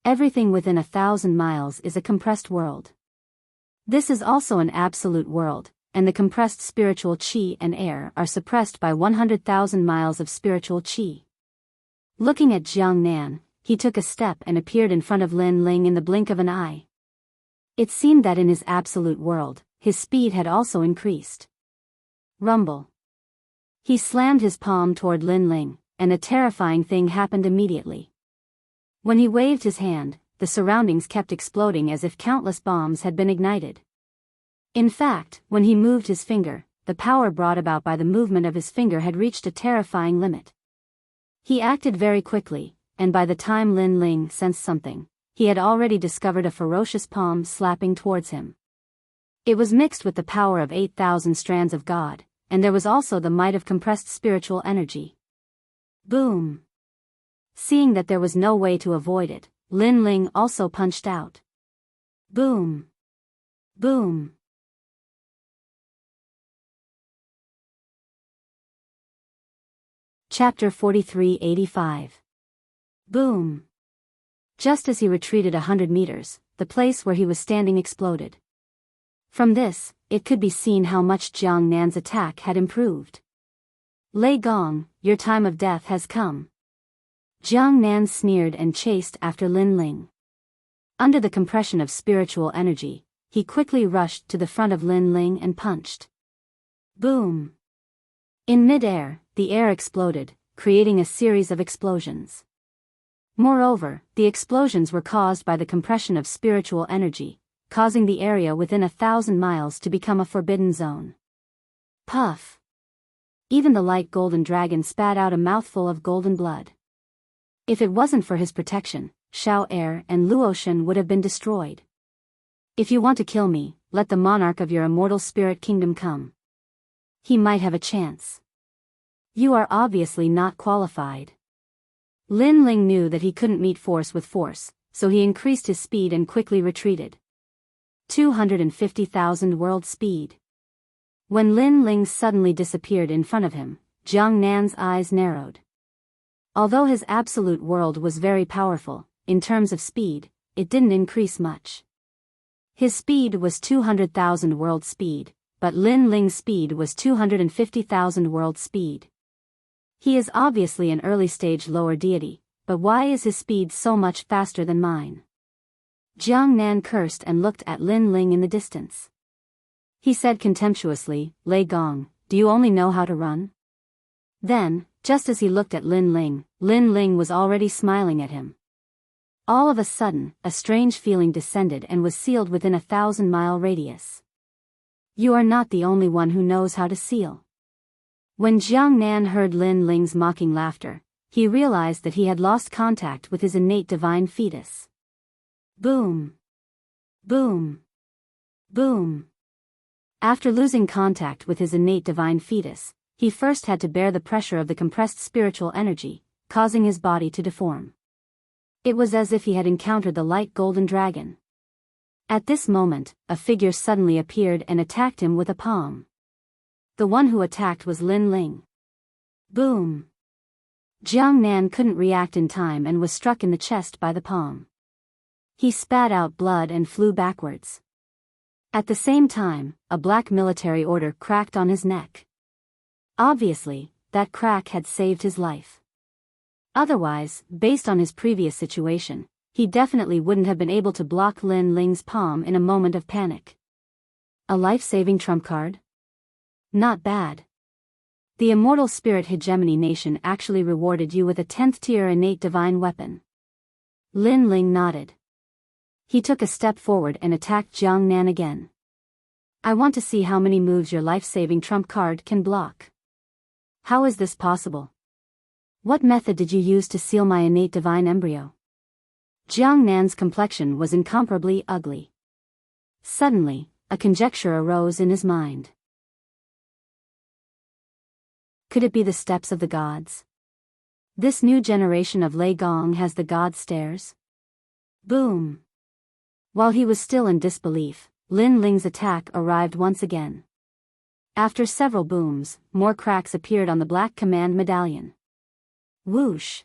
Everything within 1,000 miles is a compressed world. This is also an absolute world, and the compressed spiritual qi and air are suppressed by 100,000 miles of spiritual qi. Looking at Jiang Nan, he took a step and appeared in front of Lin Ling in the blink of an eye. It seemed that in his absolute world, his speed had also increased. Rumble. He slammed his palm toward Lin Ling, and a terrifying thing happened immediately. When he waved his hand, the surroundings kept exploding as if countless bombs had been ignited. In fact, when he moved his finger, the power brought about by the movement of his finger had reached a terrifying limit. He acted very quickly, and by the time Lin Ling sensed something, he had already discovered a ferocious palm slapping towards him. It was mixed with the power of 8,000 strands of God, and there was also the might of compressed spiritual energy. Boom! Seeing that there was no way to avoid it, Lin Ling also punched out. Boom! Boom! Chapter 4385. Boom! Just as he retreated 100 meters, the place where he was standing exploded. From this, it could be seen how much Jiang Nan's attack had improved. Lei Gong, your time of death has come. Jiang Nan sneered and chased after Lin Ling. Under the compression of spiritual energy, he quickly rushed to the front of Lin Ling and punched. Boom! In mid-air, the air exploded, creating a series of explosions. Moreover, the explosions were caused by the compression of spiritual energy, causing the area within 1,000 miles to become a forbidden zone. Puff! Even the light golden dragon spat out a mouthful of golden blood. If it wasn't for his protection, Shao Air and Luoshan would have been destroyed. If you want to kill me, let the monarch of your immortal spirit kingdom come. He might have a chance. You are obviously not qualified. Lin Ling knew that he couldn't meet force with force, so he increased his speed and quickly retreated. 250,000 world speed. When Lin Ling suddenly disappeared in front of him, Jiang Nan's eyes narrowed. Although his absolute world was very powerful, in terms of speed, it didn't increase much. His speed was 200,000 world speed, but Lin Ling's speed was 250,000 world speed. He is obviously an early-stage lower deity, but why is his speed so much faster than mine? Jiang Nan cursed and looked at Lin Ling in the distance. He said contemptuously, Lei Gong, do you only know how to run? Then, just as he looked at Lin Ling was already smiling at him. All of a sudden, a strange feeling descended and was sealed within 1,000-mile radius. You are not the only one who knows how to seal. When Jiang Nan heard Lin Ling's mocking laughter, he realized that he had lost contact with his innate divine fetus. Boom! Boom! Boom! After losing contact with his innate divine fetus, he first had to bear the pressure of the compressed spiritual energy, causing his body to deform. It was as if he had encountered the light golden dragon. At this moment, a figure suddenly appeared and attacked him with a palm. The one who attacked was Lin Ling. Boom! Jiang Nan couldn't react in time and was struck in the chest by the palm. He spat out blood and flew backwards. At the same time, a black military order cracked on his neck. Obviously, that crack had saved his life. Otherwise, based on his previous situation, he definitely wouldn't have been able to block Lin Ling's palm in a moment of panic. A life-saving trump card? Not bad. The Immortal Spirit Hegemony Nation actually rewarded you with a 10th tier innate divine weapon. Lin Ling nodded. He took a step forward and attacked Jiang Nan again. I want to see how many moves your life-saving trump card can block. How is this possible? What method did you use to seal my innate divine embryo? Jiang Nan's complexion was incomparably ugly. Suddenly, a conjecture arose in his mind. Could it be the steps of the gods? This new generation of Lei Gong has the god stairs? Boom! While he was still in disbelief, Lin Ling's attack arrived once again. After several booms, more cracks appeared on the black command medallion. Whoosh!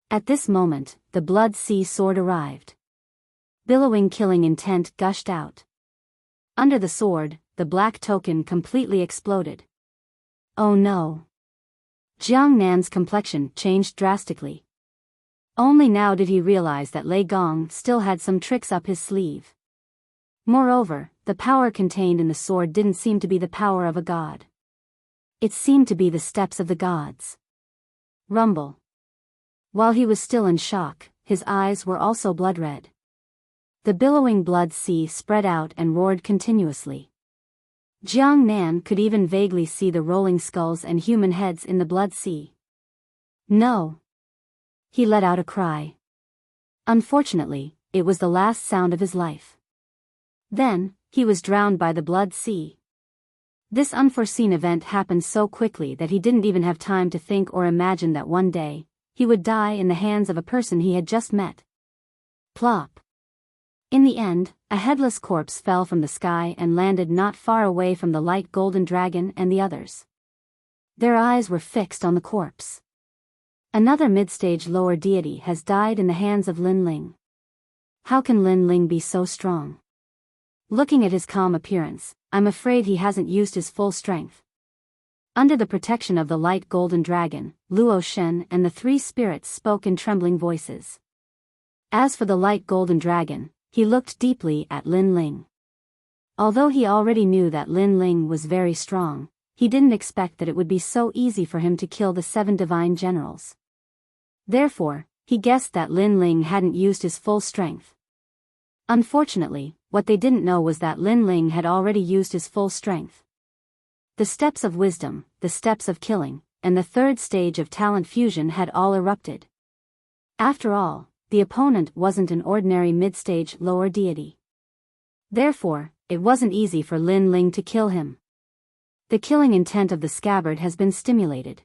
At this moment, the blood sea sword arrived. Billowing killing intent gushed out. Under the sword, the black token completely exploded. Oh no! Jiang Nan's complexion changed drastically. Only now did he realize that Lei Gong still had some tricks up his sleeve. Moreover, the power contained in the sword didn't seem to be the power of a god. It seemed to be the steps of the gods. Rumble. While he was still in shock, his eyes were also blood-red. The billowing blood sea spread out and roared continuously. Jiang Nan could even vaguely see the rolling skulls and human heads in the blood sea. No! He let out a cry. Unfortunately, it was the last sound of his life. Then, he was drowned by the blood sea. This unforeseen event happened so quickly that he didn't even have time to think or imagine that one day, he would die in the hands of a person he had just met. Plop. In the end, a headless corpse fell from the sky and landed not far away from the light golden dragon and the others. Their eyes were fixed on the corpse. Another mid-stage lower deity has died in the hands of Lin Ling. How can Lin Ling be so strong? Looking at his calm appearance, I'm afraid he hasn't used his full strength. Under the protection of the light golden dragon, Luo Shen and the three spirits spoke in trembling voices. As for the light golden dragon, he looked deeply at Lin Ling. Although he already knew that Lin Ling was very strong, he didn't expect that it would be so easy for him to kill the 7 divine generals. Therefore, he guessed that Lin Ling hadn't used his full strength. Unfortunately, what they didn't know was that Lin Ling had already used his full strength. The steps of wisdom, the steps of killing, and the third stage of talent fusion had all erupted. After all, the opponent wasn't an ordinary mid-stage lower deity. Therefore, it wasn't easy for Lin Ling to kill him. The killing intent of the scabbard has been stimulated.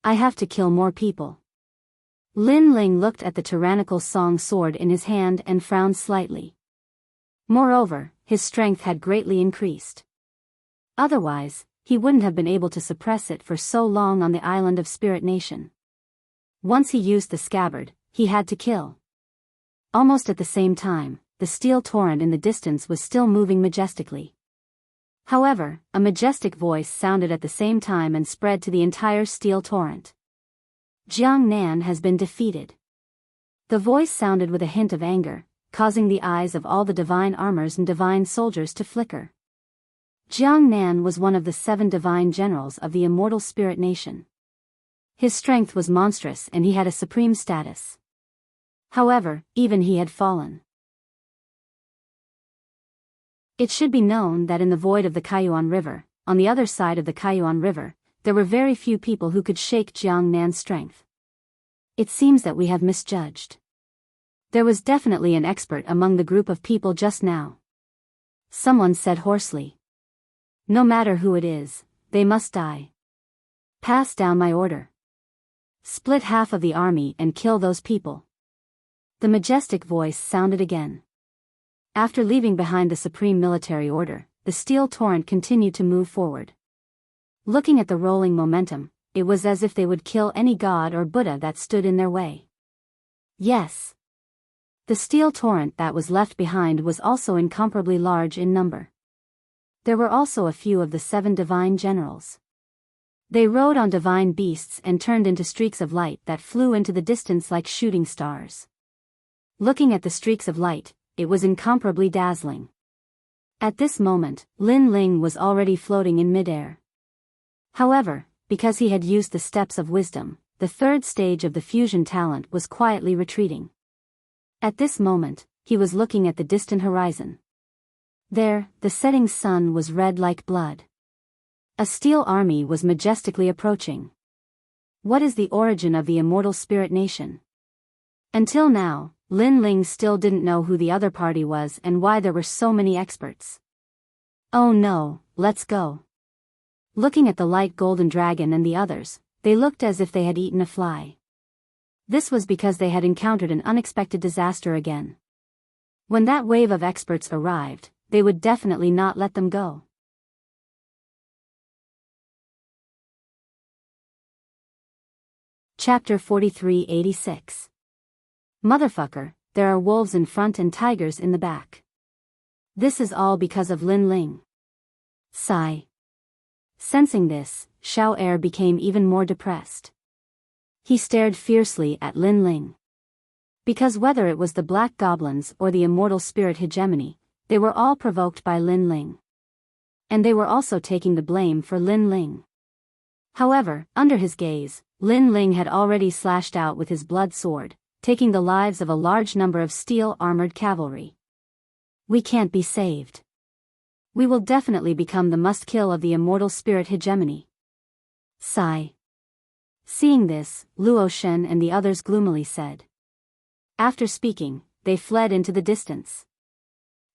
I have to kill more people. Lin Ling looked at the tyrannical song sword in his hand and frowned slightly. Moreover, his strength had greatly increased. Otherwise, he wouldn't have been able to suppress it for so long on the island of Spirit Nation. Once he used the scabbard, he had to kill. Almost at the same time, the steel torrent in the distance was still moving majestically. However, a majestic voice sounded at the same time and spread to the entire steel torrent. Jiang Nan has been defeated. The voice sounded with a hint of anger, causing the eyes of all the divine armors and divine soldiers to flicker. Jiang Nan was one of the 7 divine generals of the immortal Spirit Nation. His strength was monstrous and he had a supreme status. However, even he had fallen. It should be known that in the void of the Kaiyuan River, on the other side of the Kaiyuan River, there were very few people who could shake Jiang Nan's strength. It seems that we have misjudged. There was definitely an expert among the group of people just now. Someone said hoarsely. No matter who it is, they must die. Pass down my order. Split half of the army and kill those people. The majestic voice sounded again. After leaving behind the supreme military order, the steel torrent continued to move forward. Looking at the rolling momentum, it was as if they would kill any god or Buddha that stood in their way. Yes. The steel torrent that was left behind was also incomparably large in number. There were also a few of the 7 divine generals. They rode on divine beasts and turned into streaks of light that flew into the distance like shooting stars. Looking at the streaks of light, it was incomparably dazzling. At this moment, Lin Ling was already floating in midair. However, because he had used the steps of wisdom, the third stage of the fusion talent was quietly retreating. At this moment, he was looking at the distant horizon. There, the setting sun was red like blood. A steel army was majestically approaching. What is the origin of the immortal Spirit Nation? Until now, Lin Ling still didn't know who the other party was and why there were so many experts. Oh no, let's go. Looking at the light golden dragon and the others, they looked as if they had eaten a fly. This was because they had encountered an unexpected disaster again. When that wave of experts arrived, they would definitely not let them go. Chapter 4386. Motherfucker, there are wolves in front and tigers in the back. This is all because of Lin Ling. Sigh. Sensing this, Xiao Er became even more depressed. He stared fiercely at Lin Ling. Because whether it was the Black Goblins or the immortal spirit hegemony, they were all provoked by Lin Ling. And they were also taking the blame for Lin Ling. However, under his gaze, Lin Ling had already slashed out with his blood sword, taking the lives of a large number of steel-armored cavalry. We can't be saved. We will definitely become the must-kill of the immortal spirit hegemony. Sigh. Seeing this, Luo Shen and the others gloomily said. After speaking, they fled into the distance.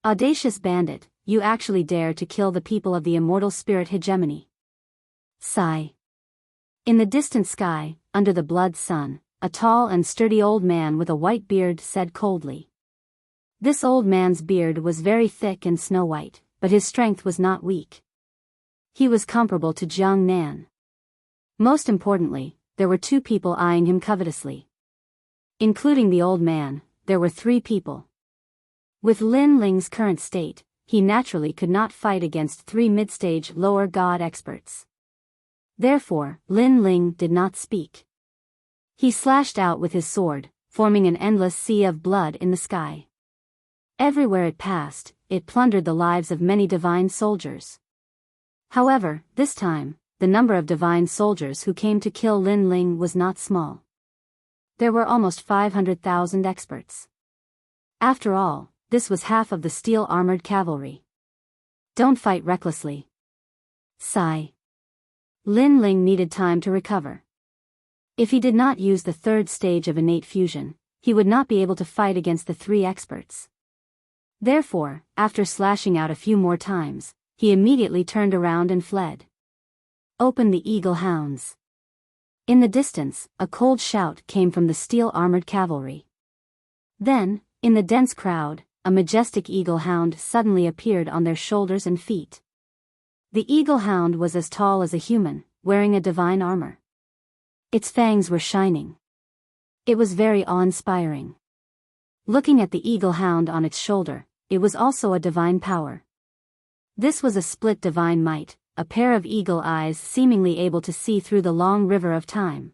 Audacious bandit, you actually dare to kill the people of the immortal spirit hegemony. Sigh. In the distant sky, under the blood sun, a tall and sturdy old man with a white beard said coldly. This old man's beard was very thick and snow-white, but his strength was not weak. He was comparable to Jiang Nan. Most importantly, there were two people eyeing him covetously. Including the old man, there were three people. With Lin Ling's current state, he naturally could not fight against three mid-stage lower god experts. Therefore, Lin Ling did not speak. He slashed out with his sword, forming an endless sea of blood in the sky. Everywhere it passed, it plundered the lives of many divine soldiers. However, this time, the number of divine soldiers who came to kill Lin Ling was not small. There were almost 500,000 experts. After all, this was half of the steel-armored cavalry. Don't fight recklessly. Sigh. Lin Ling needed time to recover. If he did not use the third stage of innate fusion, he would not be able to fight against the three experts. Therefore, after slashing out a few more times, he immediately turned around and fled. Open the eagle hounds. In the distance, a cold shout came from the steel-armored cavalry. Then, in the dense crowd, a majestic eagle hound suddenly appeared on their shoulders and feet. The eagle hound was as tall as a human, wearing a divine armor. Its fangs were shining. It was very awe-inspiring. Looking at the eagle hound on its shoulder, it was also a divine power. This was a split divine might, a pair of eagle eyes seemingly able to see through the long river of time.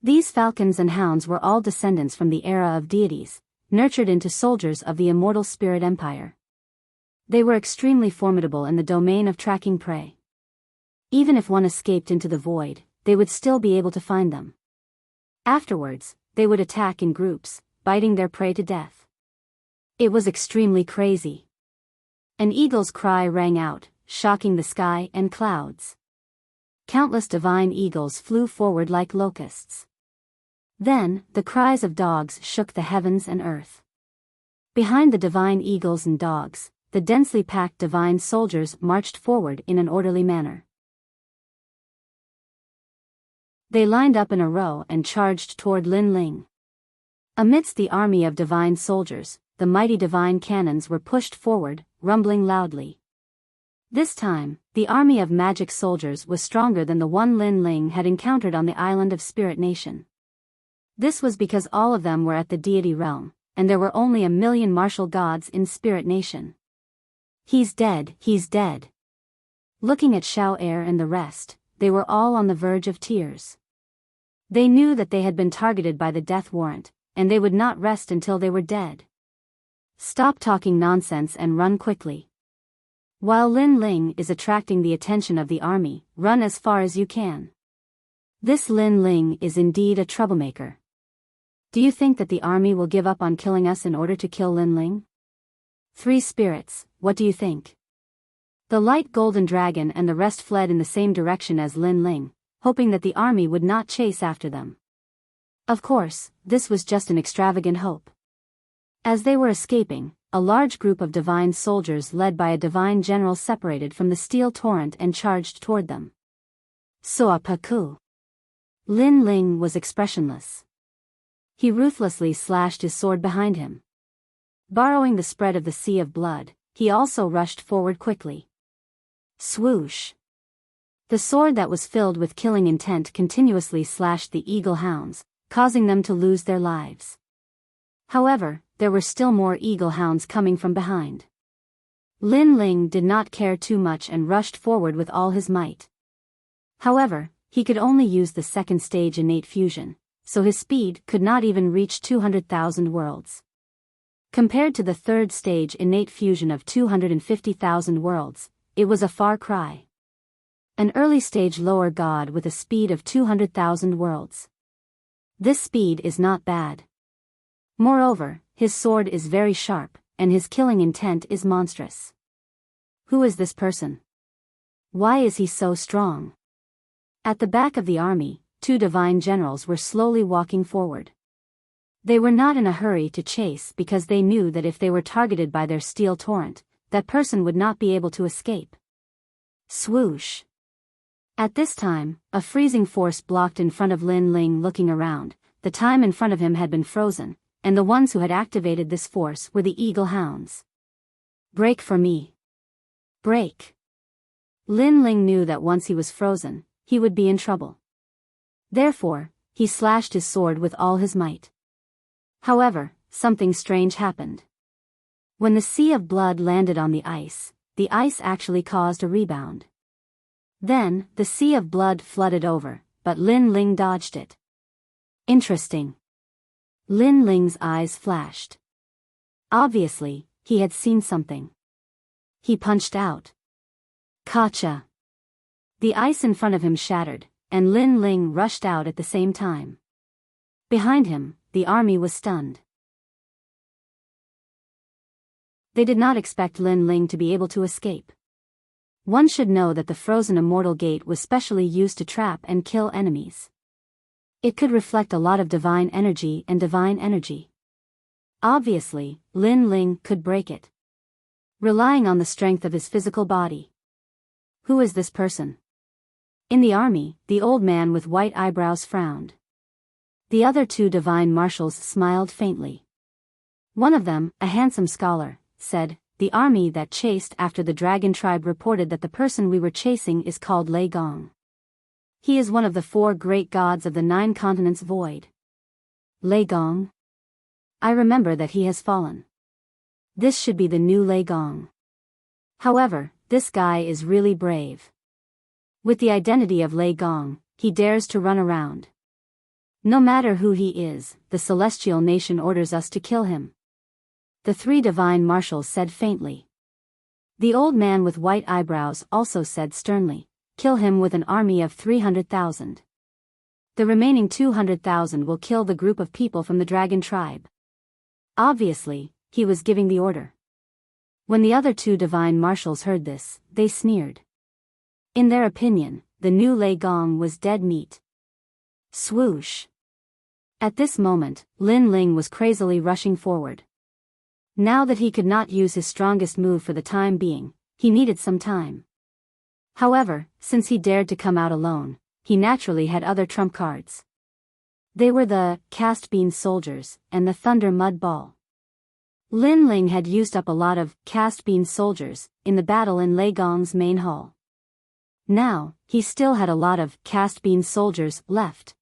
These falcons and hounds were all descendants from the era of deities, nurtured into soldiers of the immortal spirit empire. They were extremely formidable in the domain of tracking prey. Even if one escaped into the void, they would still be able to find them. Afterwards, they would attack in groups, biting their prey to death. It was extremely crazy. An eagle's cry rang out, shocking the sky and clouds. Countless divine eagles flew forward like locusts. Then, the cries of dogs shook the heavens and earth. Behind the divine eagles and dogs, the densely packed divine soldiers marched forward in an orderly manner. They lined up in a row and charged toward Lin Ling. Amidst the army of divine soldiers, the mighty divine cannons were pushed forward, rumbling loudly. This time, the army of magic soldiers was stronger than the one Lin Ling had encountered on the island of Spirit Nation. This was because all of them were at the deity realm, and there were only 1,000,000 martial gods in Spirit Nation. He's dead, he's dead. Looking at Xiao Er and the rest, they were all on the verge of tears. They knew that they had been targeted by the death warrant, and they would not rest until they were dead. Stop talking nonsense and run quickly. While Lin Ling is attracting the attention of the army, run as far as you can. This Lin Ling is indeed a troublemaker. Do you think that the army will give up on killing us in order to kill Lin Ling? Three spirits, what do you think? The light golden dragon and the rest fled in the same direction as Lin Ling, hoping that the army would not chase after them. Of course, this was just an extravagant hope. As they were escaping, a large group of divine soldiers led by a divine general separated from the steel torrent and charged toward them. Soapaku. Lin Ling was expressionless. He ruthlessly slashed his sword behind him. Borrowing the spread of the sea of blood, he also rushed forward quickly. Swoosh. The sword that was filled with killing intent continuously slashed the eagle hounds, causing them to lose their lives. However, there were still more eagle hounds coming from behind. Lin Ling did not care too much and rushed forward with all his might. However, he could only use the second stage innate fusion, so his speed could not even reach 200,000 worlds. Compared to the third stage innate fusion of 250,000 worlds, it was a far cry. An early stage lower god with a speed of 200,000 worlds. This speed is not bad. Moreover, his sword is very sharp, and his killing intent is monstrous. Who is this person? Why is he so strong? At the back of the army, two divine generals were slowly walking forward. They were not in a hurry to chase because they knew that if they were targeted by their steel torrent, that person would not be able to escape. Swoosh. At this time, a freezing force blocked in front of Lin Ling. Looking around, the time in front of him had been frozen, and the ones who had activated this force were the eagle hounds. Break for me. Break. Lin Ling knew that once he was frozen, he would be in trouble. Therefore, he slashed his sword with all his might. However, something strange happened. When the sea of blood landed on the ice actually caused a rebound. Then, the sea of blood flooded over, but Lin Ling dodged it. Interesting. Lin Ling's eyes flashed. Obviously, he had seen something. He punched out. Gotcha. The ice in front of him shattered, and Lin Ling rushed out at the same time. Behind him, the army was stunned. They did not expect Lin Ling to be able to escape. One should know that the frozen immortal gate was specially used to trap and kill enemies. It could reflect a lot of divine energy and divine energy. Obviously, Lin Ling could break it. Relying on the strength of his physical body. Who is this person? In the army, the old man with white eyebrows frowned. The other two divine marshals smiled faintly. One of them, a handsome scholar, said, "The army that chased after the dragon tribe reported that the person we were chasing is called Lei Gong. He is one of the 4 great gods of the 9 continents void." Lei Gong? I remember that he has fallen. This should be the new Lei Gong. However, this guy is really brave. With the identity of Lei Gong, he dares to run around. No matter who he is, the celestial nation orders us to kill him. The 3 divine marshals said faintly. The old man with white eyebrows also said sternly, "Kill him with an army of 300,000. The remaining 200,000 will kill the group of people from the dragon tribe." Obviously, he was giving the order. When the other 2 divine marshals heard this, they sneered. In their opinion, the new Lei Gong was dead meat. Swoosh. At this moment, Lin Ling was crazily rushing forward. Now that he could not use his strongest move for the time being, he needed some time. However, since he dared to come out alone, he naturally had other trump cards. They were the cast bean soldiers and the thunder mud ball. Lin Ling had used up a lot of cast bean soldiers in the battle in Lei Gong's main hall. Now, he still had a lot of cast bean soldiers left.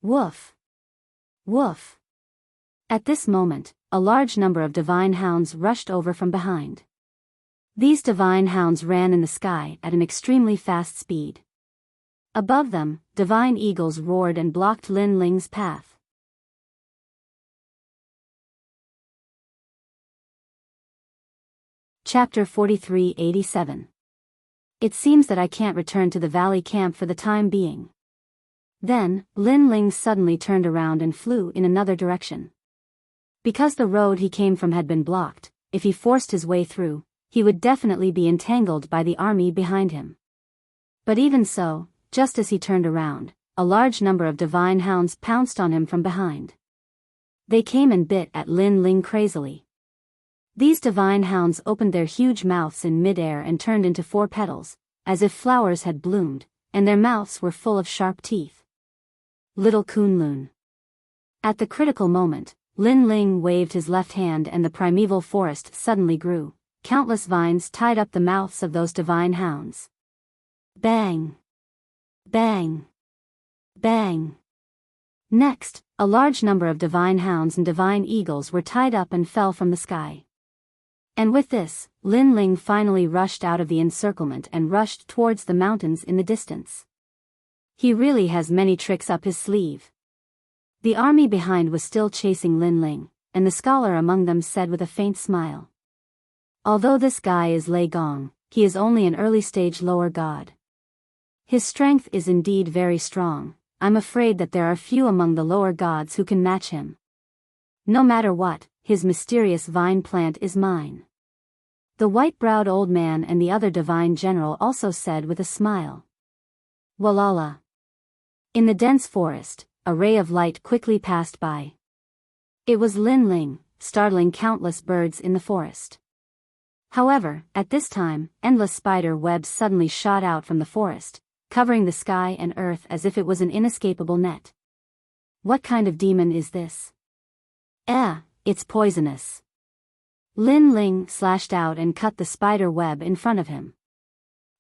Woof. Woof. At this moment, a large number of divine hounds rushed over from behind. These divine hounds ran in the sky at an extremely fast speed. Above them, divine eagles roared and blocked Lin Ling's path. Chapter 4387. It seems that I can't return to the valley camp for the time being. Then, Lin Ling suddenly turned around and flew in another direction. Because the road he came from had been blocked, if he forced his way through, he would definitely be entangled by the army behind him. But even so, just as he turned around, a large number of divine hounds pounced on him from behind. They came and bit at Lin Ling crazily. These divine hounds opened their huge mouths in midair and turned into 4 petals, as if flowers had bloomed, and their mouths were full of sharp teeth. Little Kunlun. At the critical moment, Lin Ling waved his left hand and the primeval forest suddenly grew. Countless vines tied up the mouths of those divine hounds. Bang! Bang! Bang! Next, a large number of divine hounds and divine eagles were tied up and fell from the sky. And with this, Lin Ling finally rushed out of the encirclement and rushed towards the mountains in the distance. He really has many tricks up his sleeve. The army behind was still chasing Lin Ling, and the scholar among them said with a faint smile. Although this guy is Lei Gong, he is only an early-stage lower god. His strength is indeed very strong. I'm afraid that there are few among the lower gods who can match him. No matter what, his mysterious vine plant is mine. The white-browed old man and the other divine general also said with a smile. Walala. In the dense forest, a ray of light quickly passed by. It was Lin Ling, startling countless birds in the forest. However, at this time, endless spider webs suddenly shot out from the forest, covering the sky and earth as if it was an inescapable net. What kind of demon is this? It's poisonous. Lin Ling slashed out and cut the spider web in front of him.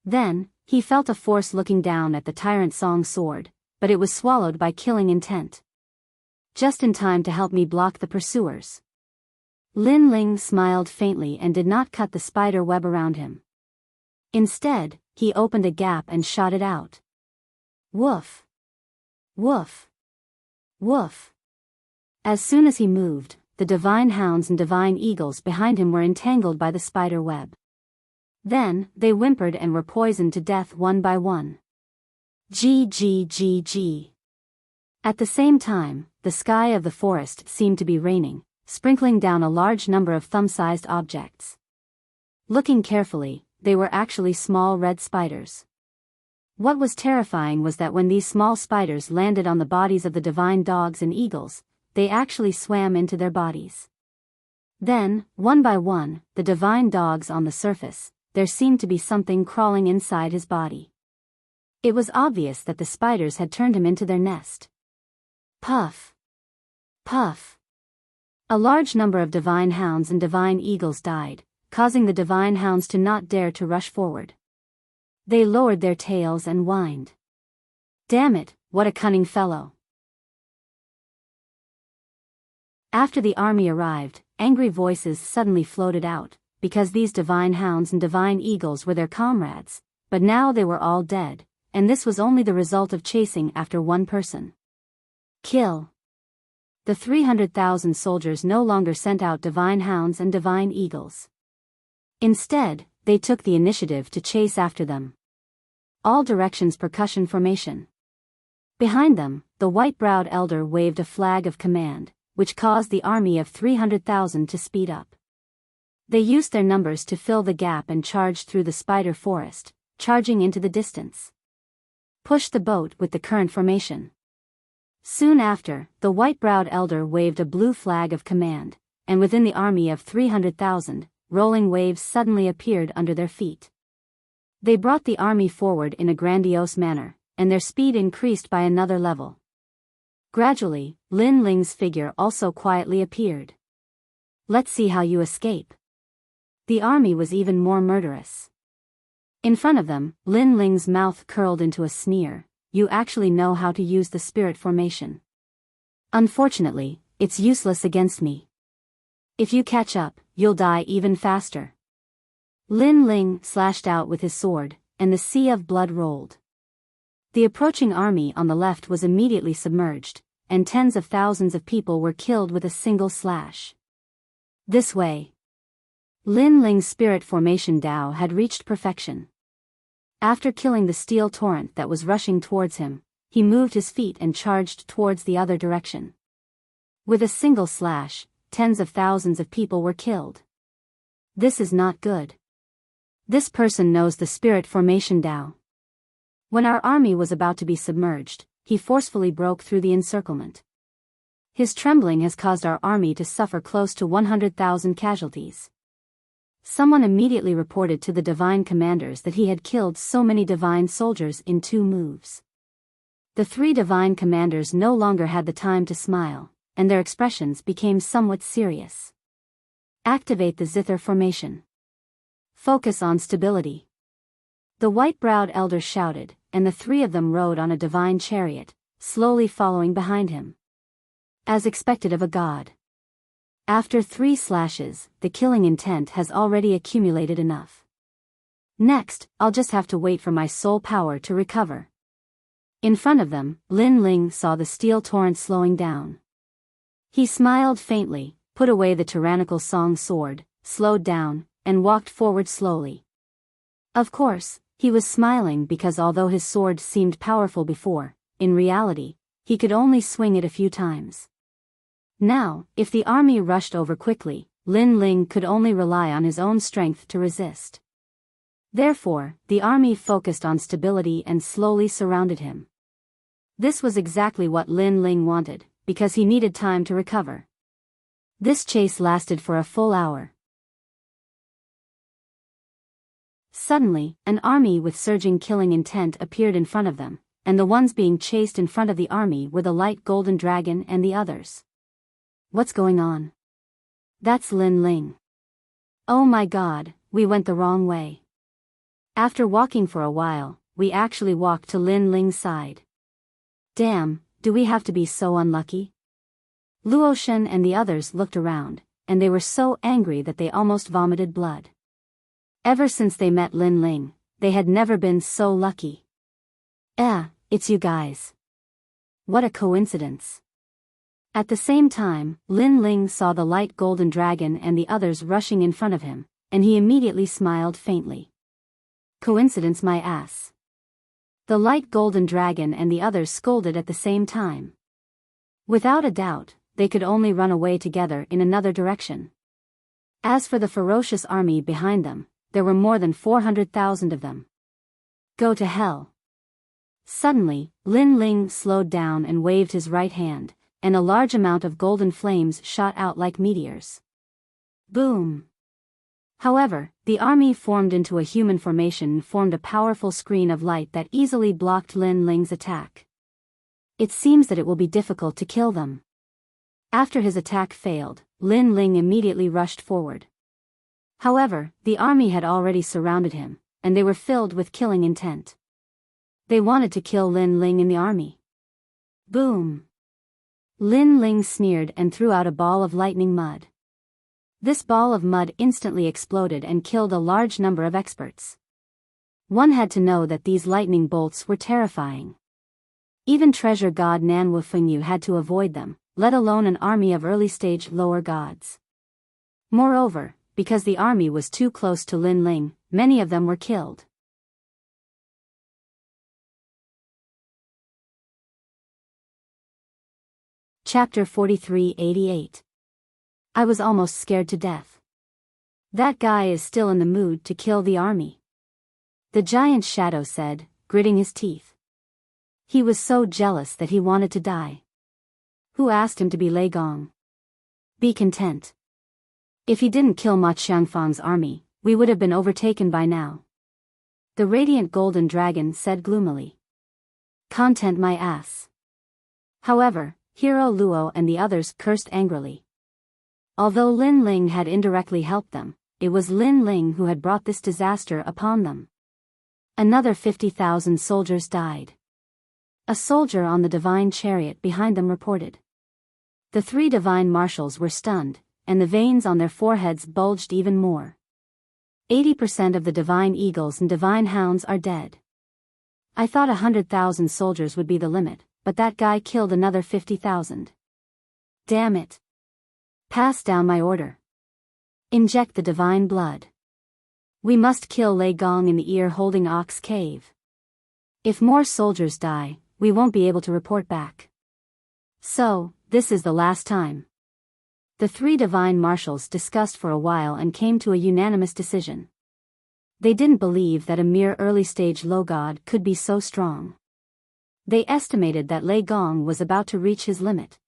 Then, he felt a force looking down at the Tyrant Song sword, but it was swallowed by killing intent. Just in time to help me block the pursuers. Lin Ling smiled faintly and did not cut the spider web around him. Instead, he opened a gap and shot it out. Woof! Woof! Woof! As soon as he moved, the divine hounds and divine eagles behind him were entangled by the spider web. Then, they whimpered and were poisoned to death one by one. G. At the same time, the sky of the forest seemed to be raining, sprinkling down a large number of thumb-sized objects. Looking carefully, they were actually small red spiders. What was terrifying was that when these small spiders landed on the bodies of the divine dogs and eagles, they actually swam into their bodies. Then, one by one, the divine dogs on the surface, there seemed to be something crawling inside his body. It was obvious that the spiders had turned him into their nest. Puff! Puff! A large number of divine hounds and divine eagles died, causing the divine hounds to not dare to rush forward. They lowered their tails and whined. Damn it, what a cunning fellow! After the army arrived, angry voices suddenly floated out, because these divine hounds and divine eagles were their comrades, but now they were all dead, and this was only the result of chasing after one person. Kill! The 300,000 soldiers no longer sent out divine hounds and divine eagles. Instead, they took the initiative to chase after them. All directions percussion formation. Behind them, the white-browed elder waved a flag of command, which caused the army of 300,000 to speed up. They used their numbers to fill the gap and charged through the spider forest, charging into the distance. Push the boat with the current formation. Soon after, the white-browed elder waved a blue flag of command, and within the army of 300,000, rolling waves suddenly appeared under their feet. They brought the army forward in a grandiose manner, and their speed increased by another level. Gradually, Lin Ling's figure also quietly appeared. Let's see how you escape. The army was even more murderous. In front of them, Lin Ling's mouth curled into a sneer. You actually know how to use the spirit formation. Unfortunately, it's useless against me. If you catch up, you'll die even faster. Lin Ling slashed out with his sword, and the sea of blood rolled. The approaching army on the left was immediately submerged, and tens of thousands of people were killed with a single slash. This way. Lin Ling's spirit formation Dao had reached perfection. After killing the steel torrent that was rushing towards him, he moved his feet and charged towards the other direction. With a single slash, tens of thousands of people were killed. This is not good. This person knows the spirit formation Dao. When our army was about to be submerged, he forcefully broke through the encirclement. His trembling has caused our army to suffer close to 100,000 casualties. Someone immediately reported to the divine commanders that he had killed so many divine soldiers in 2 moves. The 3 divine commanders no longer had the time to smile, and their expressions became somewhat serious. Activate the zither formation. Focus on stability. The white-browed elder shouted, and the 3 of them rode on a divine chariot, slowly following behind him. As expected of a god. After 3 slashes, the killing intent has already accumulated enough. Next, I'll just have to wait for my soul power to recover. In front of them, Lin Ling saw the steel torrent slowing down. He smiled faintly, put away the tyrannical song sword, slowed down, and walked forward slowly. Of course, he was smiling because although his sword seemed powerful before, in reality, he could only swing it a few times. Now, if the army rushed over quickly, Lin Ling could only rely on his own strength to resist. Therefore, the army focused on stability and slowly surrounded him. This was exactly what Lin Ling wanted, because he needed time to recover. This chase lasted for a full hour. Suddenly, an army with surging killing intent appeared in front of them, and the ones being chased in front of the army were the light golden dragon and the others. What's going on? That's Lin Ling. Oh my god, we went the wrong way. After walking for a while, we actually walked to Lin Ling's side. Damn, do we have to be so unlucky? Luoshen and the others looked around, and they were so angry that they almost vomited blood. Ever since they met Lin Ling, they had never been so lucky. It's you guys. What a coincidence. At the same time, Lin Ling saw the light golden dragon and the others rushing in front of him, and he immediately smiled faintly. Coincidence my ass. The light golden dragon and the others scolded at the same time. Without a doubt, they could only run away together in another direction. As for the ferocious army behind them, there were more than 400,000 of them. Go to hell. Suddenly, Lin Ling slowed down and waved his right hand, and a large amount of golden flames shot out like meteors. Boom! However, the army formed into a human formation and formed a powerful screen of light that easily blocked Lin Ling's attack. It seems that it will be difficult to kill them. After his attack failed, Lin Ling immediately rushed forward. However, the army had already surrounded him, and they were filled with killing intent. They wanted to kill Lin Ling in the army. Boom! Lin Ling sneered and threw out a ball of lightning mud. This ball of mud instantly exploded and killed a large number of experts. One had to know that these lightning bolts were terrifying. Even treasure god Nanwu Fengyu had to avoid them, let alone an army of early-stage lower gods. Moreover, because the army was too close to Lin Ling, many of them were killed. Chapter 4388. I was almost scared to death. That guy is still in the mood to kill the army. The giant shadow said, gritting his teeth. He was so jealous that he wanted to die. Who asked him to be Lei Gong? Be content. If he didn't kill Ma Qiangfang's army, we would have been overtaken by now. The radiant golden dragon said gloomily. Content my ass. However, Hero Luo and the others cursed angrily. Although Lin Ling had indirectly helped them, it was Lin Ling who had brought this disaster upon them. Another 50,000 soldiers died. A soldier on the divine chariot behind them reported. The 3 divine marshals were stunned, and the veins on their foreheads bulged even more. 80% of the divine eagles and divine hounds are dead. I thought 100,000 soldiers would be the limit, but that guy killed another 50,000. Damn it. Pass down my order. Inject the divine blood. We must kill Lei Gong in the ear-holding ox cave. If more soldiers die, we won't be able to report back. So, this is the last time. The 3 divine marshals discussed for a while and came to a unanimous decision. They didn't believe that a mere early-stage low god could be so strong. They estimated that Lei Gong was about to reach his limit.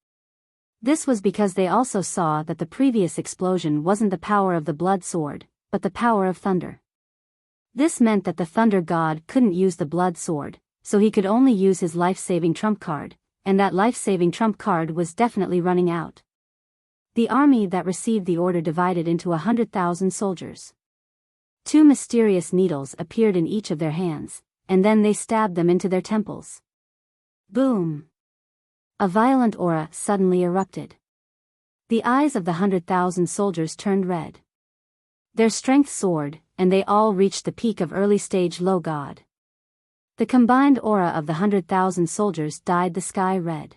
This was because they also saw that the previous explosion wasn't the power of the blood sword, but the power of thunder. This meant that the thunder god couldn't use the blood sword, so he could only use his life-saving trump card, and that life-saving trump card was definitely running out. The army that received the order divided into 100,000 soldiers. 2 mysterious needles appeared in each of their hands, and then they stabbed them into their temples. Boom! A violent aura suddenly erupted. The eyes of the 100,000 soldiers turned red. Their strength soared, and they all reached the peak of early-stage low god. The combined aura of the 100,000 soldiers dyed the sky red.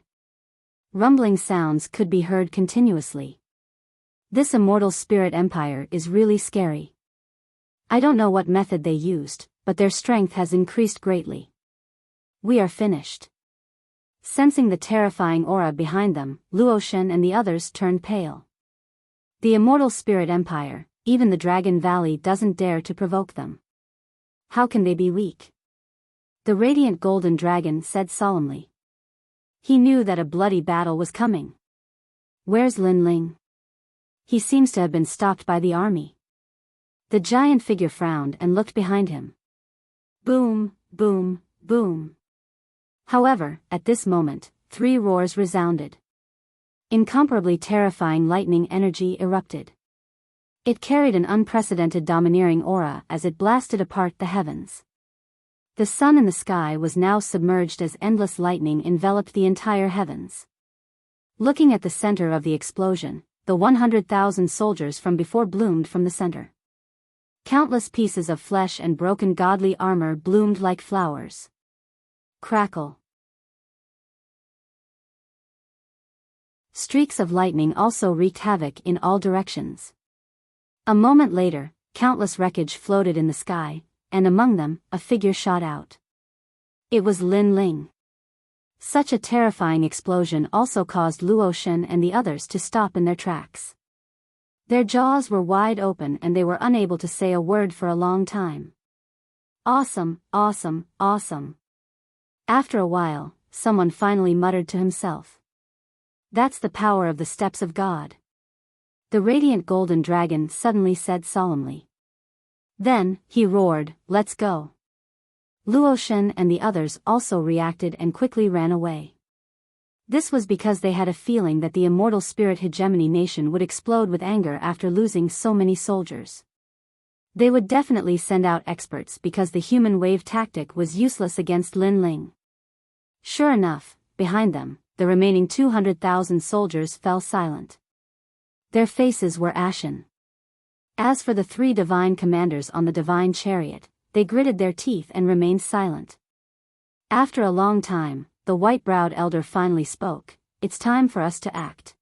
Rumbling sounds could be heard continuously. This immortal spirit empire is really scary. I don't know what method they used, but their strength has increased greatly. We are finished. Sensing the terrifying aura behind them, Luoshen and the others turned pale. The immortal spirit empire, even the Dragon Valley doesn't dare to provoke them. How can they be weak? The radiant golden dragon said solemnly. He knew that a bloody battle was coming. Where's Lin Ling? He seems to have been stopped by the army. The giant figure frowned and looked behind him. Boom, boom, boom. However, at this moment, 3 roars resounded. Incomparably terrifying lightning energy erupted. It carried an unprecedented domineering aura as it blasted apart the heavens. The sun in the sky was now submerged as endless lightning enveloped the entire heavens. Looking at the center of the explosion, the 100,000 soldiers from before bloomed from the center. Countless pieces of flesh and broken godly armor bloomed like flowers. Crackle. Streaks of lightning also wreaked havoc in all directions. A moment later, countless wreckage floated in the sky, and among them, a figure shot out. It was Lin Ling. Such a terrifying explosion also caused Luoshen and the others to stop in their tracks. Their jaws were wide open and they were unable to say a word for a long time. Awesome, awesome, awesome. After a while, someone finally muttered to himself. That's the power of the steps of God. The radiant golden dragon suddenly said solemnly. Then, he roared, let's go. Luoshen and the others also reacted and quickly ran away. This was because they had a feeling that the immortal spirit hegemony nation would explode with anger after losing so many soldiers. They would definitely send out experts because the human wave tactic was useless against Lin Ling. Sure enough, behind them, the remaining 200,000 soldiers fell silent. Their faces were ashen. As for the 3 divine commanders on the divine chariot, they gritted their teeth and remained silent. After a long time, the white-browed elder finally spoke, it's time for us to act.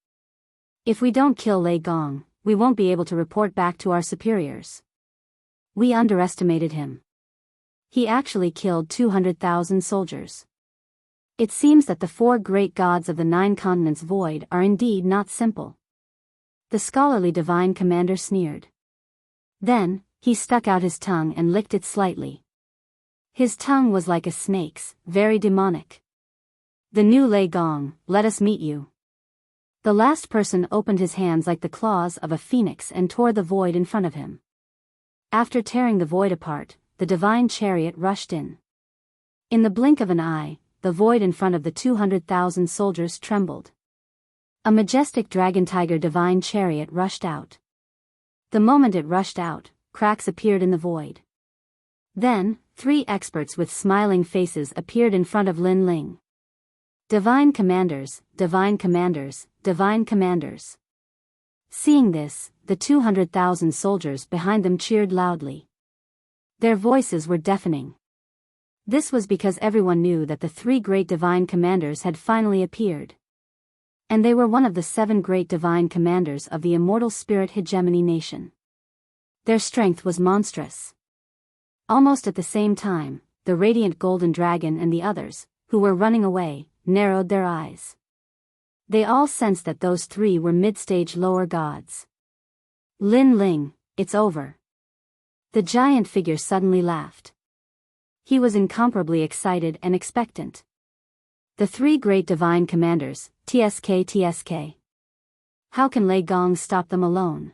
If we don't kill Lei Gong, we won't be able to report back to our superiors. We underestimated him. He actually killed 200,000 soldiers. It seems that the 4 great gods of the 9 continents void are indeed not simple. The scholarly divine commander sneered. Then, he stuck out his tongue and licked it slightly. His tongue was like a snake's, very demonic. The new Lei Gong, let us meet you. The last person opened his hands like the claws of a phoenix and tore the void in front of him. After tearing the void apart, the divine chariot rushed in. In the blink of an eye, the void in front of the 200,000 soldiers trembled. A majestic dragon tiger divine chariot rushed out. The moment it rushed out, cracks appeared in the void. Then, 3 experts with smiling faces appeared in front of Lin Ling. Divine commanders, divine commanders, divine commanders. Seeing this, the 200,000 soldiers behind them cheered loudly. Their voices were deafening. This was because everyone knew that the 3 great divine commanders had finally appeared. And they were one of the 7 great divine commanders of the immortal spirit hegemony nation. Their strength was monstrous. Almost at the same time, the radiant golden dragon and the others, who were running away, narrowed their eyes. They all sensed that those 3 were mid-stage lower gods. Lin Ling, it's over. The giant figure suddenly laughed. He was incomparably excited and expectant. The 3 great divine commanders, TSK. How can Lei Gong stop them alone?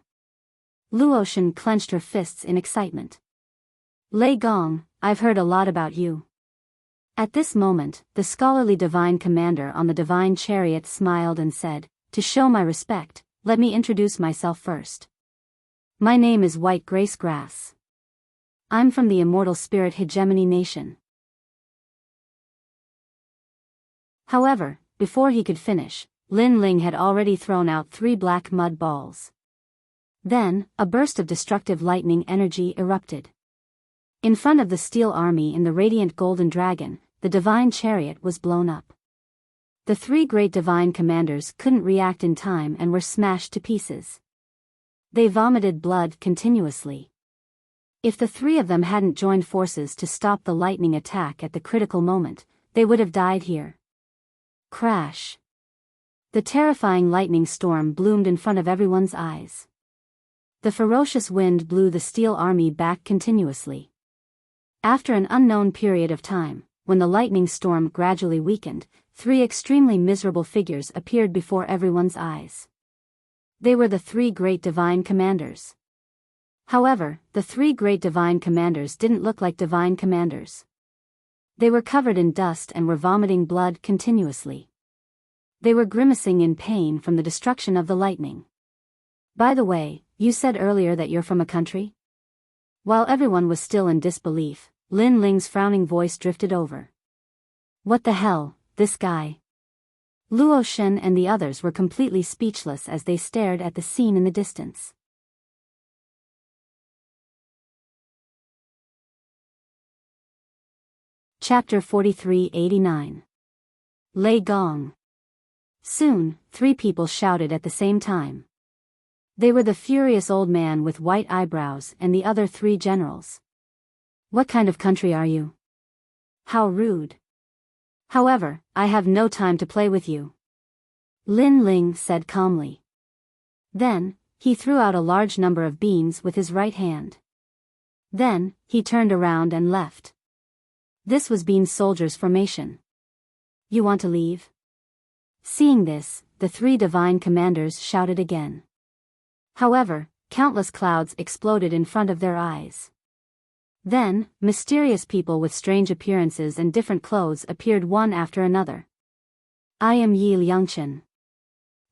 Luoshen clenched her fists in excitement. Lei Gong, I've heard a lot about you. At this moment, the scholarly divine commander on the divine chariot smiled and said, to show my respect, let me introduce myself first. My name is White Grace Grass. I'm from the immortal spirit hegemony nation. However, before he could finish, Lin Ling had already thrown out 3 black mud balls. Then, a burst of destructive lightning energy erupted. In front of the steel army in the radiant golden dragon, the divine chariot was blown up. The 3 great divine commanders couldn't react in time and were smashed to pieces. They vomited blood continuously. If the 3 of them hadn't joined forces to stop the lightning attack at the critical moment, they would have died here. Crash. The terrifying lightning storm bloomed in front of everyone's eyes. The ferocious wind blew the steel army back continuously. After an unknown period of time, when the lightning storm gradually weakened, 3 extremely miserable figures appeared before everyone's eyes. They were the 3 great divine commanders. However, the 3 great divine commanders didn't look like divine commanders. They were covered in dust and were vomiting blood continuously. They were grimacing in pain from the destruction of the lightning. By the way, you said earlier that you're from a country? While everyone was still in disbelief, Lin Ling's frowning voice drifted over. What the hell, this guy? Luo Shen and the others were completely speechless as they stared at the scene in the distance. Chapter 43-89. Lei Gong. Soon, 3 people shouted at the same time. They were the furious old man with white eyebrows and the other 3 generals. What kind of country are you? How rude. However, I have no time to play with you. Lin Ling said calmly. Then, he threw out a large number of beans with his right hand. Then, he turned around and left. This was Bean Soldiers' formation. You want to leave? Seeing this, the 3 divine commanders shouted again. However, countless clouds exploded in front of their eyes. Then, mysterious people with strange appearances and different clothes appeared one after another. I am Yi Liangchen.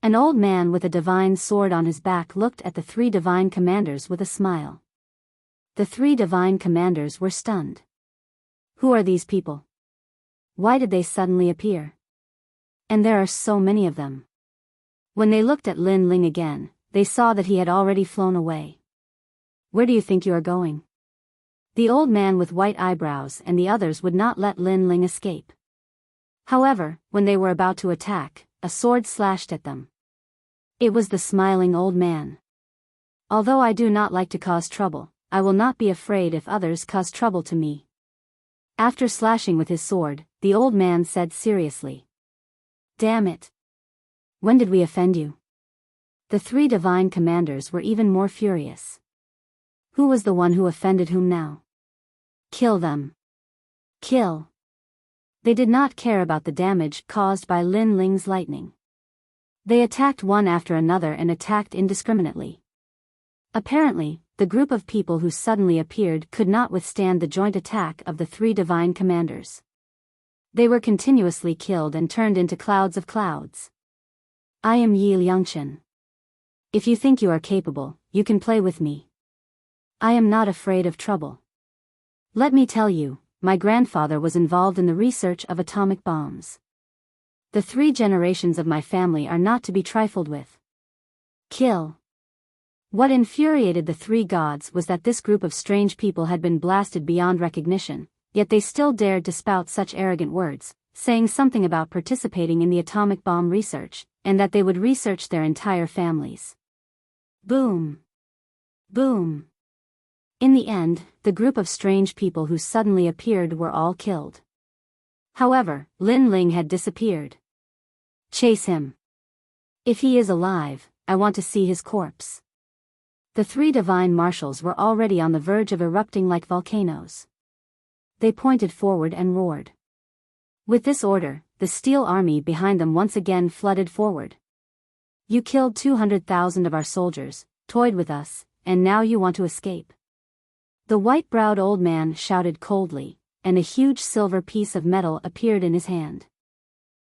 An old man with a divine sword on his back looked at the 3 divine commanders with a smile. The 3 divine commanders were stunned. Who are these people? Why did they suddenly appear? And there are so many of them. When they looked at Lin Ling again, they saw that he had already flown away. Where do you think you are going? The old man with white eyebrows and the others would not let Lin Ling escape. However, when they were about to attack, a sword slashed at them. It was the smiling old man. Although I do not like to cause trouble, I will not be afraid if others cause trouble to me. After slashing with his sword, the old man said seriously. Damn it. When did we offend you? The 3 divine commanders were even more furious. Who was the one who offended whom now? Kill them. Kill. They did not care about the damage caused by Lin Ling's lightning. They attacked one after another and attacked indiscriminately. Apparently, the group of people who suddenly appeared could not withstand the joint attack of the 3 divine commanders. They were continuously killed and turned into clouds of clouds. I am Yi Liangchen. If you think you are capable, you can play with me. I am not afraid of trouble. Let me tell you, my grandfather was involved in the research of atomic bombs. The 3 generations of my family are not to be trifled with. Kill. What infuriated the 3 gods was that this group of strange people had been blasted beyond recognition, yet they still dared to spout such arrogant words, saying something about participating in the atomic bomb research, and that they would research their entire families. Boom. Boom. In the end, the group of strange people who suddenly appeared were all killed. However, Lin Ling had disappeared. Chase him. If he is alive, I want to see his corpse. The 3 divine marshals were already on the verge of erupting like volcanoes. They pointed forward and roared. With this order, the steel army behind them once again flooded forward. You killed 200,000 of our soldiers, toyed with us, and now you want to escape. The white-browed old man shouted coldly, and a huge silver piece of metal appeared in his hand.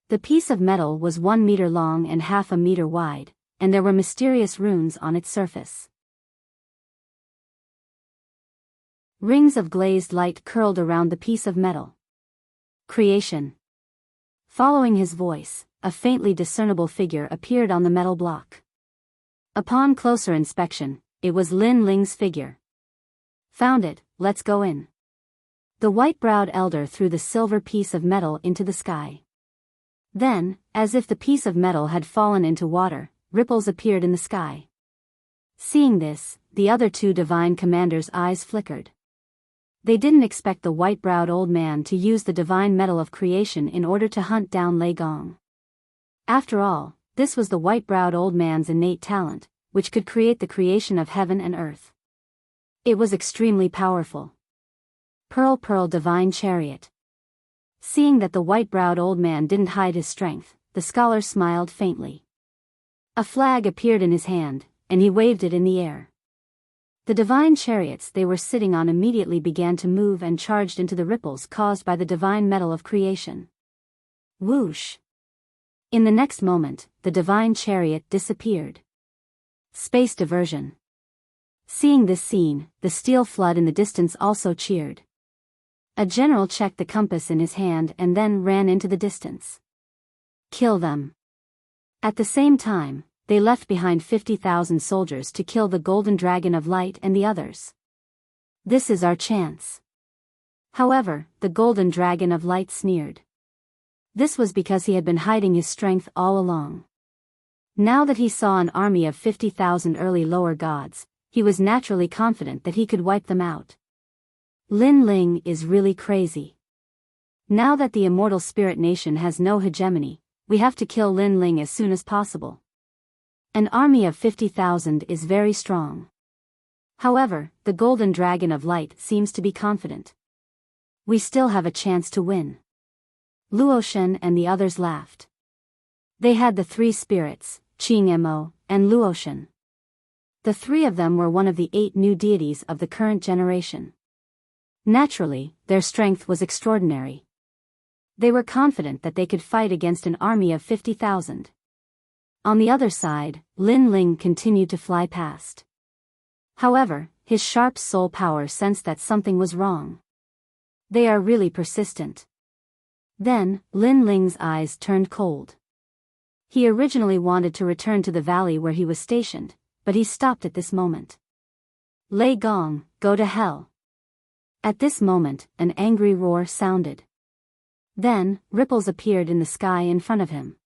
The piece of metal was 1 meter long and half a meter wide, and there were mysterious runes on its surface. Rings of glazed light curled around the piece of metal. Creation. Following his voice, a faintly discernible figure appeared on the metal block. Upon closer inspection, it was Lin Ling's figure. Found it, let's go in. The white-browed elder threw the silver piece of metal into the sky. Then, as if the piece of metal had fallen into water, ripples appeared in the sky. Seeing this, the other 2 divine commanders' eyes flickered. They didn't expect the white-browed old man to use the divine metal of creation in order to hunt down Lei Gong. After all, this was the white-browed old man's innate talent, which could create the creation of heaven and earth. It was extremely powerful. Pearl divine chariot. Seeing that the white-browed old man didn't hide his strength, the scholar smiled faintly. A flag appeared in his hand, and he waved it in the air. The divine chariots they were sitting on immediately began to move and charged into the ripples caused by the divine metal of creation. Whoosh! In the next moment, the divine chariot disappeared. Space diversion. Seeing this scene, the steel flood in the distance also cheered. A general checked the compass in his hand and then ran into the distance. Kill them. At the same time, they left behind 50,000 soldiers to kill the golden dragon of light and the others. This is our chance. However, the golden dragon of light sneered. This was because he had been hiding his strength all along. Now that he saw an army of 50,000 early lower gods, he was naturally confident that he could wipe them out. Lin Ling is really crazy. Now that the immortal spirit nation has no hegemony, we have to kill Lin Ling as soon as possible. An army of 50,000 is very strong. However, the golden dragon of light seems to be confident. We still have a chance to win. Luoshen and the others laughed. They had the three spirits, Qingmo, and Luoshen. The three of them were one of the 8 new deities of the current generation. Naturally, their strength was extraordinary. They were confident that they could fight against an army of 50,000. On the other side, Lin Ling continued to fly past. However, his sharp soul power sensed that something was wrong. They are really persistent. Then, Lin Ling's eyes turned cold. He originally wanted to return to the valley where he was stationed, but he stopped at this moment. Lei Gong, go to hell. At this moment, an angry roar sounded. Then, ripples appeared in the sky in front of him.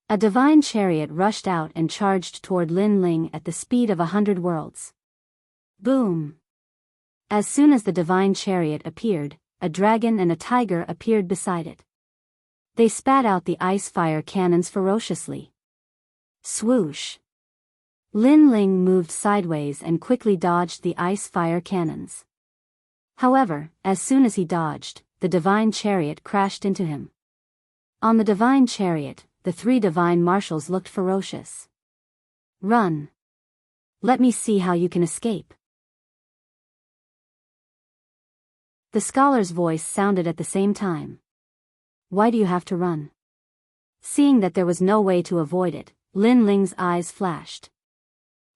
A divine chariot rushed out and charged toward Lin Ling at the speed of 100 worlds. Boom! As soon as the divine chariot appeared, a dragon and a tiger appeared beside it. They spat out the ice fire cannons ferociously. Swoosh! Lin Ling moved sideways and quickly dodged the ice fire cannons. However, as soon as he dodged, the divine chariot crashed into him. On the divine chariot, the 3 divine marshals looked ferocious. Run! Let me see how you can escape. The scholar's voice sounded at the same time. Why do you have to run? Seeing that there was no way to avoid it, Lin Ling's eyes flashed.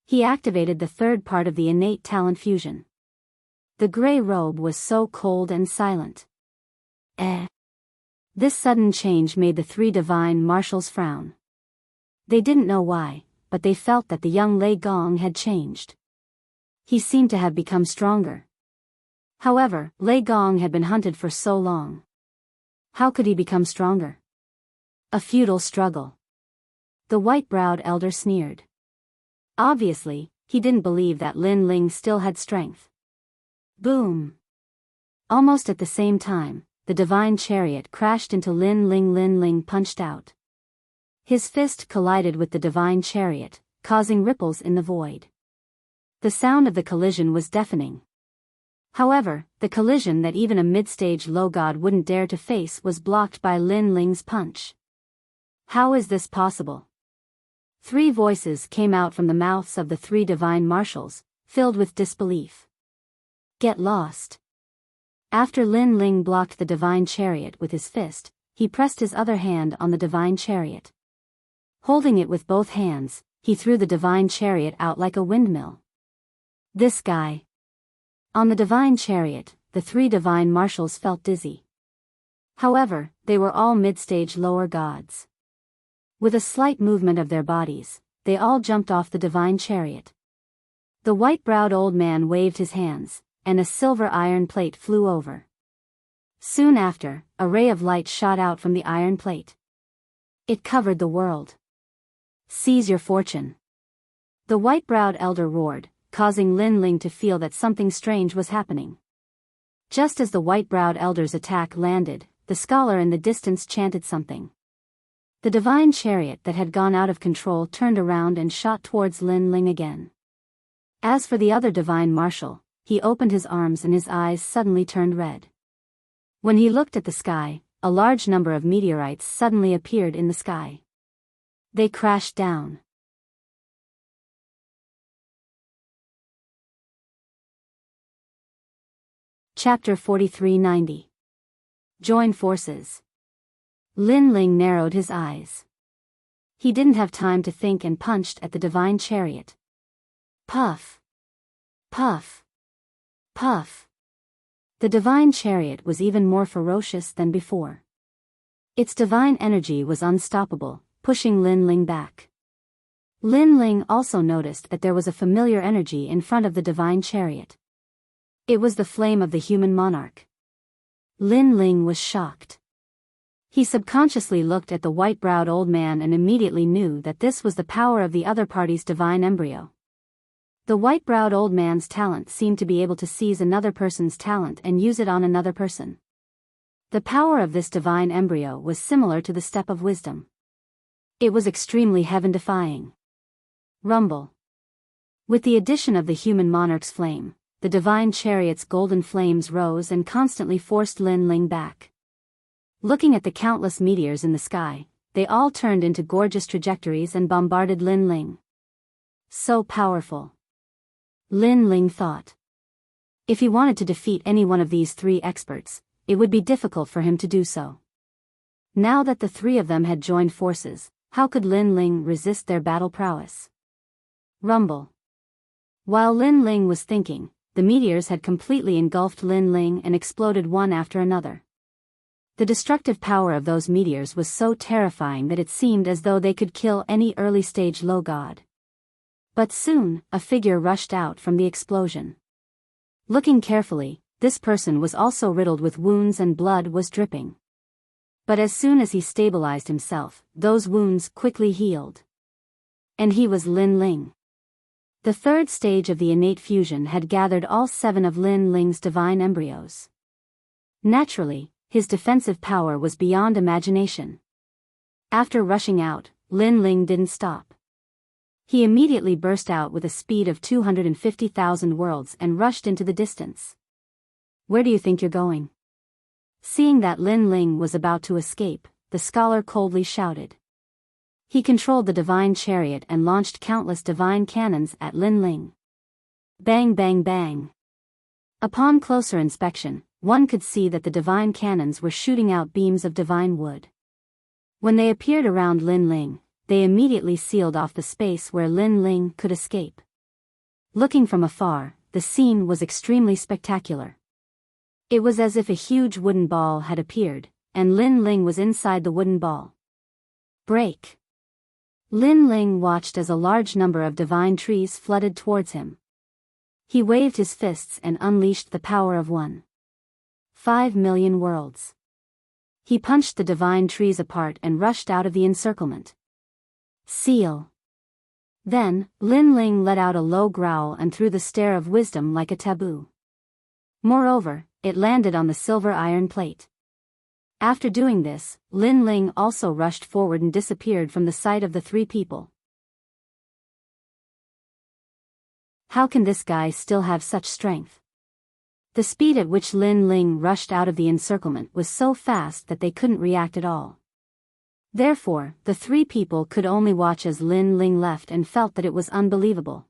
He activated the 3rd part of the innate talent fusion. The gray robe was so cold and silent. This sudden change made the 3 divine marshals frown. They didn't know why, but they felt that the young Lei Gong had changed. He seemed to have become stronger. However, Lei Gong had been hunted for so long. How could he become stronger? A futile struggle. The white-browed elder sneered. Obviously, he didn't believe that Lin Ling still had strength. Boom! Almost at the same time, the divine chariot crashed into Lin Ling. Lin Ling punched out. His fist collided with the divine chariot, causing ripples in the void. The sound of the collision was deafening. However, the collision that even a mid-stage low god wouldn't dare to face was blocked by Lin Ling's punch. How is this possible? 3 voices came out from the mouths of the 3 divine marshals, filled with disbelief. Get lost. After Lin Ling blocked the divine chariot with his fist, he pressed his other hand on the divine chariot. Holding it with both hands, he threw the divine chariot out like a windmill. This guy. On the divine chariot, the 3 divine marshals felt dizzy. However, they were all mid-stage lower gods. With a slight movement of their bodies, they all jumped off the divine chariot. The white-browed old man waved his hands, and a silver iron plate flew over. Soon after, a ray of light shot out from the iron plate. It covered the world. Seize your fortune. The white-browed elder roared, causing Lin Ling to feel that something strange was happening. Just as the white-browed elder's attack landed, the scholar in the distance chanted something. The divine chariot that had gone out of control turned around and shot towards Lin Ling again. As for the other divine marshal, he opened his arms and his eyes suddenly turned red. When he looked at the sky, a large number of meteorites suddenly appeared in the sky. They crashed down. Chapter 4390. Join forces. Lin Ling narrowed his eyes. He didn't have time to think and punched at the divine chariot. Puff. Puff. Puff. The divine chariot was even more ferocious than before. Its divine energy was unstoppable, pushing Lin Ling back. Lin Ling also noticed that there was a familiar energy in front of the divine chariot. It was the flame of the human monarch. Lin Ling was shocked. He subconsciously looked at the white-browed old man and immediately knew that this was the power of the other party's divine embryo. The white-browed old man's talent seemed to be able to seize another person's talent and use it on another person. The power of this divine embryo was similar to the step of wisdom. It was extremely heaven-defying. Rumble. With the addition of the human monarch's flame, the divine chariot's golden flames rose and constantly forced Lin Ling back. Looking at the countless meteors in the sky, they all turned into gorgeous trajectories and bombarded Lin Ling. So powerful. Lin Ling thought. If he wanted to defeat any one of these three experts, it would be difficult for him to do so. Now that the three of them had joined forces, how could Lin Ling resist their battle prowess? Rumble. While Lin Ling was thinking, the meteors had completely engulfed Lin Ling and exploded one after another. The destructive power of those meteors was so terrifying that it seemed as though they could kill any early-stage low god. But soon, a figure rushed out from the explosion. Looking carefully, this person was also riddled with wounds and blood was dripping. But as soon as he stabilized himself, those wounds quickly healed. And he was Lin Ling. The third stage of the innate fusion had gathered all 7 of Lin Ling's divine embryos. Naturally, his defensive power was beyond imagination. After rushing out, Lin Ling didn't stop. He immediately burst out with a speed of 250,000 worlds and rushed into the distance. Where do you think you're going? Seeing that Lin Ling was about to escape, the scholar coldly shouted. He controlled the divine chariot and launched countless divine cannons at Lin Ling. Bang bang bang. Upon closer inspection, one could see that the divine cannons were shooting out beams of divine wood. When they appeared around Lin Ling, they immediately sealed off the space where Lin Ling could escape. Looking from afar, the scene was extremely spectacular. It was as if a huge wooden ball had appeared, and Lin Ling was inside the wooden ball. Break. Lin Ling watched as a large number of divine trees flooded towards him. He waved his fists and unleashed the power of 1.5 million worlds. He punched the divine trees apart and rushed out of the encirclement. Seal. Then, Lin Ling let out a low growl and threw the stare of wisdom like a taboo. Moreover, it landed on the silver iron plate. After doing this, Lin Ling also rushed forward and disappeared from the sight of the 3 people. How can this guy still have such strength? The speed at which Lin Ling rushed out of the encirclement was so fast that they couldn't react at all. Therefore, the 3 people could only watch as Lin Ling left and felt that it was unbelievable.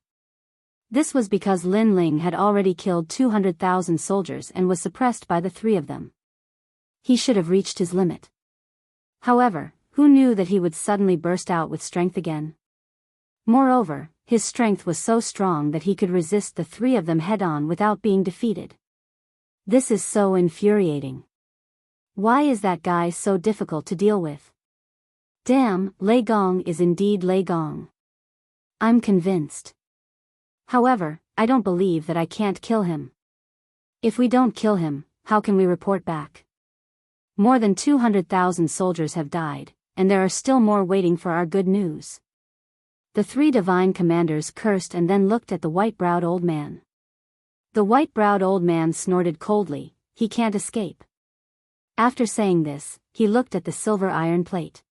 This was because Lin Ling had already killed 200,000 soldiers and was suppressed by the 3 of them. He should have reached his limit. However, who knew that he would suddenly burst out with strength again? Moreover, his strength was so strong that he could resist the 3 of them head-on without being defeated. This is so infuriating. Why is that guy so difficult to deal with? Damn, Lei Gong is indeed Lei Gong. I'm convinced. However, I don't believe that I can't kill him. If we don't kill him, how can we report back? More than 200,000 soldiers have died, and there are still more waiting for our good news. The 3 divine commanders cursed and then looked at the white-browed old man. The white-browed old man snorted coldly, he can't escape. After saying this, he looked at the silver iron plate.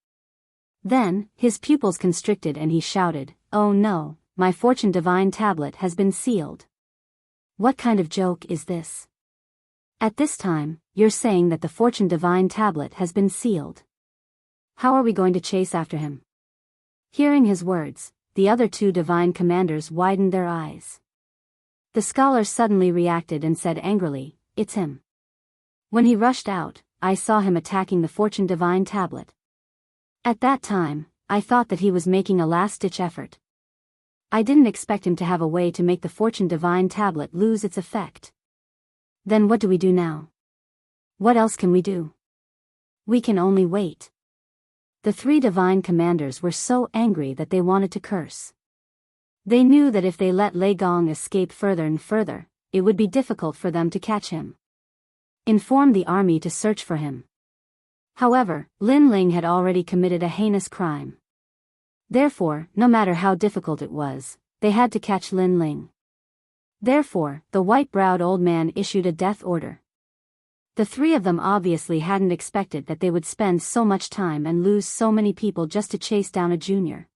Then, his pupils constricted and he shouted, "Oh no, my fortune divine tablet has been sealed. What kind of joke is this? At this time, you're saying that the fortune divine tablet has been sealed. How are we going to chase after him?" Hearing his words, the other 2 divine commanders widened their eyes. The scholar suddenly reacted and said angrily, it's him. When he rushed out, I saw him attacking the Fortune Divine tablet. At that time, I thought that he was making a last-ditch effort. I didn't expect him to have a way to make the Fortune Divine tablet lose its effect. Then what do we do now? What else can we do? We can only wait. The three divine commanders were so angry that they wanted to curse. They knew that if they let Lei Gong escape further and further, it would be difficult for them to catch him. Inform the army to search for him. However, Lin Ling had already committed a heinous crime. Therefore, no matter how difficult it was, they had to catch Lin Ling. Therefore, the white-browed old man issued a death order. The three of them obviously hadn't expected that they would spend so much time and lose so many people just to chase down a junior.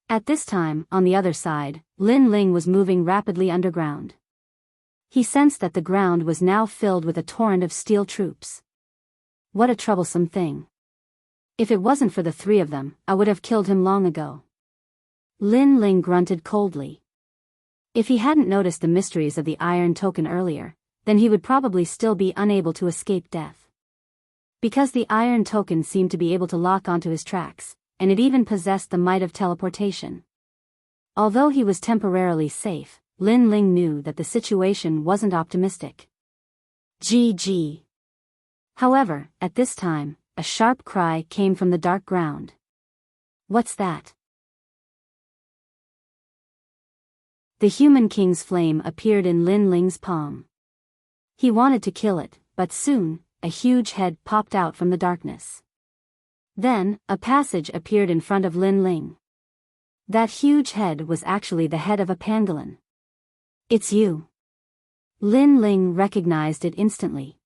At this time, on the other side, Lin Ling was moving rapidly underground. He sensed that the ground was now filled with a torrent of steel troops. What a troublesome thing. If it wasn't for the three of them, I would have killed him long ago. Lin Ling grunted coldly. If he hadn't noticed the mysteries of the Iron Token earlier, then he would probably still be unable to escape death. Because the Iron Token seemed to be able to lock onto his tracks, and it even possessed the might of teleportation. Although he was temporarily safe, Lin Ling knew that the situation wasn't optimistic. GG. However, at this time, a sharp cry came from the dark ground. What's that? The Human King's flame appeared in Lin Ling's palm. He wanted to kill it, but soon, a huge head popped out from the darkness. Then, a passage appeared in front of Lin Ling. That huge head was actually the head of a pangolin. It's you. Lin Ling recognized it instantly.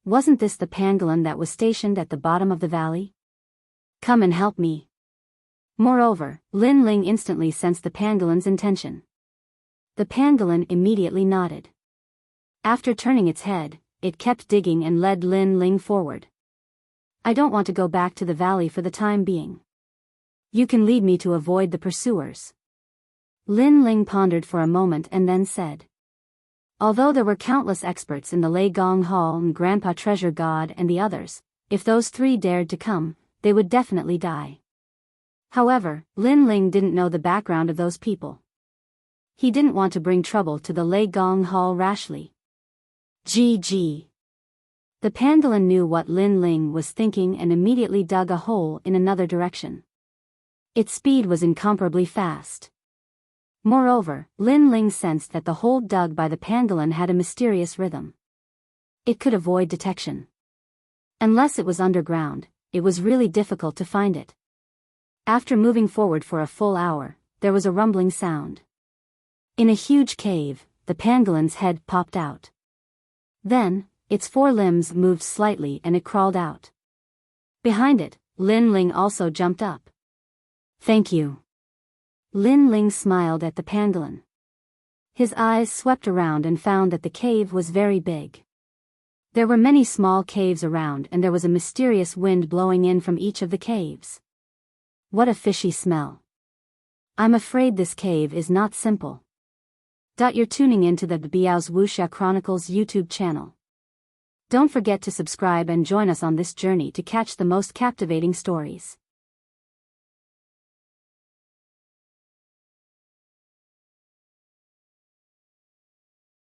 Wasn't this the pangolin that was stationed at the bottom of the valley? Come and help me. Moreover, Lin Ling instantly sensed the pangolin's intention. The pangolin immediately nodded. After turning its head, it kept digging and led Lin Ling forward. I don't want to go back to the valley for the time being. You can lead me to avoid the pursuers. Lin Ling pondered for a moment and then said. Although there were countless experts in the Lei Gong Hall and Grandpa Treasure God and the others, if those three dared to come, they would definitely die. However, Lin Ling didn't know the background of those people. He didn't want to bring trouble to the Lei Gong Hall rashly. GG. The pangolin knew what Lin Ling was thinking and immediately dug a hole in another direction. Its speed was incomparably fast. Moreover, Lin Ling sensed that the hole dug by the pangolin had a mysterious rhythm. It could avoid detection. Unless it was underground, it was really difficult to find it. After moving forward for a full hour, there was a rumbling sound. In a huge cave, the pangolin's head popped out. Then, its four limbs moved slightly and it crawled out. Behind it, Lin Ling also jumped up. Thank you. Lin Ling smiled at the pangolin. His eyes swept around and found that the cave was very big. There were many small caves around and there was a mysterious wind blowing in from each of the caves. What a fishy smell. I'm afraid this cave is not simple. You're tuning into the Biyao's Wuxia Chronicles YouTube channel. Don't forget to subscribe and join us on this journey to catch the most captivating stories.